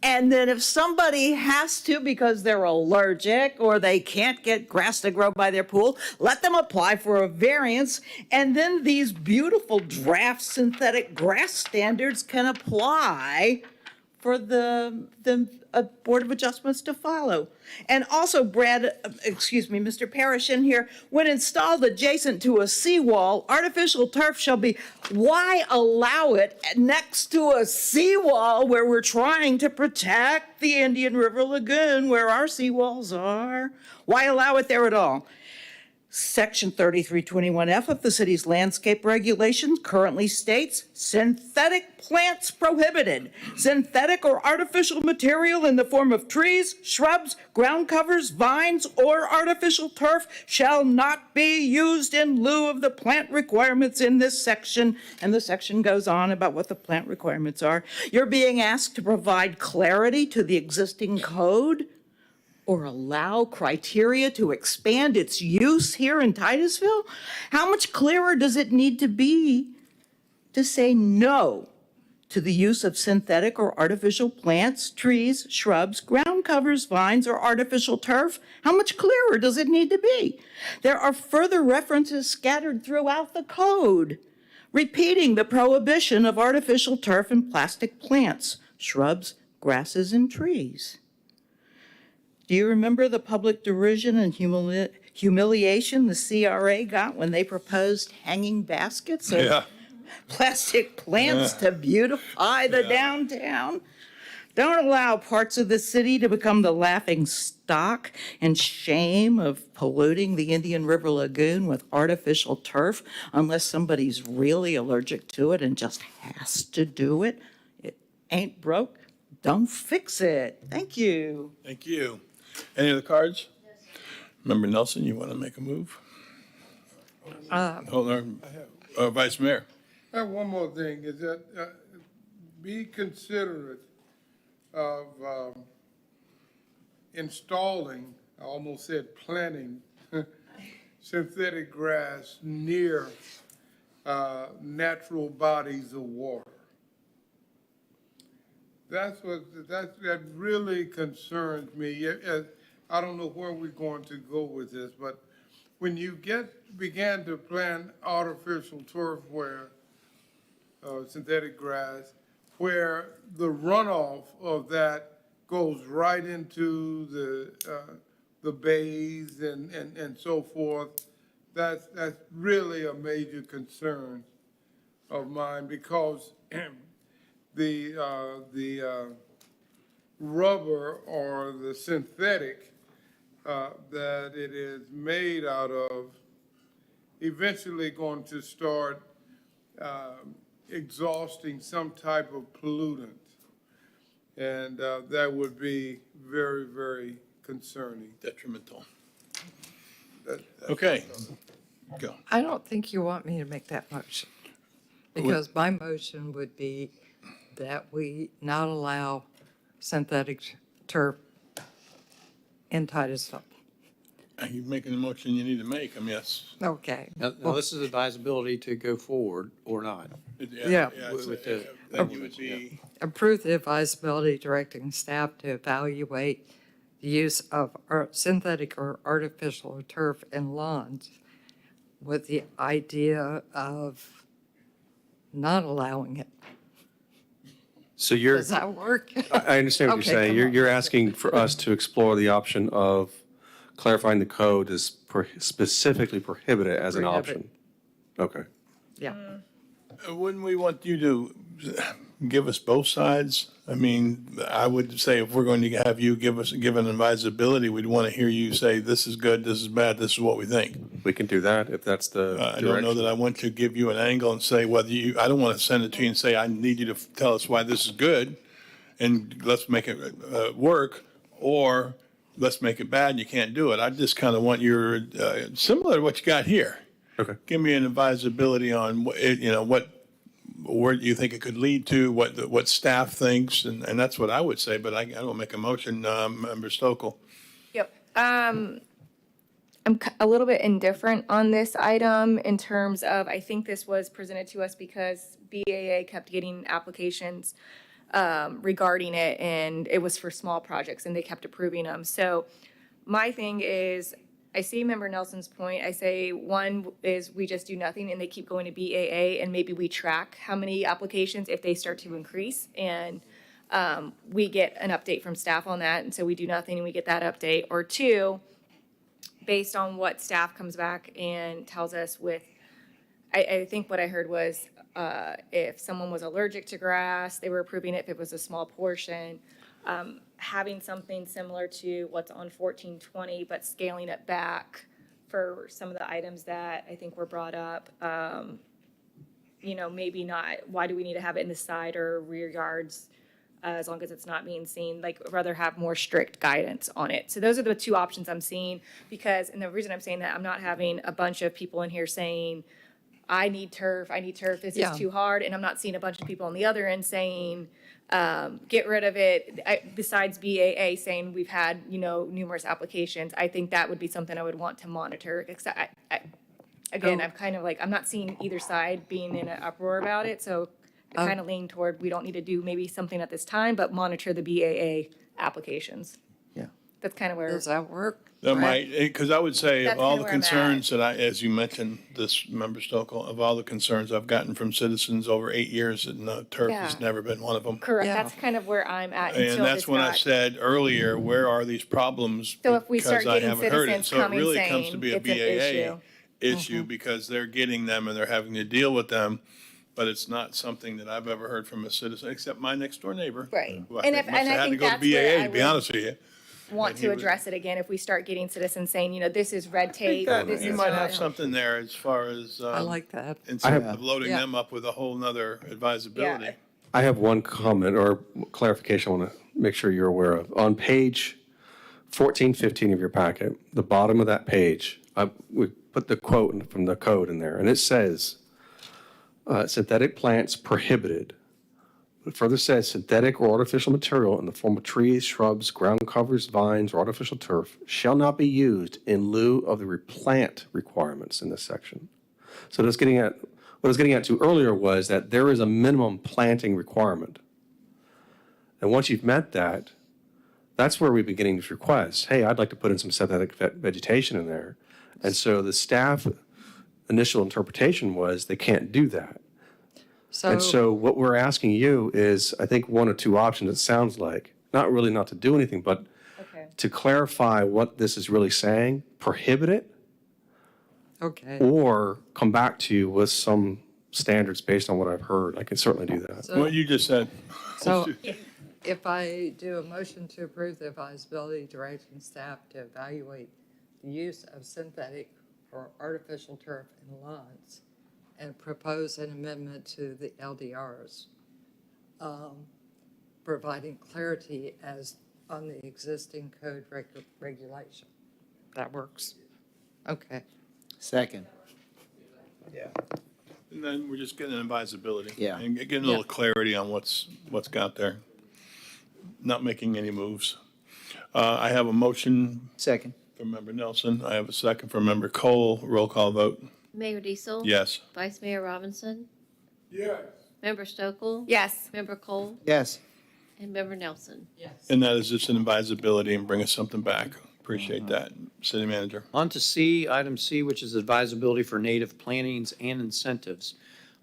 U: And then if somebody has to because they're allergic or they can't get grass to grow by their pool, let them apply for a variance. And then these beautiful draft synthetic grass standards can apply for the Board of Adjustments to follow. And also, Mr. Parrish in here, when installed adjacent to a seawall, artificial turf shall be, why allow it next to a seawall where we're trying to protect the Indian River Lagoon where our seawalls are? Why allow it there at all? Section 3321F of the city's landscape regulations currently states synthetic plants prohibited. Synthetic or artificial material in the form of trees, shrubs, ground covers, vines, or artificial turf shall not be used in lieu of the plant requirements in this section. And the section goes on about what the plant requirements are. You're being asked to provide clarity to the existing code or allow criteria to expand its use here in Titusville? How much clearer does it need to be to say no to the use of synthetic or artificial plants, trees, shrubs, ground covers, vines, or artificial turf? How much clearer does it need to be? There are further references scattered throughout the code, repeating the prohibition of artificial turf and plastic plants, shrubs, grasses, and trees. Do you remember the public derision and humiliation the CRA got when they proposed hanging baskets of plastic plants to beautify the downtown? Don't allow parts of the city to become the laughing stock and shame of polluting the Indian River Lagoon with artificial turf unless somebody's really allergic to it and just has to do it. It ain't broke. Don't fix it. Thank you.
A: Thank you. Any other cards? Yes. Member Nelson, you want to make a move? Hold on. Vice Mayor.
K: I have one more thing, is that be considerate of installing I almost said planting synthetic grass near natural bodies of water. That really concerns me. I don't know where we're going to go with this, but when you began to plant artificial turf synthetic grass, where the runoff of that goes right into the bays and so forth, that's really a major concern of mine, because the rubber or the synthetic that it is made out of eventually going to start exhausting some type of pollutant. And that would be very, very concerning.
A: Detrimental. Okay. Go.
E: I don't think you want me to make that motion, because my motion would be that we not allow synthetic turf in Titusville.
A: Are you making the motion you need to make? Yes.
E: Okay.
I: Now, this is advisability to go forward or not.
E: Yeah.
A: Then you would be,
E: Approve the advisability directing staff to evaluate the use of synthetic or artificial turf in lawns with the idea of not allowing it.
O: So you're.
E: Does that work?
O: I understand what
E: Okay,
O: you're saying.
E: come on.
O: You're asking for us to explore the option of clarifying the code as specifically prohibit it as an
E: Prohibit.
O: option. Okay.
E: Yeah.
A: wouldn't we want you to give us both sides? I mean, I would say if we're going to have you give an advisability, we'd want to hear you say, this is good, this is bad, this is what we think.
O: We can do that if that's the
A: I don't know that I want to give you an angle and say whether I don't want to send it to you and say, I need you to tell us why this is good and let's make it work, or let's make it bad and you can't do it. I just kind of want your, similar to what you got here.
O: Okay.
A: Give me an advisability on, where you think it could lead to, what staff thinks, and that's what I would say, but I don't make a motion, Member Stokel.
J: Yep. I'm a little bit indifferent on this item in terms of, I think this was presented to us because BAA kept getting applications regarding it, and it was for small projects, and they kept approving them. So my thing is, I see Member Nelson's point. I say one is we just do nothing and they keep going to BAA, and maybe we track how many applications if they start to increase, and we get an update from staff on that, and so we do nothing and we get that update. Or two, based on what staff comes back and tells us with, I think what I heard was if someone was allergic to grass, they were approving it if it was a small portion. Having something similar to what's on 1420, but scaling it back for some of the items that I think were brought up. Maybe not, why do we need to have it in the side or rear yards as long as it's not being seen? Like, rather have more strict guidance on it. So those are the two options I'm seeing, and the reason I'm saying that, I'm not having a bunch of people in here saying, I need turf, this is too hard, and I'm not seeing a bunch of people on the other end saying, get rid of it. Besides BAA saying we've had, numerous applications, I think that would be something I would want to monitor. Again, I'm kind of like, I'm not seeing either side being in an uproar about it, so I kind of lean toward we don't need to do maybe something at this time, but monitor the BAA applications.
L: Yeah.
J: That's kind of where.
E: Does that work?
A: That might, because I would say of
J: That's
A: all
J: kinda
A: the
J: where I'm
A: concerns that as you mentioned, this Member Stokel, of all the concerns I've gotten from citizens over 8 years, and turf has
J: Yeah.
A: never been one of them.
J: Correct, that's kind of where I'm at until
A: And that's
J: this
A: when I
J: got-
A: said earlier, where are these problems?
J: So if we start
A: Because I
J: getting
A: haven't heard it.
J: citizens
A: So it
J: coming
A: really comes
J: saying
A: to be a
J: it's an
A: BAA
J: issue.
A: issue because they're getting them and they're having to deal with them. But it's not something that I've ever heard from a citizen, except my next door neighbor.
J: Right.
A: Who I
J: And
A: think
J: if-
A: must
J: and
A: have
J: I
A: had to
J: think
A: go to
J: that's where
A: BAA,
J: I
A: to be
J: would
A: honest with you.
J: Want
A: And
J: to
A: he was-
J: address it again if we start getting citizens saying, this is red
A: I think
J: tape.
A: that
J: This
A: you
J: is
A: might
J: not-
A: have something there as far as.
E: I like that.
A: Instead
O: have-
A: of loading
E: Yeah.
A: them up with a whole nother advisability.
J: Yeah.
O: I have one comment or clarification I want to make sure you're aware of. On page 1415 of your packet, the bottom of that page, we put the quote from the code in there, and it says, synthetic plants prohibited It further says synthetic or artificial material in the form of trees, shrubs, ground covers, vines, or artificial turf shall not be used in lieu of the replant requirements in this section. So what I was getting at to earlier was that there is a minimum planting requirement. And once you've met that, that's where we've been getting these requests. Hey, I'd like to put in some synthetic vegetation in there. And so the staff initial interpretation was they can't do that. And so what we're asking you is, I think, one or two options, it sounds like, not really not to do anything, but to clarify what this is really saying, prohibit it, or come back to you with some standards based on what I've heard. I can certainly do that.
A: What you just said.
E: So if I do a motion to approve the advisability directing staff to evaluate the use of synthetic or artificial turf in lawns and propose an amendment to the LDRs, providing clarity as on the existing code regulation. That works. Okay.
L: Second. Yeah.
A: And then we're just getting an advisability.
L: Yeah.
A: And getting a little clarity on what's got there. Not making any moves. I have a motion.
L: Second.
A: From Member Nelson. I have a second from Member Cole. Roll call vote.
B: Mayor Diesel?
A: Yes.
B: Vice Mayor Robinson?
K: Yes.
B: Member Stokel?
J: Yes.
B: Member Cole?
L: Yes.
B: And Member Nelson?
A: And that is just an advisability and bring us something back. Appreciate that. City Manager.
I: On to C, item C, which is advisability for native plantings and incentives.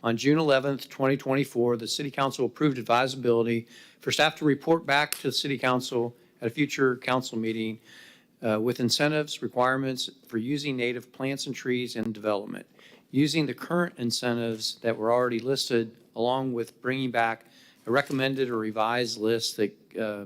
I: On June 11th, 2024, the City Council approved advisability for staff to report back to the City Council at a future council meeting with incentives, requirements for using native plants and trees in development, using the current incentives that were already listed, along with bringing back a recommended or revised list that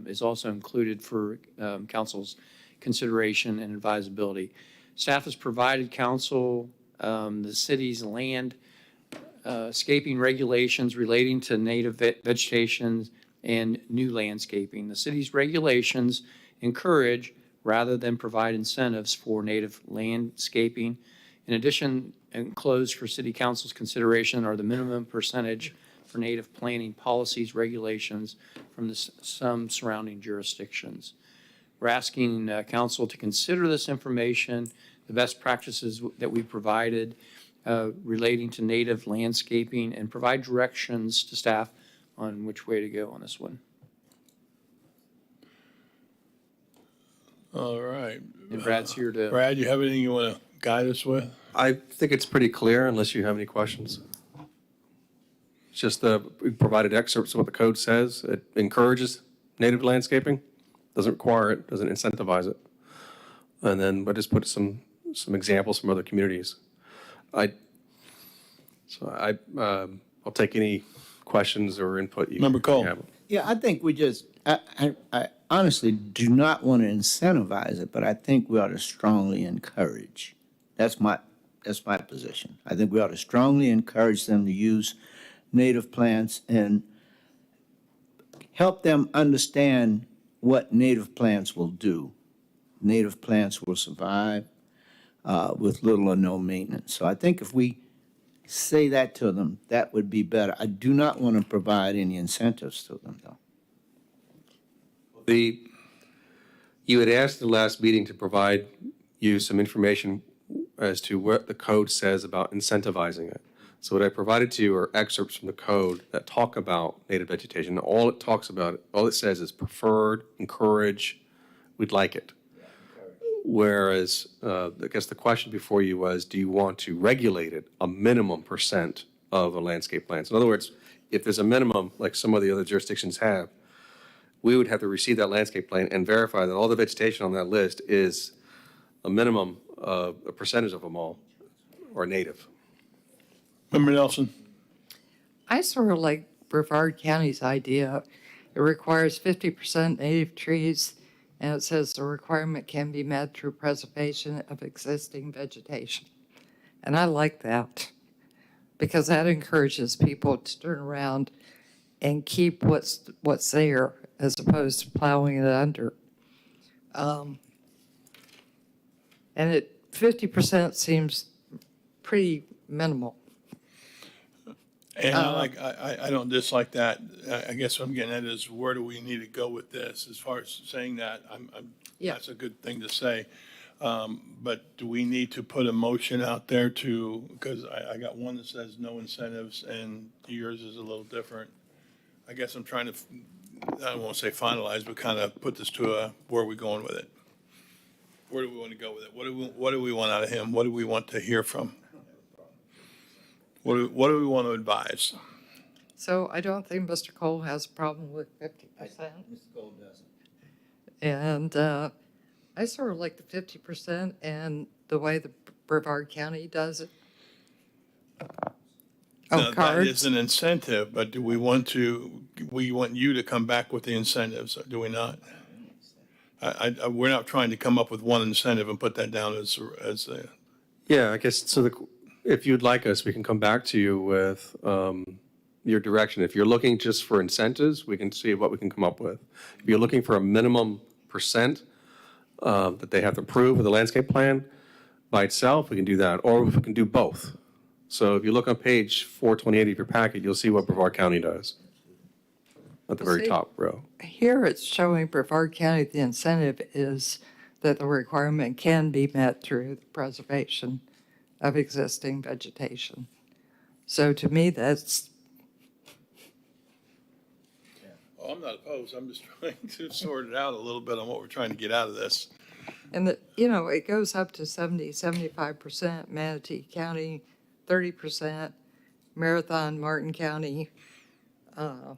I: is also included for council's consideration and advisability. Staff has provided council the city's landscaping regulations relating to native vegetation and new landscaping. The city's regulations encourage rather than provide incentives for native landscaping. In addition, enclosed for city council's consideration are the minimum percentage for native planting policies, regulations from some surrounding jurisdictions. We're asking council to consider this information, the best practices that we provided relating to native landscaping, and provide directions to staff on which way to go on this one.
A: All right.
I: And Brad's here to.
A: Brad, you have anything you want to guide us with?
O: I think it's pretty clear unless you have any questions. It's just we provided excerpts of what the code says. It encourages native landscaping, doesn't require it, doesn't incentivize it. And then I just put some examples from other communities. I'll take any questions or input you
A: Member Cole.
O: have.
L: Yeah, I think we just, I honestly do not want to incentivize it, but I think we ought to strongly encourage. That's my position. I think we ought to strongly encourage them to use native plants and help them understand what native plants will do. Native plants will survive with little or no maintenance. So I think if we say that to them, that would be better. I do not want to provide any incentives to them, though.
O: You had asked the last meeting to provide you some information as to what the code says about incentivizing it. So what I provided to you are excerpts from the code that talk about native vegetation. All it talks about, all it says is preferred, encourage, we'd like it. Whereas, I guess the question before you was, do you want to regulate it a minimum % of a landscape plan? So in other words, if there's a minimum, like some of the other jurisdictions have, we would have to receive that landscape plan and verify that all the vegetation on that list is a minimum of a percentage of them all are native.
A: Member Nelson.
E: I sort of like Brevard County's idea. It requires 50% native trees, and it says the requirement can be met through preservation of existing vegetation. And I like that because that encourages people to turn around and keep what's there as opposed to plowing it under. And 50% seems pretty minimal.
A: And I don't dislike that. I guess what I'm getting at is where do we need to go with this? As far as saying that,
E: Yeah.
A: that's a good thing to say. But do we need to put a motion out there to, because I got one that says no incentives and yours is a little different. I guess I'm trying to, I won't say finalize, but kind of put this to where are we going with it? Where do we want to go with it? What do we want out of him? What do we want to hear from? What do we want to advise?
E: So I don't think Mr. Cole has a problem with 50%.
L: Mr. Cole doesn't.
E: And I sort of like the 50% and the way the Brevard County does it.
A: Now, that is
E: Cards?
A: an incentive, but do we want you to come back with the incentives, do we not? We're not trying to come up with one incentive and put that down as a,
O: Yeah, I guess, so if you'd like us, we can come back to you with your direction. If you're looking just for incentives, we can see what we can come up with. If you're looking for a minimum percent that they have to prove with the landscape plan by itself, we can do that, or we can do both. So if you look on page 428 of your packet, you'll see what Brevard County does at the very
E: See,
O: top row.
E: Here it's showing Brevard County, the incentive is that the requirement can be met through the preservation of existing vegetation. So to me, that's,
A: well, I'm not opposed, I'm just trying to sort it out a little bit on what we're trying to get out of this.
E: and it goes up to 75%, Manatee County, 30%, Marathon, Martin County, 50%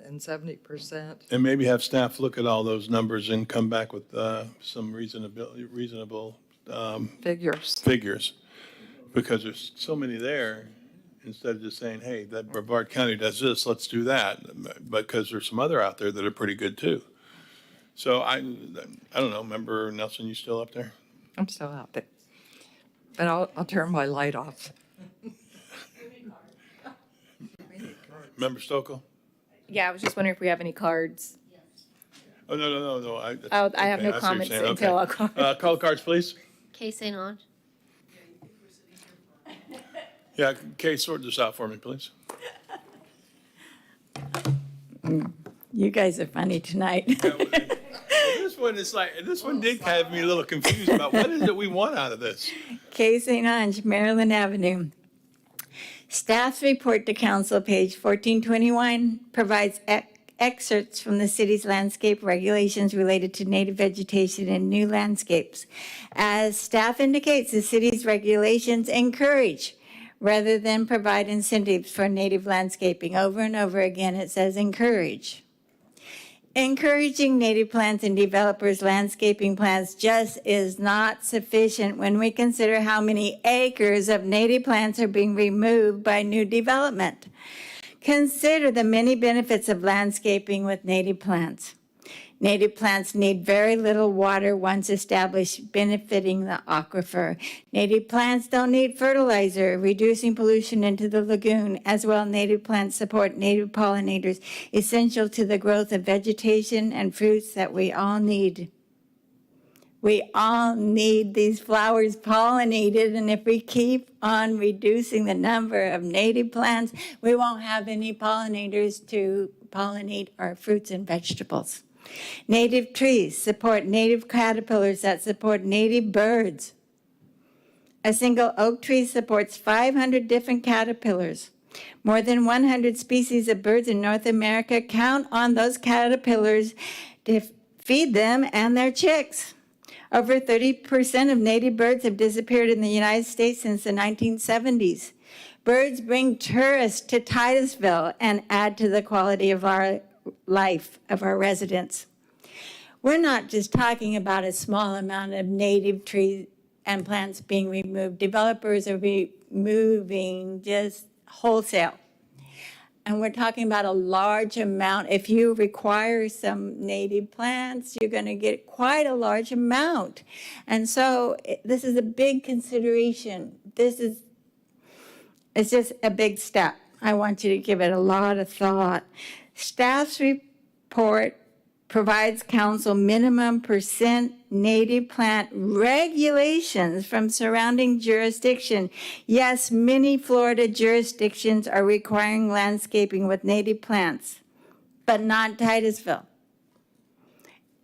E: and 70%.
A: And maybe have staff look at all those numbers and come back with some reasonable figures. Because there's so many there, instead of just saying, hey, that Brevard County does this, let's do that. Because there's some other out there that are pretty good too. So I don't know, member Nelson, you still up there?
E: I'm still out there. But I'll turn my light off.
A: Member Stokel?
J: Yeah, I was just wondering if we have any cards.
A: Oh, no.
J: I have no
A: I see what you're
J: comments
A: saying.
J: until
A: Okay.
J: our card.
A: Call the cards, please.
B: Kay St. Ange.
A: Yeah, Kay, sort this out for me, please.
T: You guys are funny tonight.
A: This one did have me a little confused about what is it we want out of this?
T: Kay St. Ange, Maryland Avenue. Staff's report to council, page 1421, provides excerpts from the city's landscape regulations related to native vegetation and new landscapes. As staff indicates, the city's regulations encourage rather than provide incentives for native landscaping. Over and over again, it says encourage. Encouraging native plants and developers' landscaping plans just is not sufficient when we consider how many acres of native plants are being removed by new development. Consider the many benefits of landscaping with native plants. Native plants need very little water once established, benefiting the aquifer. Native plants don't need fertilizer, reducing pollution into the lagoon. As well, native plants support native pollinators, essential to the growth of vegetation and fruits that we all need. We all need these flowers pollinated, and if we keep on reducing the number of native plants, we won't have any pollinators to pollinate our fruits and vegetables. Native trees support native caterpillars that support native birds. A single oak tree supports 500 different caterpillars. More than 100 species of birds in North America count on those caterpillars to feed them and their chicks. Over 30% of native birds have disappeared in the United States since the 1970s. Birds bring tourists to Titusville and add to the quality of our life of our residents. We're not just talking about a small amount of native trees and plants being removed. Developers are removing just wholesale. And we're talking about a large amount. If you require some native plants, you're going to get quite a large amount. And so this is a big consideration. It's just a big step. I want you to give it a lot of thought. Staff's report provides council minimum percent native plant regulations from surrounding jurisdiction. Yes, many Florida jurisdictions are requiring landscaping with native plants, but not Titusville.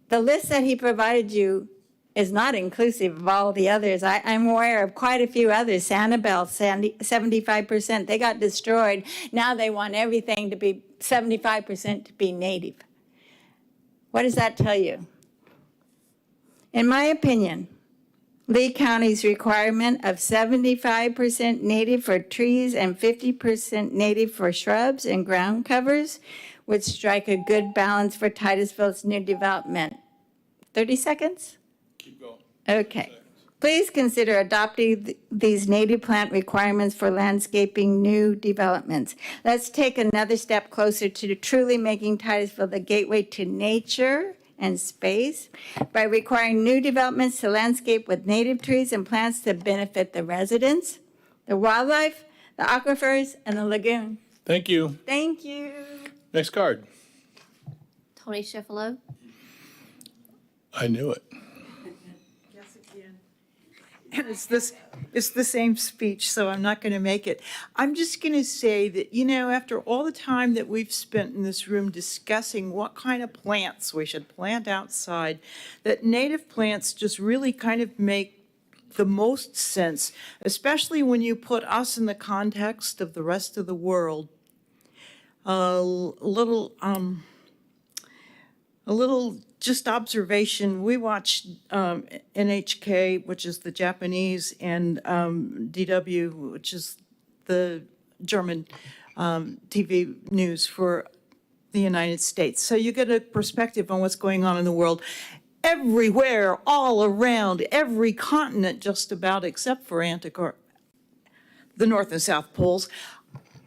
T: The list that he provided you is not inclusive of all the others. I'm aware of quite a few others. Sanibel, 75%, they got destroyed. Now they want everything to be 75% to be native. What does that tell you? In my opinion, Lee County's requirement of 75% native for trees and 50% native for shrubs and ground covers would strike a good balance for Titusville's new development. 30 seconds?
A: Keep going.
T: Okay. Please consider adopting these native plant requirements for landscaping new developments. Let's take another step closer to truly making Titusville the gateway to nature and space by requiring new developments to landscape with native trees and plants to benefit the residents, the wildlife, the aquifers, and the lagoon.
A: Thank you.
T: Thank you.
A: Next card.
B: Tony Schifalo.
A: I knew it.
U: And it's the same speech, so I'm not going to make it. I'm just going to say that, after all the time that we've spent in this room discussing what kind of plants we should plant outside, that native plants just really kind of make the most sense, especially when you put us in the context of the rest of the world. A little just observation. We watched NHK, which is the Japanese, and DW, which is the German TV news for the United States. So you get a perspective on what's going on in the world. Everywhere, all around, every continent just about, except for Antarctica, the North and South Poles,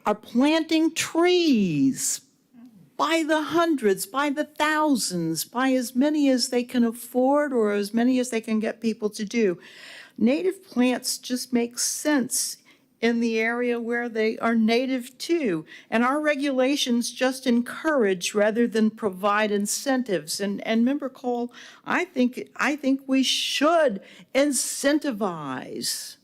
U: are planting trees by the hundreds, by the thousands, by as many as they can afford or as many as they can get people to do. Native plants just make sense in the area where they are native to. And our regulations just encourage rather than provide incentives. And Member Cole, I think we should incentivize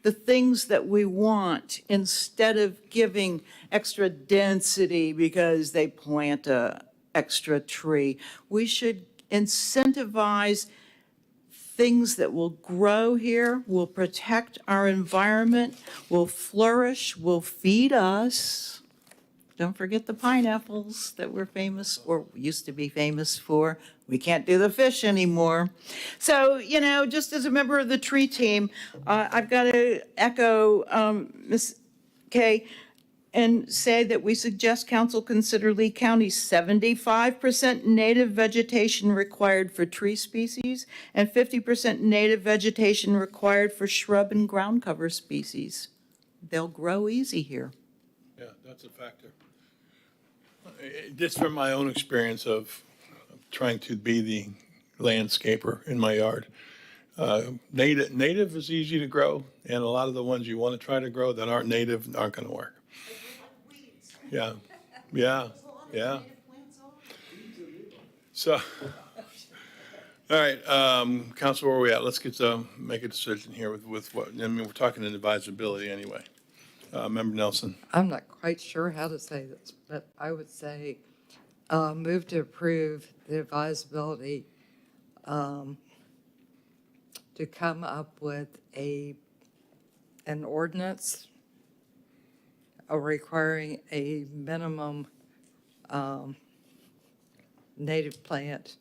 U: the things that we want instead of giving extra density because they plant a extra tree. We should incentivize things that will grow here, will protect our environment, will flourish, will feed us. Don't forget the pineapples that we're famous, or used to be famous for. We can't do the fish anymore. So, just as a member of the tree team, I've got to echo Ms. Kay and say that we suggest council consider Lee County's 75% native vegetation required for tree species and 50% native vegetation required for shrub and ground cover species. They'll grow easy here.
A: Yeah, that's a factor. Just from my own experience of trying to be the landscaper in my yard, native is easy to grow, and a lot of the ones you want to try to grow that aren't native aren't going to work. Yeah. So, all right, Council, where are we at? Let's make a decision here with what, we're talking advisability anyway. Member Nelson.
E: I'm not quite sure how to say this, but I would say move to approve the advisability to come up with an ordinance requiring a minimum native planting.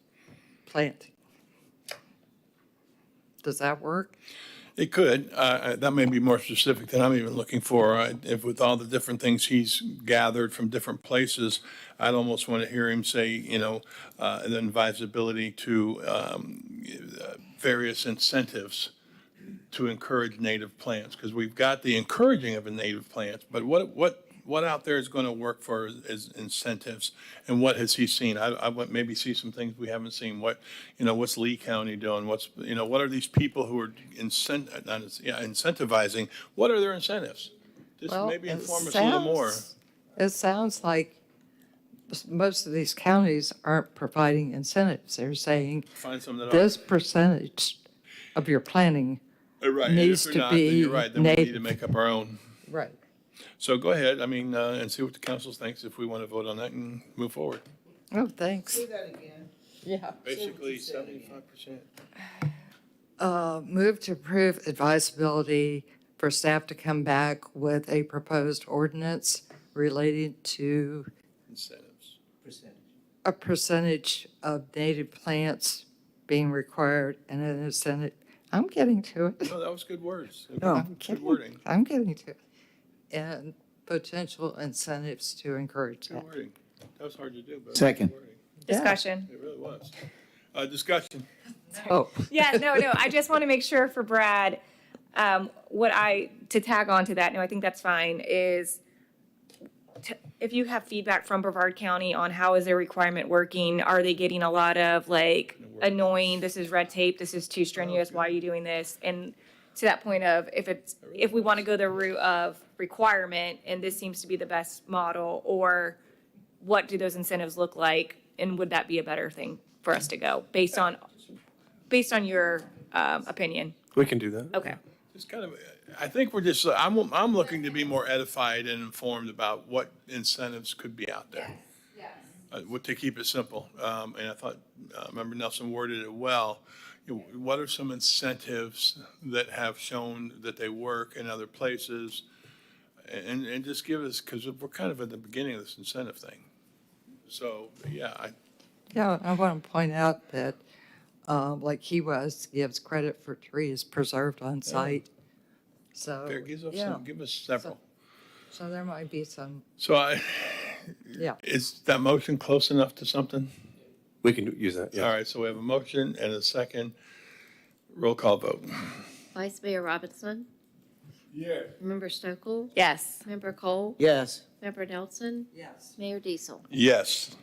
E: Does that work?
A: It could. That may be more specific than I'm even looking for. If with all the different things he's gathered from different places, I'd almost want to hear him say, the advisability to various incentives to encourage native plants, because we've got the encouraging of a native plants, but what out there is going to work for as incentives, and what has he seen? I want maybe see some things we haven't seen. What's Lee County doing? What are these people who are incentivizing? What are their incentives? Just maybe inform us a little more.
E: It sounds like most of these counties aren't providing incentives. They're saying
A: Find some that are.
E: this percentage of your planning
A: Right, and if
E: needs
A: they're
E: to
A: not, then
E: be
A: you're right, then we need to
E: native.
A: make up our own.
E: Right.
A: So go ahead, I mean, and see what the council thinks if we want to vote on that and move forward.
E: Oh, thanks.
U: that again.
E: Yeah.
A: Basically, 75%.
E: Move to approve advisability for staff to come back with a proposed ordinance related to
A: Incentives.
E: a percentage of native plants being required and an incentive. I'm getting to it.
A: No, that was good words.
E: No,
A: Good
E: I'm kidding.
A: wording,
E: I'm getting to it. And potential incentives to encourage
A: good
E: that.
A: wording. That was hard to do, but.
L: Second.
A: good wording.
J: Discussion.
A: It really was. Discussion.
E: Oh,
J: Yeah, no, I just want to make sure for Brad, to tag on to that, no, I think that's fine, is if you have feedback from Brevard County on how is their requirement working, are they getting a lot of like annoying, this is red tape, this is too strenuous, why are you doing this? And to that point of, if we want to go the route of requirement, and this seems to be the best model, or what do those incentives look like, and would that be a better thing for us to go, based on your opinion?
O: We can do that.
J: Okay.
A: It's kind of, I think we're just, I'm looking to be more edified and informed about what incentives could be out there. To keep it simple. And I thought, Member Nelson worded it well. You know, what are some incentives that have shown that they work in other places? And just give us, because we're kind of at the beginning of this incentive thing. So, yeah,
E: yeah, I want to point out that, like he gives credit for trees preserved on site. So, yeah.
A: give us several.
E: So there might be some,
A: So
E: yeah.
A: is that motion close enough to something?
O: We can use that, yeah.
A: All right, so we have a motion and a second. Roll call vote.
B: Vice Mayor Robinson?
K: Yes.
B: Member Stokel?
J: Yes.
B: Member Cole?
L: Yes.
B: Member Nelson?
E: Yes.
B: Mayor Diesel?
A: Yes,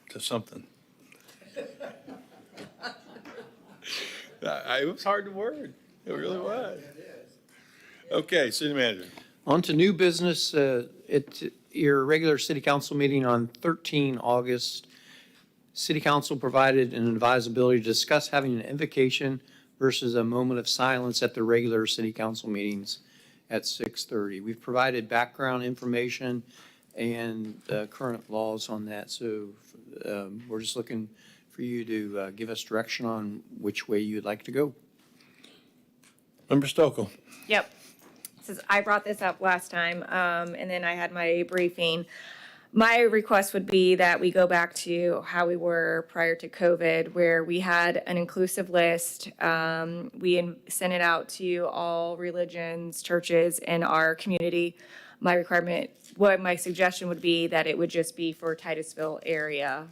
A: to something. It was hard to word. It really was. Okay, city manager.
I: On to new business. At your regular city council meeting on 13 August, city council provided an advisability to discuss having an invocation versus a moment of silence at the regular city council meetings at 6:30. We've provided background information and current laws on that. So we're just looking for you to give us direction on which way you'd like to go.
A: Member Stokel.
J: Yep. I brought this up last time, and then I had my briefing. My request would be that we go back to how we were prior to COVID, where we had an inclusive list. We sent it out to all religions, churches in our community. My suggestion would be that it would just be for Titusville area,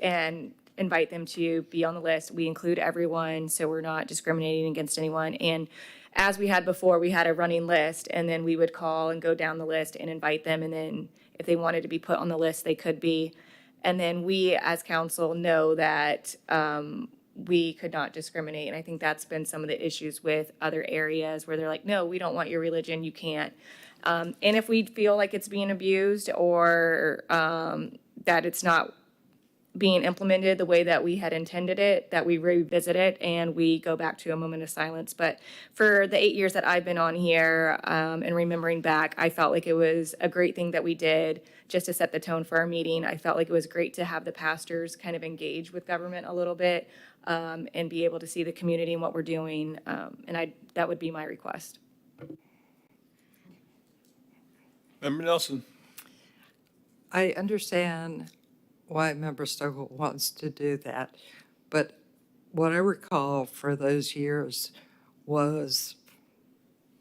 J: and invite them to be on the list. We include everyone, so we're not discriminating against anyone. And as we had before, we had a running list, and then we would call and go down the list and invite them, and then if they wanted to be put on the list, they could be. And then we, as council, know that we could not discriminate. And I think that's been some of the issues with other areas where they're like, no, we don't want your religion, you can't. And if we feel like it's being abused or that it's not being implemented the way that we had intended it, that we revisit it and we go back to a moment of silence. But for the 8 years that I've been on here and remembering back, I felt like it was a great thing that we did just to set the tone for our meeting. I felt like it was great to have the pastors kind of engage with government a little bit and be able to see the community and what we're doing. And that would be my request.
A: Member Nelson.
E: I understand why Member Stokel wants to do that, but what I recall for those years was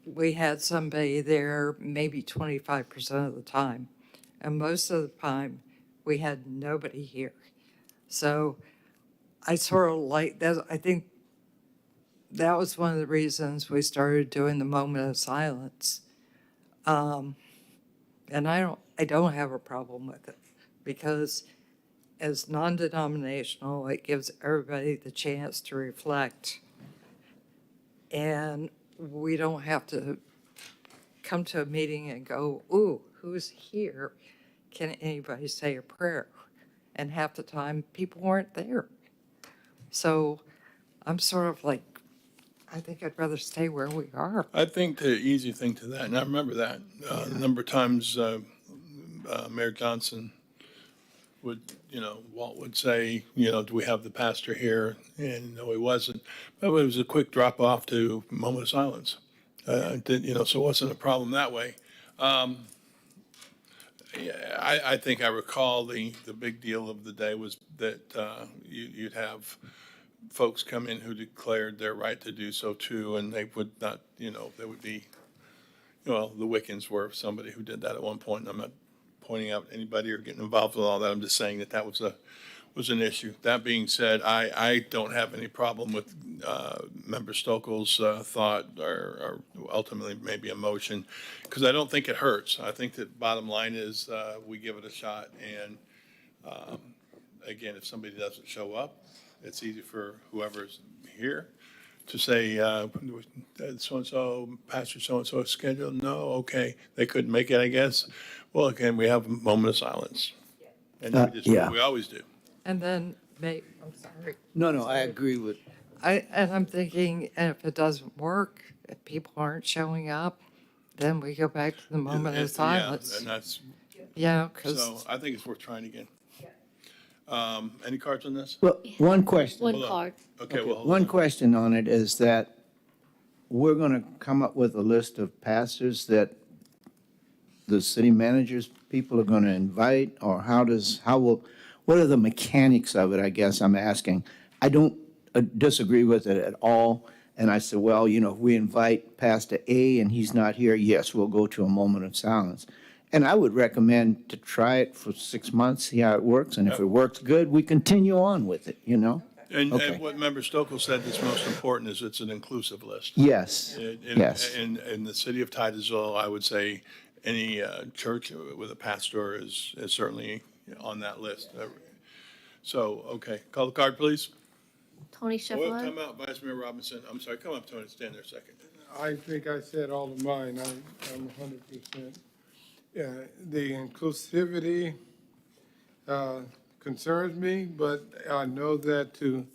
E: we had somebody there maybe 25% of the time, and most of the time we had nobody here. So I sort of like that. I think that was one of the reasons we started doing the moment of silence. And I don't have a problem with it because as non-denominational, it gives everybody the chance to reflect. And we don't have to come to a meeting and go, ooh, who's here? can anybody say a prayer? And half the time, people weren't there. So I'm sort of like, I think I'd rather stay where we are.
A: I think the easy thing to that, and I remember that, a number of times Mayor Johnson would, Walt would say, do we have the pastor here? And no, he wasn't. But it was a quick drop off to a moment of silence. So it wasn't a problem that way. I think I recall the big deal of the day was that you'd have folks come in who declared their right to do so too, and they would not, they would be, the Wiccans were somebody who did that at one point, and I'm not pointing out anybody or getting involved with all that. I'm just saying that was an issue. That being said, I don't have any problem with Member Stokel's thought or ultimately maybe a motion, because I don't think it hurts. I think that bottom line is we give it a shot. And again, if somebody doesn't show up, it's easy for whoever's here to say, so-and-so, Pastor so-and-so is scheduled. No, okay, they couldn't make it, I guess. Well, again, we have a moment of silence. And we always do.
E: And then, I'm sorry.
L: No, I agree with.
E: And I'm thinking, and if it doesn't work, if people aren't showing up, then we go back to the moment of silence.
A: Yeah, and that's,
E: because.
A: so I think it's worth trying again. Any cards on this?
L: Well, one question.
B: One card.
A: Okay, well, hold
L: One
A: on.
L: question on it is that we're going to come up with a list of pastors that the city managers, people are going to invite, or what are the mechanics of it, I guess I'm asking. I don't disagree with it at all. And I said, well, if we invite Pastor A and he's not here, yes, we'll go to a moment of silence. And I would recommend to try it for 6 months, see how it works. And if it works good, we continue on with it,
A: And
L: Okay.
A: what Member Stokel said that's most important is it's an inclusive list.
L: Yes, yes.
A: In the city of Titusville, I would say any church with a pastor is certainly on that list. So, okay, call the card, please.
B: Tony
A: Well,
B: Sheffield.
A: come out, Vice Mayor Robinson. I'm sorry, come up, Tony, stand there a second.
K: I think I said all of mine. I'm 100%. The inclusivity concerns me, but I know that to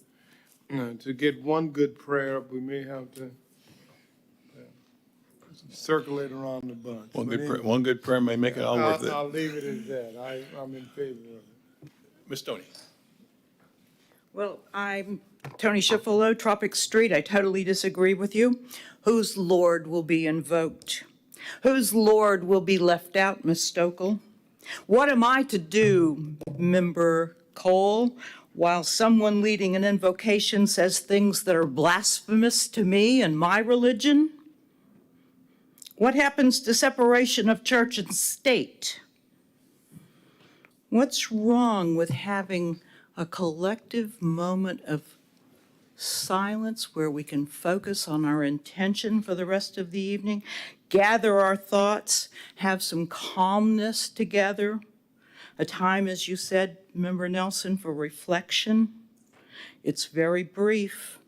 K: get one good prayer up, we may have to circulate around the bunch.
A: One good prayer may make it all worth it.
K: I'll leave it as that. I'm in favor of it.
A: Ms. Tony.
U: Well, I'm Tony Schiffolo, Tropic Street. I totally disagree with you. Whose Lord will be invoked? Whose Lord will be left out, Ms. Stokel? What am I to do, Member Cole, while someone leading an invocation says things that are blasphemous to me and my religion? What happens to separation of church and state? What's wrong with having a collective moment of silence where we can focus on our intention for the rest of the evening, gather our thoughts, have some calmness together, a time, as you said, Member Nelson, for reflection? It's very brief.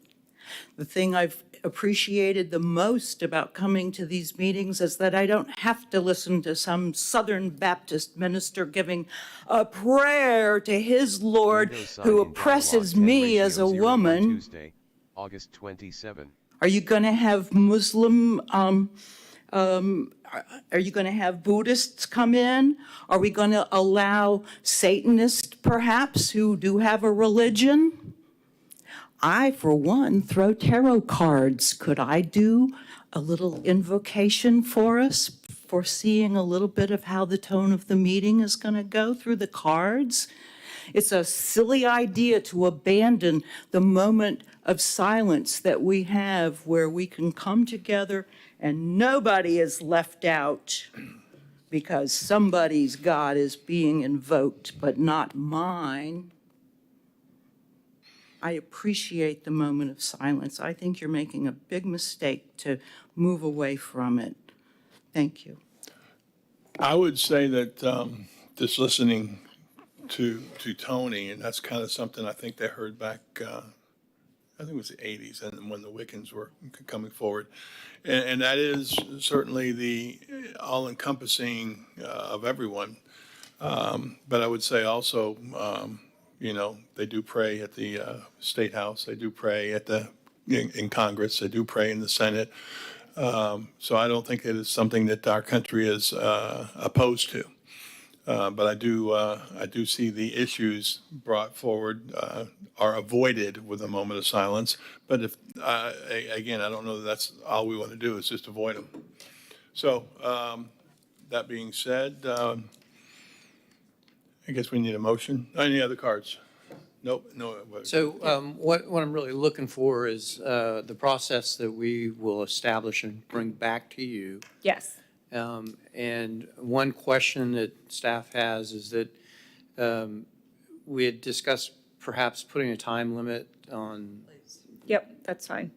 U: The thing I've appreciated the most about coming to these meetings is that I don't have to listen to some Southern Baptist minister giving a prayer to his Lord who oppresses me as a woman.
H: Tuesday, August 27.
U: Are you going to have Muslim, are you going to have Buddhists come in? Are we going to allow Satanists, perhaps, who do have a religion? I, for one, throw tarot cards. Could I do a little invocation for us, foreseeing a little bit of how the tone of the meeting is going to go through the cards? It's a silly idea to abandon the moment of silence that we have where we can come together and nobody is left out because somebody's God is being invoked, but not mine. I appreciate the moment of silence. I think you're making a big mistake to move away from it. Thank you.
A: I would say that just listening to Tony, and that's kind of something I think they heard back, I think it was the 80s, and when the Wiccans were coming forward. And that is certainly the all-encompassing of everyone. But I would say also, they do pray at the State House, they do pray in Congress, they do pray in the Senate. So I don't think it is something that our country is opposed to. But I do see the issues brought forward are avoided with a moment of silence. But again, I don't know that that's all we want to do is just avoid them. So that being said, I guess we need a motion. Any other cards? Nope, no.
I: So what I'm really looking for is the process that we will establish and bring back to you.
J: Yes.
I: And one question that staff has is that we had discussed perhaps putting a time limit on.
J: Yep, that's fine.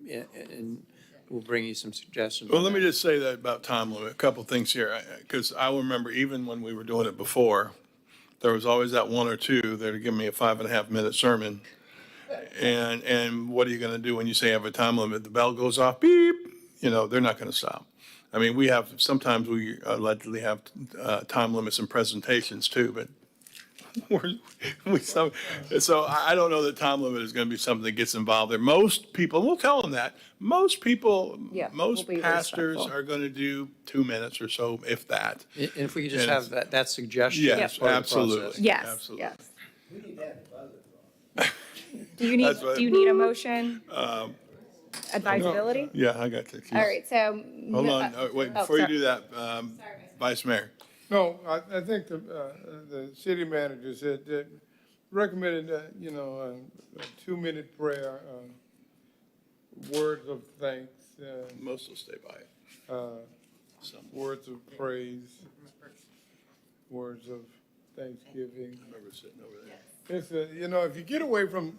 I: And we'll bring you some suggestions.
A: Well, let me just say that about time limit, a couple things here, because I remember even when we were doing it before, there was always that one or two that would give me a 5.5-minute sermon. And what are you going to do when you say you have a time limit? The bell goes off, beep, they're not going to stop. I mean, sometimes we allegedly have time limits in presentations too, but so I don't know that time limit is going to be something that gets involved there. Most people, we'll tell them that, most pastors are going to do 2 minutes or so, if that.
I: And if we could just have that suggestion.
A: Yes,
I: as part of the
A: absolutely.
I: process.
J: Yes,
A: Absolutely.
J: yes. Do you need a motion? Advisability?
A: Yeah, I got the keys.
J: All right, so.
A: Hold on, wait, before you do that, Vice Mayor.
K: No, I think the city manager said that recommended, a 2-minute prayer, words of thanks.
A: Most will stay by it.
K: Words of praise, words of thanksgiving.
A: I remember sitting over there.
K: It's if you get away from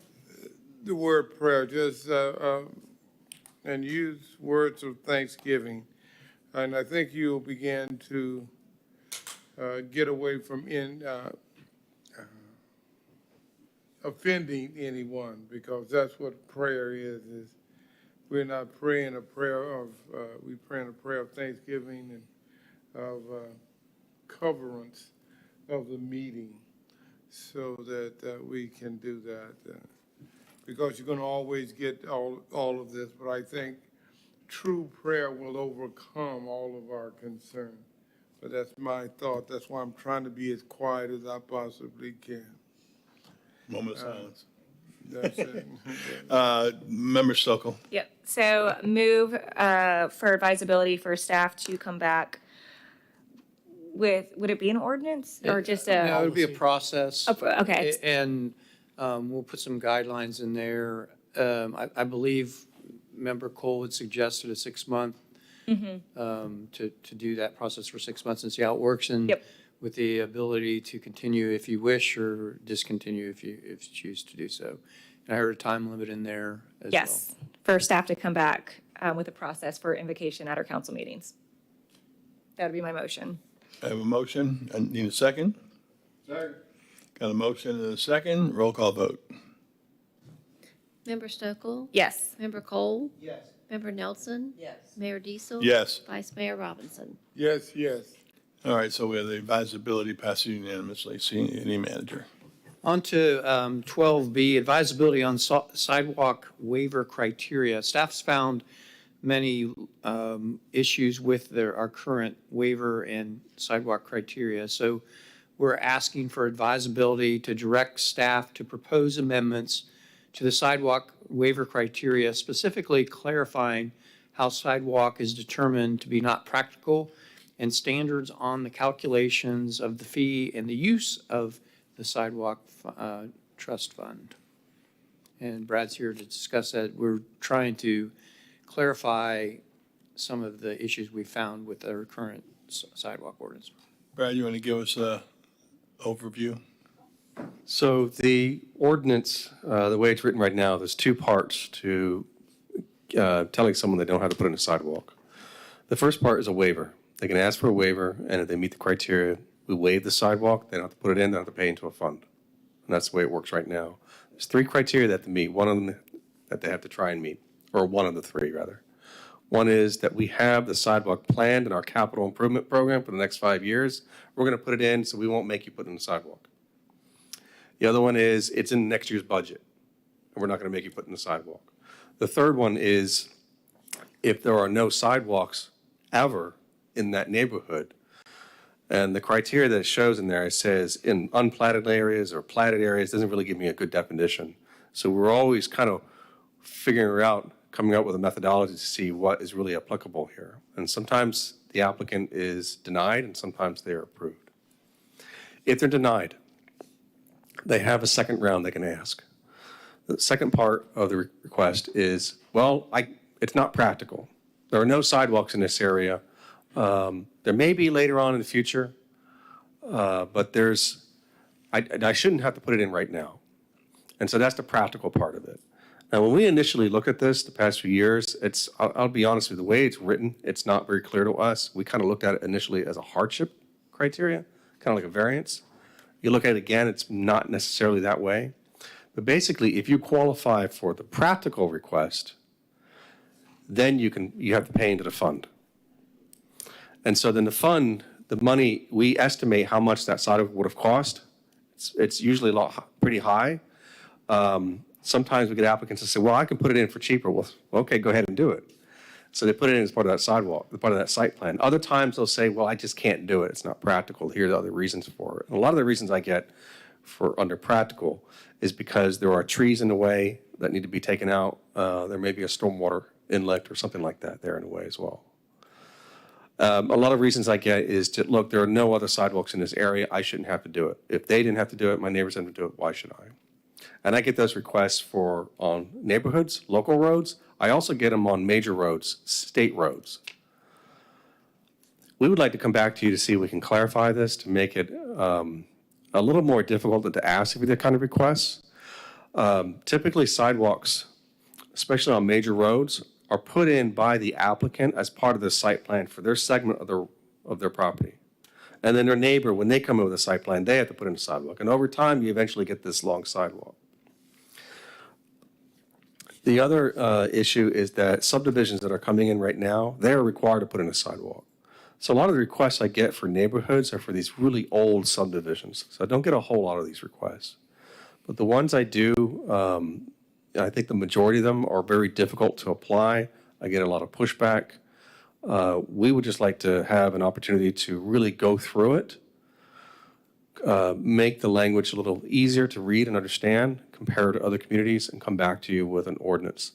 K: the word prayer, just and use words of thanksgiving, and I think you'll begin to get away from offending anyone, because that's what prayer is we're not praying a prayer of we praying a prayer of thanksgiving and of coverance of the meeting, so that we can do that, because you're going to always get all of this, but I think true prayer will overcome all of our concern. But that's my thought. That's why I'm trying to be as quiet as I possibly can.
A: Moment of silence.
K: That's it.
A: Member Stokel.
J: Yep, so move for advisability for staff to come back with, would it be an ordinance or just a?
I: No, it'll be a process.
J: Okay.
I: And we'll put some guidelines in there. I believe Member Cole had suggested a 6-month to do that process for 6 months and see how it works, and with the ability to continue if you wish or discontinue if you choose to do so. And I heard a time limit in there as well.
J: Yes, for staff to come back with a process for invocation at our council meetings. That would be my motion.
A: I have a motion. I need a second.
K: Second.
A: Got a motion and a second. Roll call vote.
B: Member Stokel?
J: Yes.
B: Member Cole?
E: Yes.
B: Member Nelson?
E: Yes.
B: Mayor Diesel?
A: Yes.
B: Vice Mayor Robinson?
K: Yes, yes.
A: All right, so we have the advisability passed unanimously. City manager.
I: On to 12B, advisability on sidewalk waiver criteria. Staff's found many issues with our current waiver and sidewalk criteria. So we're asking for advisability to direct staff to propose amendments to the sidewalk waiver criteria, specifically clarifying how sidewalk is determined to be not practical, and standards on the calculations of the fee and the use of the sidewalk trust fund. And Brad's here to discuss that. We're trying to clarify some of the issues we found with our current sidewalk ordinance.
A: Brad, you want to give us a overview?
O: So the ordinance, the way it's written right now, there's 2 parts to telling someone they don't have to put in a sidewalk. The first part is a waiver. They can ask for a waiver, and if they meet the criteria, we waive the sidewalk. They don't have to put it in, they don't have to pay into a fund. And that's the way it works right now. There's 3 criteria they have to meet, one of them that they have to try and meet, or one of the 3, rather. One is that we have the sidewalk planned in our capital improvement program for the next 5 years. We're going to put it in, so we won't make you put in the sidewalk. The other one is it's in next year's budget, and we're not going to make you put in the sidewalk. The third one is if there are no sidewalks ever in that neighborhood, and the criteria that it shows in there, it says in unplatted areas or platted areas, doesn't really give me a good definition. So we're always kind of figuring out, coming up with a methodology to see what is really applicable here. And sometimes the applicant is denied and sometimes they're approved. If they're denied, they have a second round they can ask. The second part of the request is, well, it's not practical. There are no sidewalks in this area. There may be later on in the future, but I shouldn't have to put it in right now. And so that's the practical part of it. Now, when we initially looked at this the past few years, I'll be honest with you, the way it's written, it's not very clear to us. We kind of looked at it initially as a hardship criteria, kind of like a variance. You look at it again, it's not necessarily that way. But basically, if you qualify for the practical request, then you have to pay into the fund. And so then the fund, the money, we estimate how much that sidewalk would have cost. It's usually pretty high. Sometimes we get applicants that say, well, I can put it in for cheaper. Well, okay, go ahead and do it. So they put it in as part of that sidewalk, part of that site plan. Other times they'll say, well, I just can't do it. It's not practical. Here are the other reasons for it. And a lot of the reasons I get for under practical is because there are trees in the way that need to be taken out. There may be a stormwater inlet or something like that there in the way as well. A lot of reasons I get is to, look, there are no other sidewalks in this area. I shouldn't have to do it. If they didn't have to do it, my neighbors didn't have to do it, why should I? And I get those requests on neighborhoods, local roads. I also get them on major roads, state roads. We would like to come back to you to see if we can clarify this to make it a little more difficult to ask for that kind of requests. Typically sidewalks, especially on major roads, are put in by the applicant as part of the site plan for their segment of their property. And then their neighbor, when they come in with a site plan, they have to put in a sidewalk. And over time, you eventually get this long sidewalk. The other issue is that subdivisions that are coming in right now, they're required to put in a sidewalk. So a lot of the requests I get for neighborhoods are for these really old subdivisions. So I don't get a whole lot of these requests. But the ones I do, I think the majority of them are very difficult to apply. I get a lot of pushback. We would just like to have an opportunity to really go through it, make the language a little easier to read and understand, compare to other communities, and come back to you with an ordinance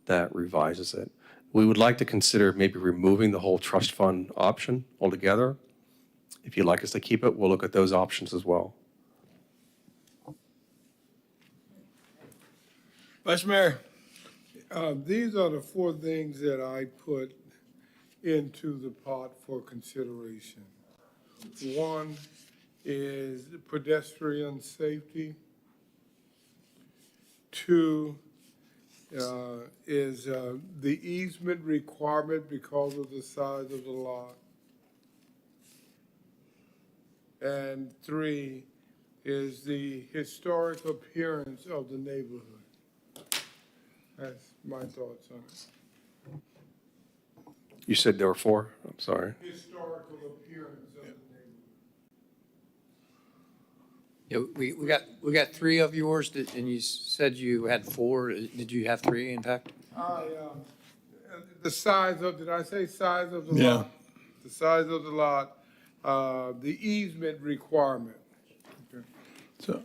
O: that revises it. We would like to consider maybe removing the whole trust fund option altogether. If you'd like us to keep it, we'll look at those options as well.
A: Vice Mayor.
K: These are the 4 things that I put into the pot for consideration. 1 is pedestrian safety. 2 is the easement requirement because of the size of the lot. And 3 is the historic appearance of the neighborhood. That's my thoughts on it.
O: You said there were 4? I'm sorry.
K: Historical appearance of the neighborhood.
I: Yeah, we got 3 of yours, and you said you had 4. Did you have 3, in fact?
K: The size of, did I say size of the
A: Yeah.
K: lot? The size of the lot, the easement requirement. Okay.
A: So,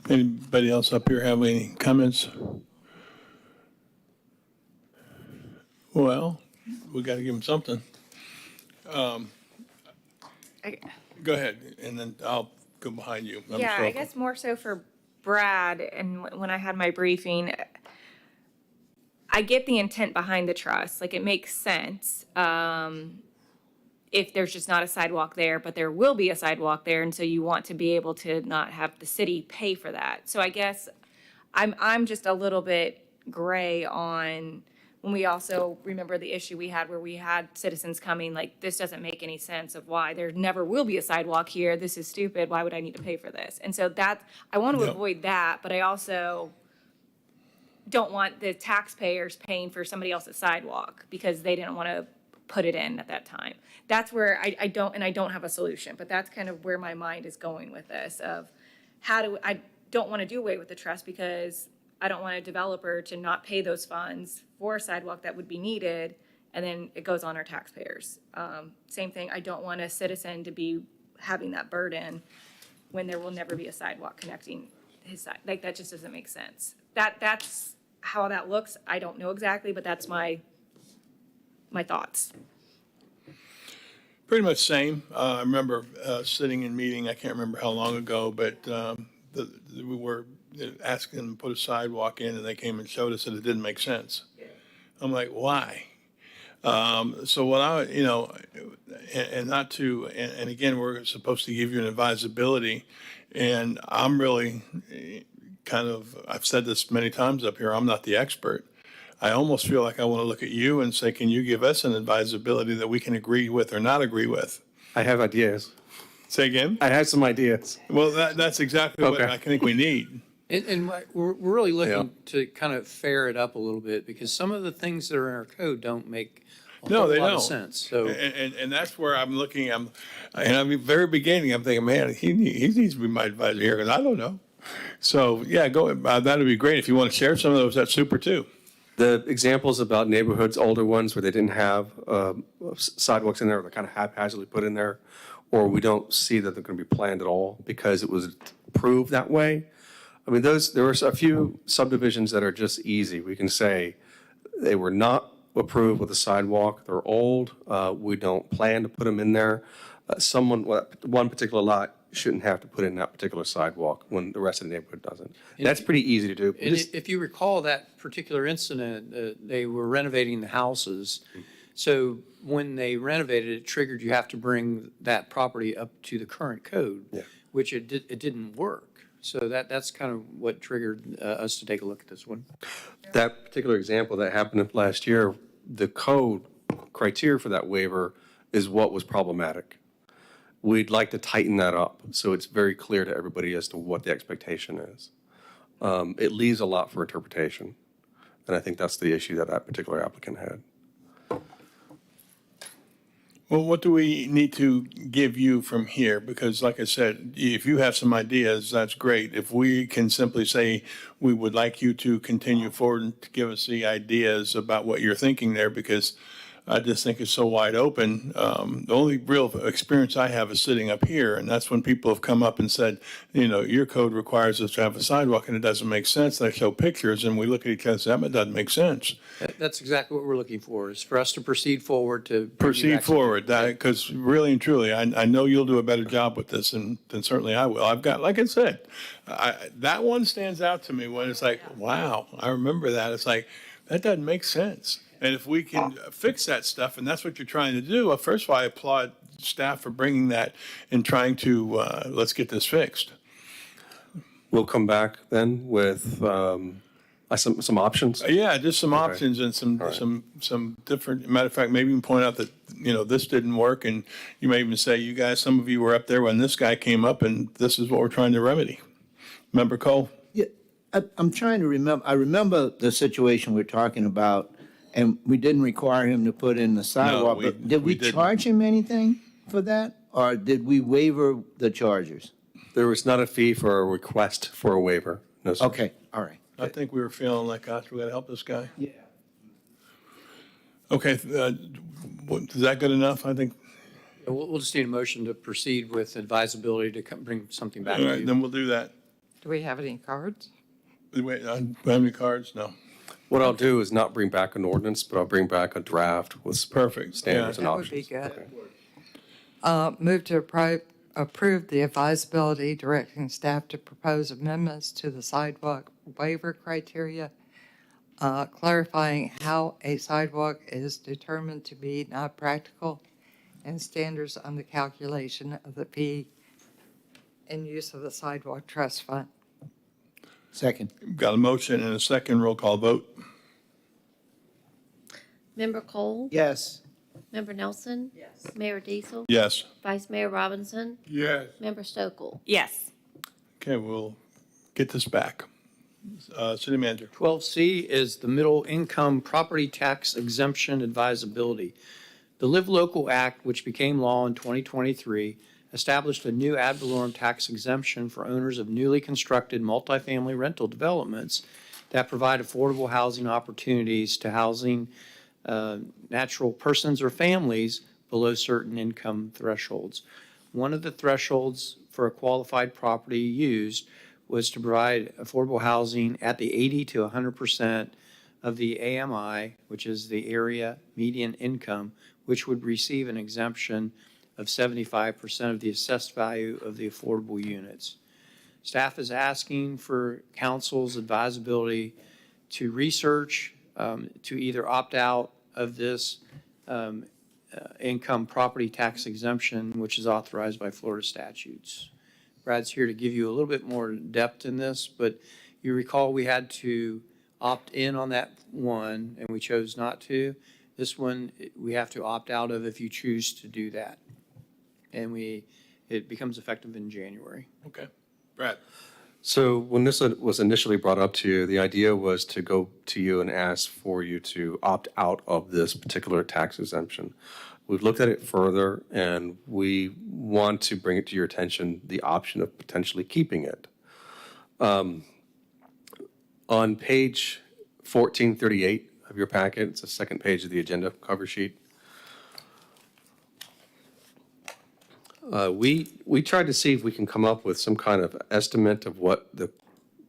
A: anybody else up here have any comments? Well, we got to give them something. Go ahead, and then I'll go behind you.
J: Yeah, I guess more so for Brad, and when I had my briefing, I get the intent behind the trust. Like, it makes sense if there's just not a sidewalk there, but there will be a sidewalk there, and so you want to be able to not have the city pay for that. So I guess I'm just a little bit gray on when we also remember the issue we had where we had citizens coming, like, this doesn't make any sense of why there never will be a sidewalk here. This is stupid. Why would I need to pay for this? And so that, I want to avoid that, but I also don't want the taxpayers paying for somebody else's sidewalk because they didn't want to put it in at that time. That's where I don't have a solution, but that's kind of where my mind is going with this of I don't want to do away with the trust because I don't want a developer to not pay those funds for a sidewalk that would be needed, and then it goes on our taxpayers. Same thing, I don't want a citizen to be having that burden when there will never be a sidewalk connecting his side. Like, that just doesn't make sense. That's how that looks. I don't know exactly, but that's my thoughts.
A: Pretty much same. I remember sitting in meeting, I can't remember how long ago, but we were asking them to put a sidewalk in, and they came and showed us that it didn't make sense. I'm like, why? So what and not to, and again, we're supposed to give you an advisability, and I'm really I've said this many times up here, I'm not the expert. I almost feel like I want to look at you and say, can you give us an advisability that we can agree with or not agree with?
O: I have ideas.
A: Say again?
O: I have some ideas.
A: Well, that's exactly what I think we need.
I: And we're really looking to kind of fair it up a little bit because some of the things that are in our code don't make a whole lot of sense. So
A: and that's where I'm looking. And at the very beginning, I'm thinking, man, he needs to be my advisor here because I don't know. So yeah, go. That'd be great if you want to share some of those. That's super too.
O: The examples about neighborhoods, older ones, where they didn't have sidewalks in there, or they're kind of haphazardly put in there, or we don't see that they're going to be planned at all because it was approved that way. I mean, there were a few subdivisions that are just easy. We can say they were not approved with a sidewalk. They're old. We don't plan to put them in there. One particular lot shouldn't have to put in that particular sidewalk when the rest of the neighborhood doesn't. That's pretty easy to do.
I: And if you recall that particular incident, they were renovating the houses. So when they renovated, it triggered you have to bring that property up to the current code, which it didn't work. So that's kind of what triggered us to take a look at this one.
O: That particular example that happened last year, the code criteria for that waiver is what was problematic. We'd like to tighten that up so it's very clear to everybody as to what the expectation is. It leaves a lot for interpretation, and I think that's the issue that particular applicant had.
A: Well, what do we need to give you from here? Because like I said, if you have some ideas, that's great. If we can simply say, we would like you to continue forward and to give us the ideas about what you're thinking there, because I just think it's so wide open. The only real experience I have is sitting up here, and that's when people have come up and said, your code requires us to have a sidewalk, and it doesn't make sense. They show pictures, and we look at each other and say, that doesn't make sense.
I: That's exactly what we're looking for, is for us to proceed forward to.
A: Proceed forward, because really and truly, I know you'll do a better job with this than certainly I will. I've got, like I said, that one stands out to me when it's like, wow, I remember that. It's like, that doesn't make sense. And if we can fix that stuff, and that's what you're trying to do, well, first of all, I applaud staff for bringing that and trying to, let's get this fixed.
O: We'll come back then with some options.
A: Yeah, just some options and some different, matter of fact, maybe even point out that, this didn't work. And you may even say, you guys, some of you were up there when this guy came up, and this is what we're trying to remedy. Remember, Cole?
L: Yeah, I'm trying to remember. I remember the situation we're talking about. And we didn't require him to put in the sidewalk, but did we charge him anything for that? Or did we waiver the charges?
O: There was not a fee for a request for a waiver. No, sir.
L: Okay, all right.
A: I think we were feeling like, gosh, we got to help this guy.
L: Yeah.
A: Okay, is that good enough? I think.
I: We'll just need a motion to proceed with advisability to bring something back
A: All
I: to
A: right,
I: you.
A: then we'll do that.
E: Do we have any cards?
A: Wait, do I have any cards? No.
O: What I'll do is not bring back an ordinance, but I'll bring back a draft with
A: perfect
O: standards and
E: That
O: options.
E: would be good. Move to approve the advisability directing staff to propose amendments to the sidewalk waiver criteria, clarifying how a sidewalk is determined to be not practical, and standards on the calculation of the fee and use of the sidewalk trust fund.
L: Second.
A: Got a motion and a second. Roll call vote.
B: Member Cole?
L: Yes.
B: Member Nelson? Yes. Mayor Diesel?
A: Yes.
B: Vice Mayor Robinson?
K: Yes.
B: Member Stokel?
J: Yes.
A: Okay, we'll get this back. City Manager.
I: 12C is the middle income property tax exemption advisability. The Live Local Act, which became law in 2023, established a new ad valorem tax exemption for owners of newly constructed multifamily rental developments that provide affordable housing opportunities to housing natural persons or families below certain income thresholds. One of the thresholds for a qualified property used was to provide affordable housing at the 80 to 100% of the AMI, which is the area median income, which would receive an exemption of 75% of the assessed value of the affordable units. Staff is asking for council's advisability to research, to either opt out of this income property tax exemption, which is authorized by Florida statutes. Brad's here to give you a little bit more depth in this, but you recall we had to opt in on that one, and we chose not to. This one, we have to opt out of if you choose to do that. And it becomes effective in January.
A: Okay. Brad.
O: So when this was initially brought up to you, the idea was to go to you and ask for you to opt out of this particular tax exemption. We've looked at it further, and we want to bring it to your attention, the option of potentially keeping it. On page 1438 of your packet, it's the second page of the agenda cover sheet. We tried to see if we can come up with some kind of estimate of what the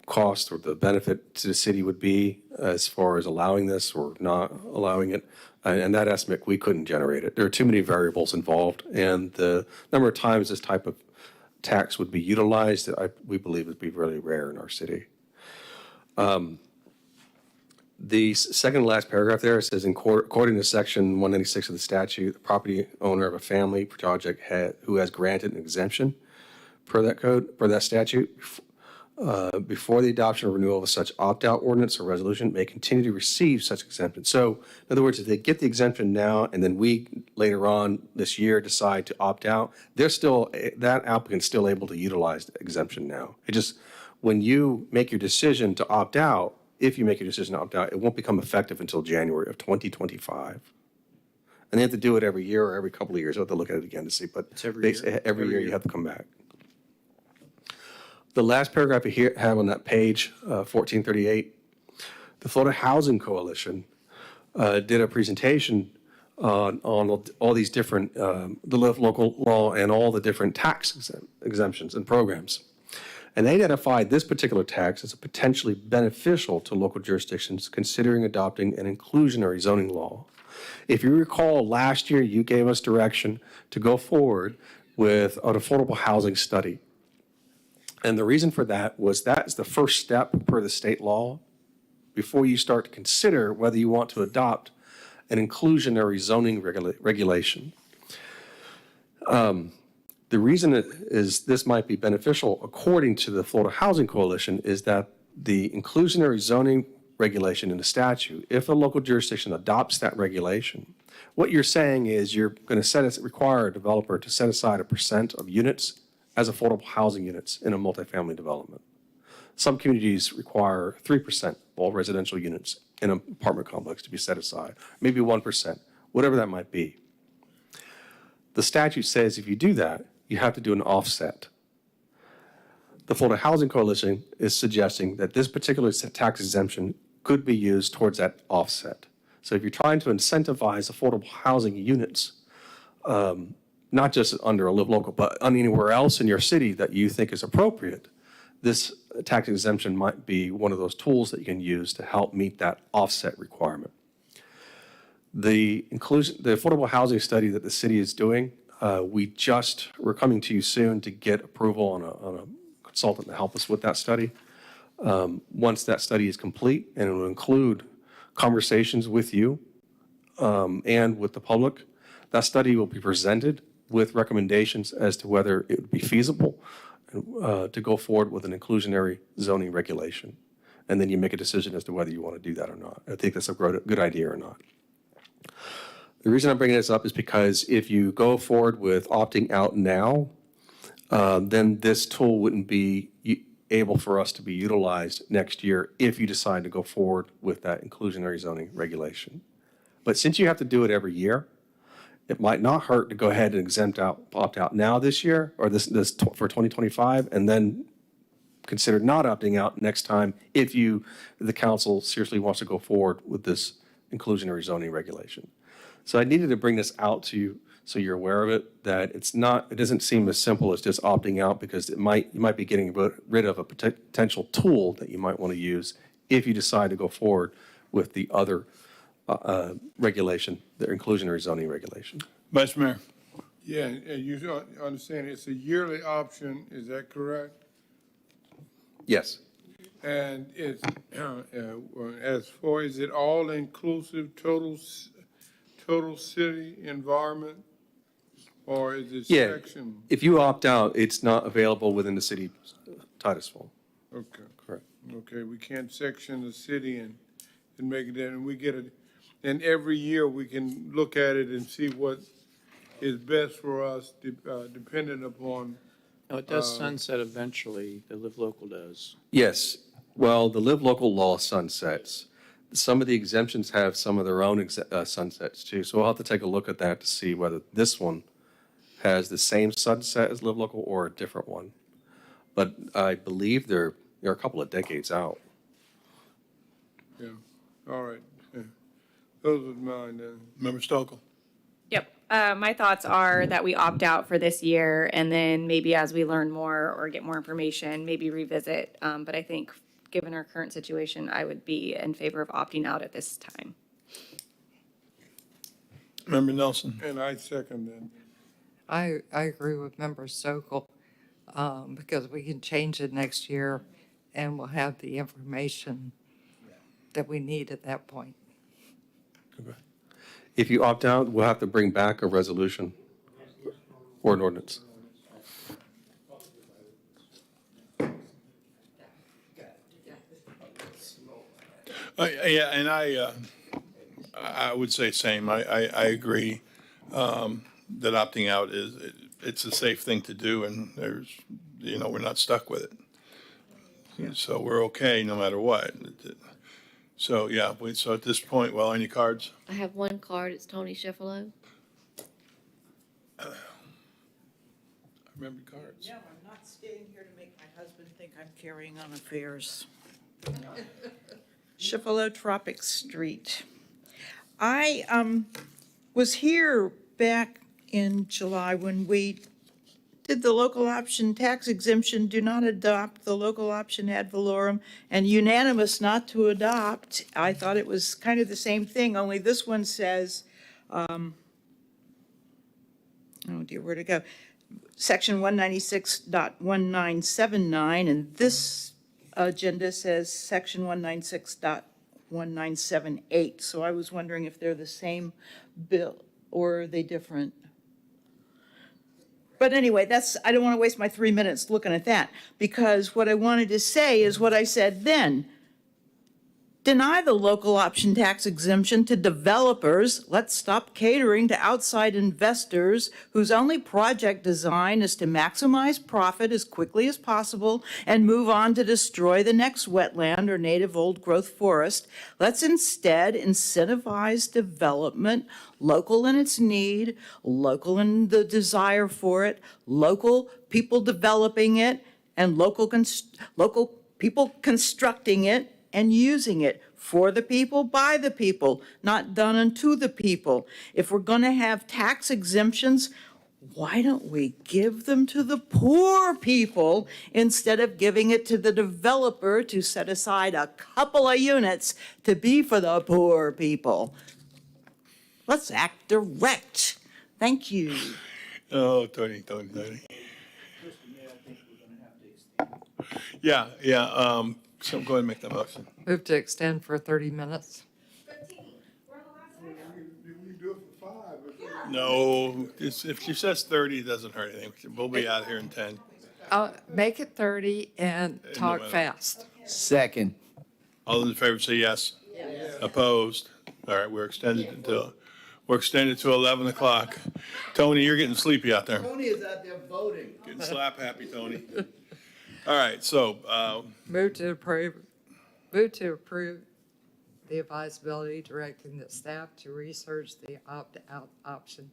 O: cost or the benefit to the city would be as far as allowing this or not allowing it. And that estimate, we couldn't generate it. There are too many variables involved, and the number of times this type of tax would be utilized, we believe would be really rare in our city. The second to last paragraph there says, according to section 196 of the statute, the property owner of a family project who has granted an exemption per that statute, before the adoption or renewal of such opt-out ordinance or resolution may continue to receive such exemption. So in other words, if they get the exemption now and then we later on this year decide to opt out, that applicant's still able to utilize the exemption now. It just, when you make your decision to opt out, if you make your decision to opt out, it won't become effective until January of 2025. And they have to do it every year or every couple of years. They'll have to look at it again to see, but
I: It's every year.
O: every year you have to come back. The last paragraph you have on that page, 1438, the Florida Housing Coalition did a presentation on all these different, the local law and all the different tax exemptions and programs. And they identified this particular tax as potentially beneficial to local jurisdictions considering adopting an inclusionary zoning law. If you recall, last year you gave us direction to go forward with an affordable housing study. And the reason for that was that's the first step per the state law before you start to consider whether you want to adopt an inclusionary zoning regulation. The reason this might be beneficial, according to the Florida Housing Coalition, is that the inclusionary zoning regulation in the statute, if a local jurisdiction adopts that regulation, what you're saying is you're going to require a developer to set aside a % of units as affordable housing units in a multifamily development. Some communities require 3% of all residential units in an apartment complex to be set aside, maybe 1%, whatever that might be. The statute says if you do that, you have to do an offset. The Florida Housing Coalition is suggesting that this particular tax exemption could be used towards that offset. So if you're trying to incentivize affordable housing units, not just under a Live Local, but anywhere else in your city that you think is appropriate, this tax exemption might be one of those tools that you can use to help meet that offset requirement. The affordable housing study that the city is doing, we're coming to you soon to get approval on a consultant to help us with that study. Once that study is complete, and it will include conversations with you and with the public, that study will be presented with recommendations as to whether it would be feasible to go forward with an inclusionary zoning regulation. And then you make a decision as to whether you want to do that or not. I think that's a good idea or not. The reason I'm bringing this up is because if you go forward with opting out now, then this tool wouldn't be able for us to be utilized next year if you decide to go forward with that inclusionary zoning regulation. But since you have to do it every year, it might not hurt to go ahead and exempt out, opt out now this year, or this for 2025, and then consider not opting out next time if the council seriously wants to go forward with this inclusionary zoning regulation. So I needed to bring this out to you so you're aware of it, that it doesn't seem as simple as just opting out, because you might be getting rid of a potential tool that you might want to use if you decide to go forward with the other regulation, the inclusionary zoning regulation.
A: Vice Mayor.
K: Yeah, and you understand it's a yearly option, is that correct?
O: Yes.
K: And it's, as far as it all inclusive, total city environment, or is it
O: Yeah.
K: section?
O: If you opt out, it's not available within the city of Titusville.
K: Okay.
O: Correct.
K: Okay, we can't section the city and make it, and we get it, and every year we can look at it and see what is best for us, dependent upon.
I: No, it does sunset eventually, the Live Local does.
O: Yes. Well, the Live Local law sunsets. Some of the exemptions have some of their own sunsets too. So we'll have to take a look at that to see whether this one has the same sunset as Live Local or a different one. But I believe they're a couple of decades out.
K: Yeah, all right. Yeah. Those are mine then.
A: Member Stokel.
J: Yep. My thoughts are that we opt out for this year, and then maybe as we learn more or get more information, maybe revisit. But I think given our current situation, I would be in favor of opting out at this time.
A: Member Nelson.
K: And I second that.
E: I agree with Member Sokol, because we can change it next year and we'll have the information that we need at that point.
O: If you opt out, we'll have to bring back a resolution or an ordinance.
A: Yeah, and I would say same. I agree that opting out it's a safe thing to do, and we're not stuck with it. So we're okay no matter what. So, yeah, so at this point, well, any cards?
B: I have one card. It's Tony Schiffelow.
A: I remember cards.
U: No, I'm not staying here to make my husband think I'm carrying on affairs. Schiffelow Tropic Street. I was here back in July when we did the local option tax exemption, do not adopt the local option ad valorem, and unanimous not to adopt. I thought it was kind of the same thing, only this one says, oh dear, where'd it go? Section 196.1979, and this agenda says section 196.1978. So I was wondering if they're the same bill or are they different? But anyway, I don't want to waste my 3 minutes looking at that, because what I wanted to say is what I said then. Deny the local option tax exemption to developers. Let's stop catering to outside investors whose only project design is to maximize profit as quickly as possible and move on to destroy the next wetland or native old growth forest. Let's instead incentivize development, local in its need, local in the desire for it, local people developing it, and local people constructing it and using it for the people, by the people, not done unto the people. If we're going to have tax exemptions, why don't we give them to the poor people instead of giving it to the developer to set aside a couple of units to be for the poor people? Let's act direct. Thank you.
A: Oh, Tony. Yeah. So go ahead and make that motion.
E: Move to extend for 30 minutes.
A: No, if she says 30, it doesn't hurt anything. We'll be out here in 10.
E: Make it 30 and talk
A: matter.
E: fast.
L: Second.
A: All those in favor say yes. Opposed? All right, we're extended to 11 o'clock. Tony, you're getting sleepy out there.
L: Tony is out there voting.
A: Getting slap happy, Tony. All right, so,
E: Move to approve the advisability directing the staff to research the opt-out option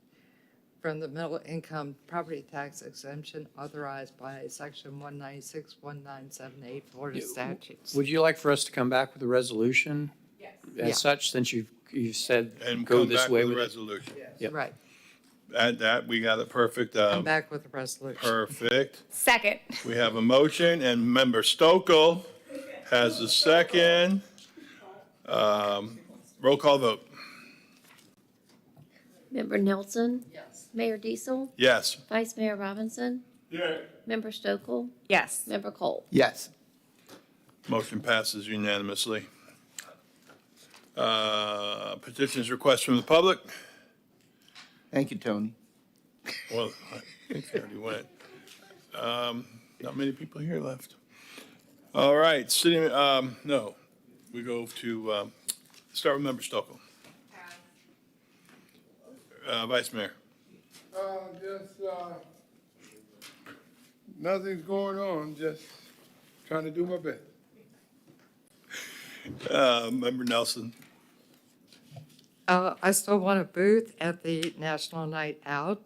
E: from the middle income property tax exemption authorized by section 196, 1978 Florida statutes.
I: Would you like for us to come back with a resolution?
E: Yes.
I: As such, since you've said
A: and
I: go
A: come
I: this
A: back
I: way
A: with a
I: with it?
A: resolution.
I: Yep.
E: Right.
A: Add that, we got it perfect.
E: Come back with a resolution.
A: Perfect.
J: Second.
A: We have a motion, and Member Stokel has a second. Roll call vote.
B: Member Nelson? Yes. Mayor Diesel?
A: Yes.
B: Vice Mayor Robinson?
A: Yeah.
B: Member Stokel?
J: Yes.
B: Member Cole?
L: Yes.
A: Motion passes unanimously. Petitions, requests from the public?
L: Thank you, Tony.
A: Well, I think they already went. Not many people here left. All right, no, we go to, start with Member Stokel. Vice Mayor.
K: Nothing's going on, just trying to do my best.
A: Member Nelson.
E: I still want a booth at the National Night Out.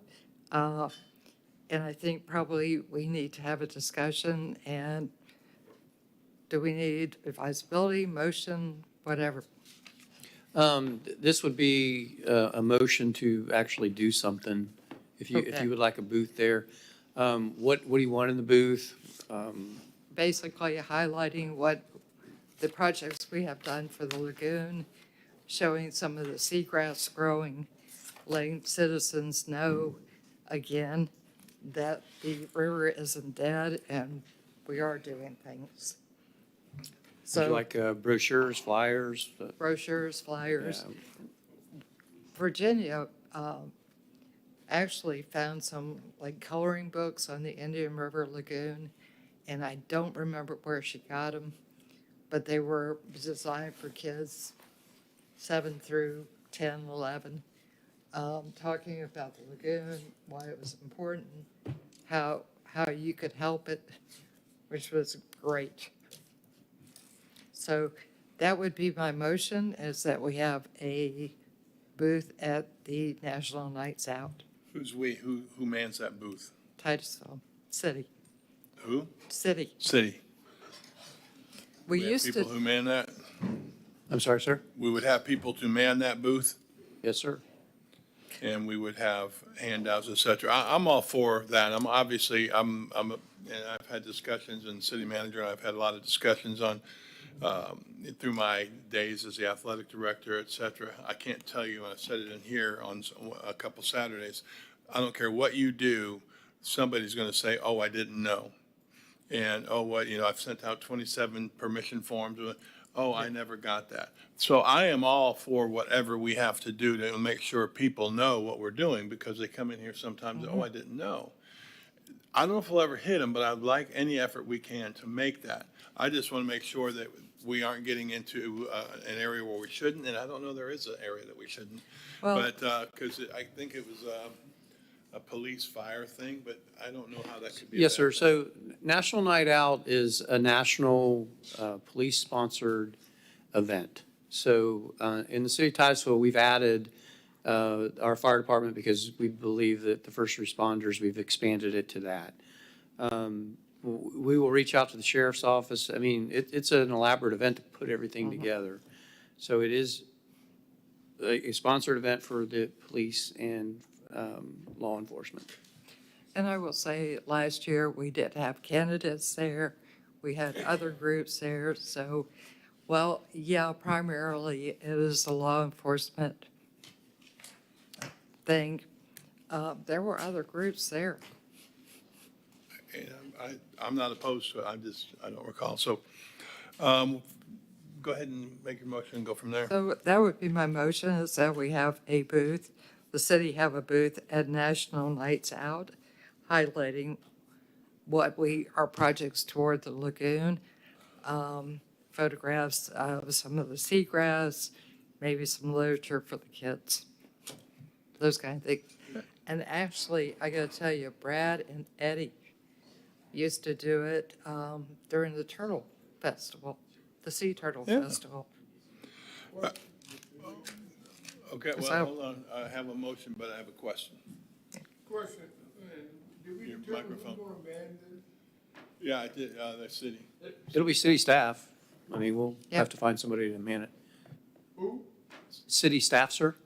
E: And I think probably we need to have a discussion, and do we need advisability, motion, whatever?
I: This would be a motion to actually do something, if you
E: Okay.
I: would like a booth there. What do you want in the booth?
E: Basically highlighting what the projects we have done for the lagoon, showing some of the seagrass growing, letting citizens know again that the river isn't dead and we are doing things.
I: Would
E: So
I: you like brochures, flyers?
E: brochures, flyers.
I: Yeah.
E: Virginia actually found some like coloring books on the Indian River Lagoon, and I don't remember where she got them, but they were designed for kids 7 through 10, 11, talking about the lagoon, why it was important, how you could help it, which was great. So that would be my motion, is that we have a booth at the National Nights Out,
A: Who's we? Who mans that booth?
E: Titusville City.
A: Who?
E: City.
A: City.
E: We
A: have
E: used
A: people
E: to,
A: who man that?
I: I'm sorry, sir?
A: We would have people to man that booth,
I: Yes, sir.
A: and we would have handouts, et cetera. I'm all for that. And I've had discussions, and city manager, and I've had a lot of discussions on, through my days as the athletic director, et cetera. I can't tell you, and I said it in here on a couple Saturdays, I don't care what you do, somebody's going to say, oh, I didn't know. And, oh, what, I've sent out 27 permission forms. Oh, I never got that. So I am all for whatever we have to do to make sure people know what we're doing, because they come in here sometimes, oh, I didn't know. I don't know if we'll ever hit them, but I'd like any effort we can to make that. I just want to make sure that we aren't getting into an area where we shouldn't, and I don't know there is an area that we shouldn't.
E: Well-
A: But, because I think it was a police fire thing, but I don't know how that could be. a
I: Yes,
A: bad
I: sir.
A: thing.
I: So National Night Out is a national police-sponsored event. So in the city of Titusville, we've added our fire department because we believe that the first responders, we've expanded it to that. We will reach out to the sheriff's office. I mean, it's an elaborate event to put everything together. So it is a sponsored event for the police and law enforcement.
E: and I will say, last year, we did have candidates there. We had other groups there, so, well, yeah, primarily it is the law enforcement thing. There were other groups there.
A: And I'm not opposed to it, I don't recall. So, go ahead and make your motion and go from there.
E: So that would be my motion, is that we have a booth, the city have a booth at National Nights Out, highlighting what our projects toward the lagoon, photographs of some of the seagrass, maybe some literature for the kids, those kind of things. And actually, I gotta tell you, Brad and Eddie used to do it during the Turtle Festival, the Sea Turtle
A: Yeah.
E: Festival.
A: Okay, well,
E: So-
A: hold on. I have a motion, but I have a question.
K: Question, did we
A: Your
K: determine
A: microphone.
K: who's gonna man this?
A: Yeah, I did, the city.
I: It'll be city staff. I mean, we'll
E: Yep.
I: have to find somebody to man it.
K: Who?
I: City staff, sir?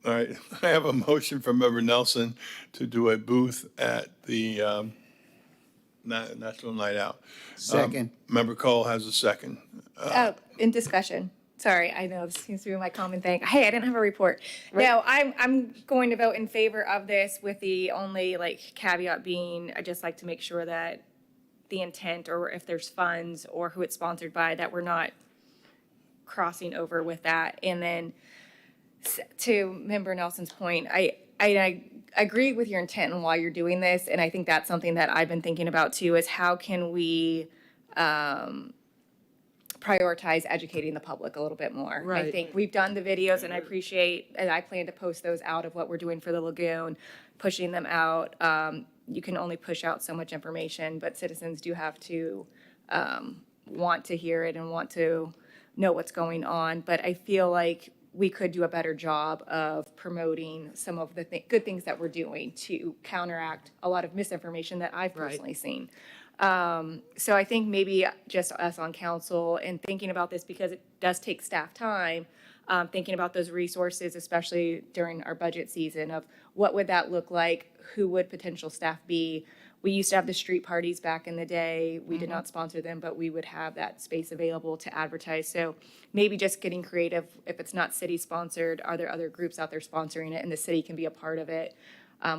A: All right, I have a motion from Member Nelson to do a booth at the National Night Out.
L: Second.
A: Member Cole has a second.
J: Oh, in discussion. Sorry, I know this seems to be my common thing. Hey, I didn't have a report. No, I'm going to vote in favor of this with the only like caveat being, I just like to make sure that the intent or if there's funds or who it's sponsored by, that we're not crossing over with that. And then to Member Nelson's point, I agree with your intent and why you're doing this. And I think that's something that I've been thinking about too, is how can we prioritize educating the public a little bit more. I
E: Right.
J: think we've done the videos and I appreciate, and I plan to post those out of what we're doing for the lagoon, pushing them out. You can only push out so much information, but citizens do have to want to hear it and want to know what's going on. But I feel like we could do a better job of promoting some of the good things that we're doing to counteract a lot of misinformation that I've
E: Right.
J: personally seen. So I think maybe just us on council and thinking about this, because it does take staff time, thinking about those resources, especially during our budget season, of what would that look like? Who would potential staff be? We used to have the street parties back in the day. We did not sponsor them, but we would have that space available to advertise. So maybe just getting creative. If it's not city sponsored, are there other groups out there sponsoring it and the city can be a part of it?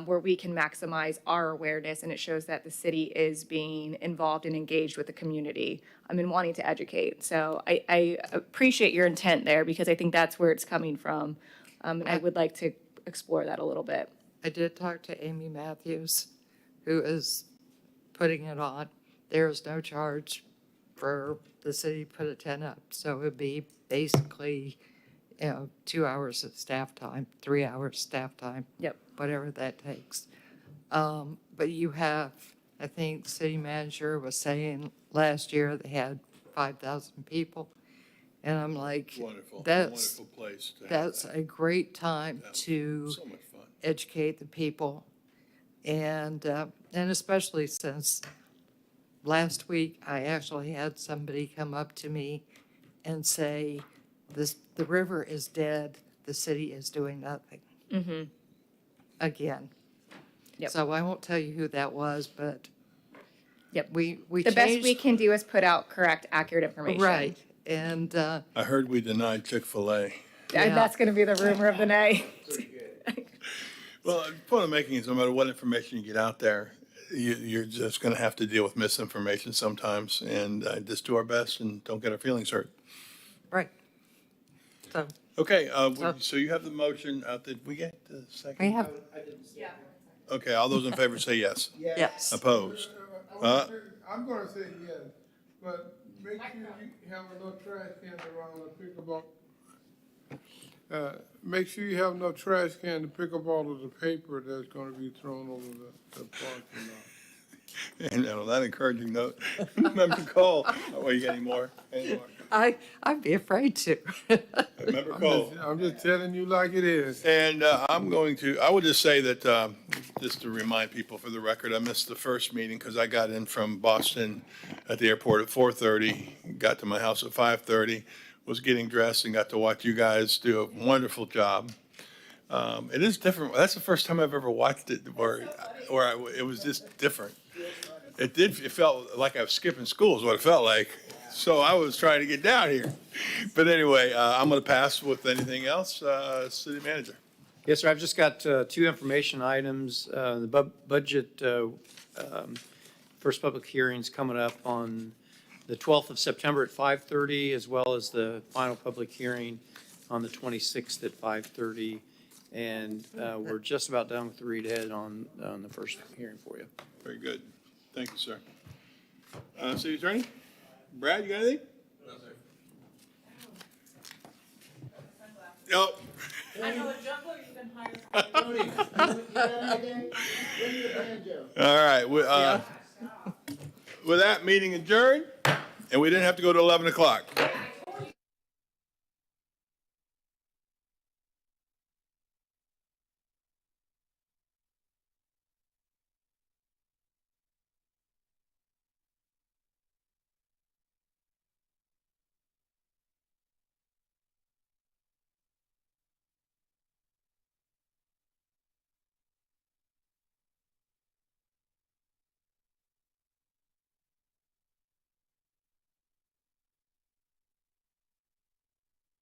J: Where we can maximize our awareness and it shows that the city is being involved and engaged with the community and wanting to educate. So I appreciate your intent there because I think that's where it's coming from. And I would like to explore that a little bit.
E: I did talk to Amy Matthews, who is putting it on. There is no charge for the city to put a tent up. So it'd be basically, 2 hours of staff time, 3 hours staff time.
J: Yep.
E: Whatever that takes. But you have, I think city manager was saying last year they had 5,000 people. And I'm like,
A: Wonderful,
E: that's,
A: wonderful place to have
E: that's
A: that.
E: a great time to
A: So much fun.
E: educate the people. And especially since last week, I actually had somebody come up to me and say, the river is dead, the city is doing nothing.
J: Mm-hmm.
E: Again.
J: Yep.
E: So I won't tell you who that was, but
J: Yep.
E: we
J: The best
E: changed.
J: we can do is put out correct, accurate information.
E: Right, and
A: I heard we denied Chick-fil-A.
J: And
E: Yeah.
J: that's going to be the rumor of the night.
A: Well, the point I'm making is no matter what information you get out there, you're just going to have to deal with misinformation sometimes, and just do our best and don't get our feelings hurt.
E: right. So
A: Okay, so you have the motion. Did we get the second?
E: we have,
A: Okay, all those in favor say yes.
E: yes.
A: Opposed?
K: I'm gonna say yes, but make sure you have enough trash cans around to pick up all. Make sure you have enough trash can to pick up all of the paper that's gonna be thrown over the parking lot.
A: And on that encouraging note, Member Cole, oh, you got any more? Any more?
E: I'd be afraid to.
A: Member Cole.
K: I'm just telling you like it is.
A: And I would just say that, just to remind people for the record, I missed the first meeting because I got in from Boston at the airport at 4:30, got to my house at 5:30, was getting dressed and got to watch you guys do a wonderful job. It is different. That's the first time I've ever watched it where it was just different. It felt like I was skipping school is what it felt like. So I was trying to get down here. But anyway, I'm going to pass with anything else. City manager.
I: Yes, sir. I've just got two information items. The budget, first public hearings coming up on the 12th of September at 5:30, as well as the final public hearing on the 26th at 5:30. And we're just about done with the read ahead on the first hearing for you.
A: Very good. Thank you, sir. City attorney? Brad, you got anything? No, sir. Nope. All right, with that, meeting adjourned, and we didn't have to go to 11 o'clock.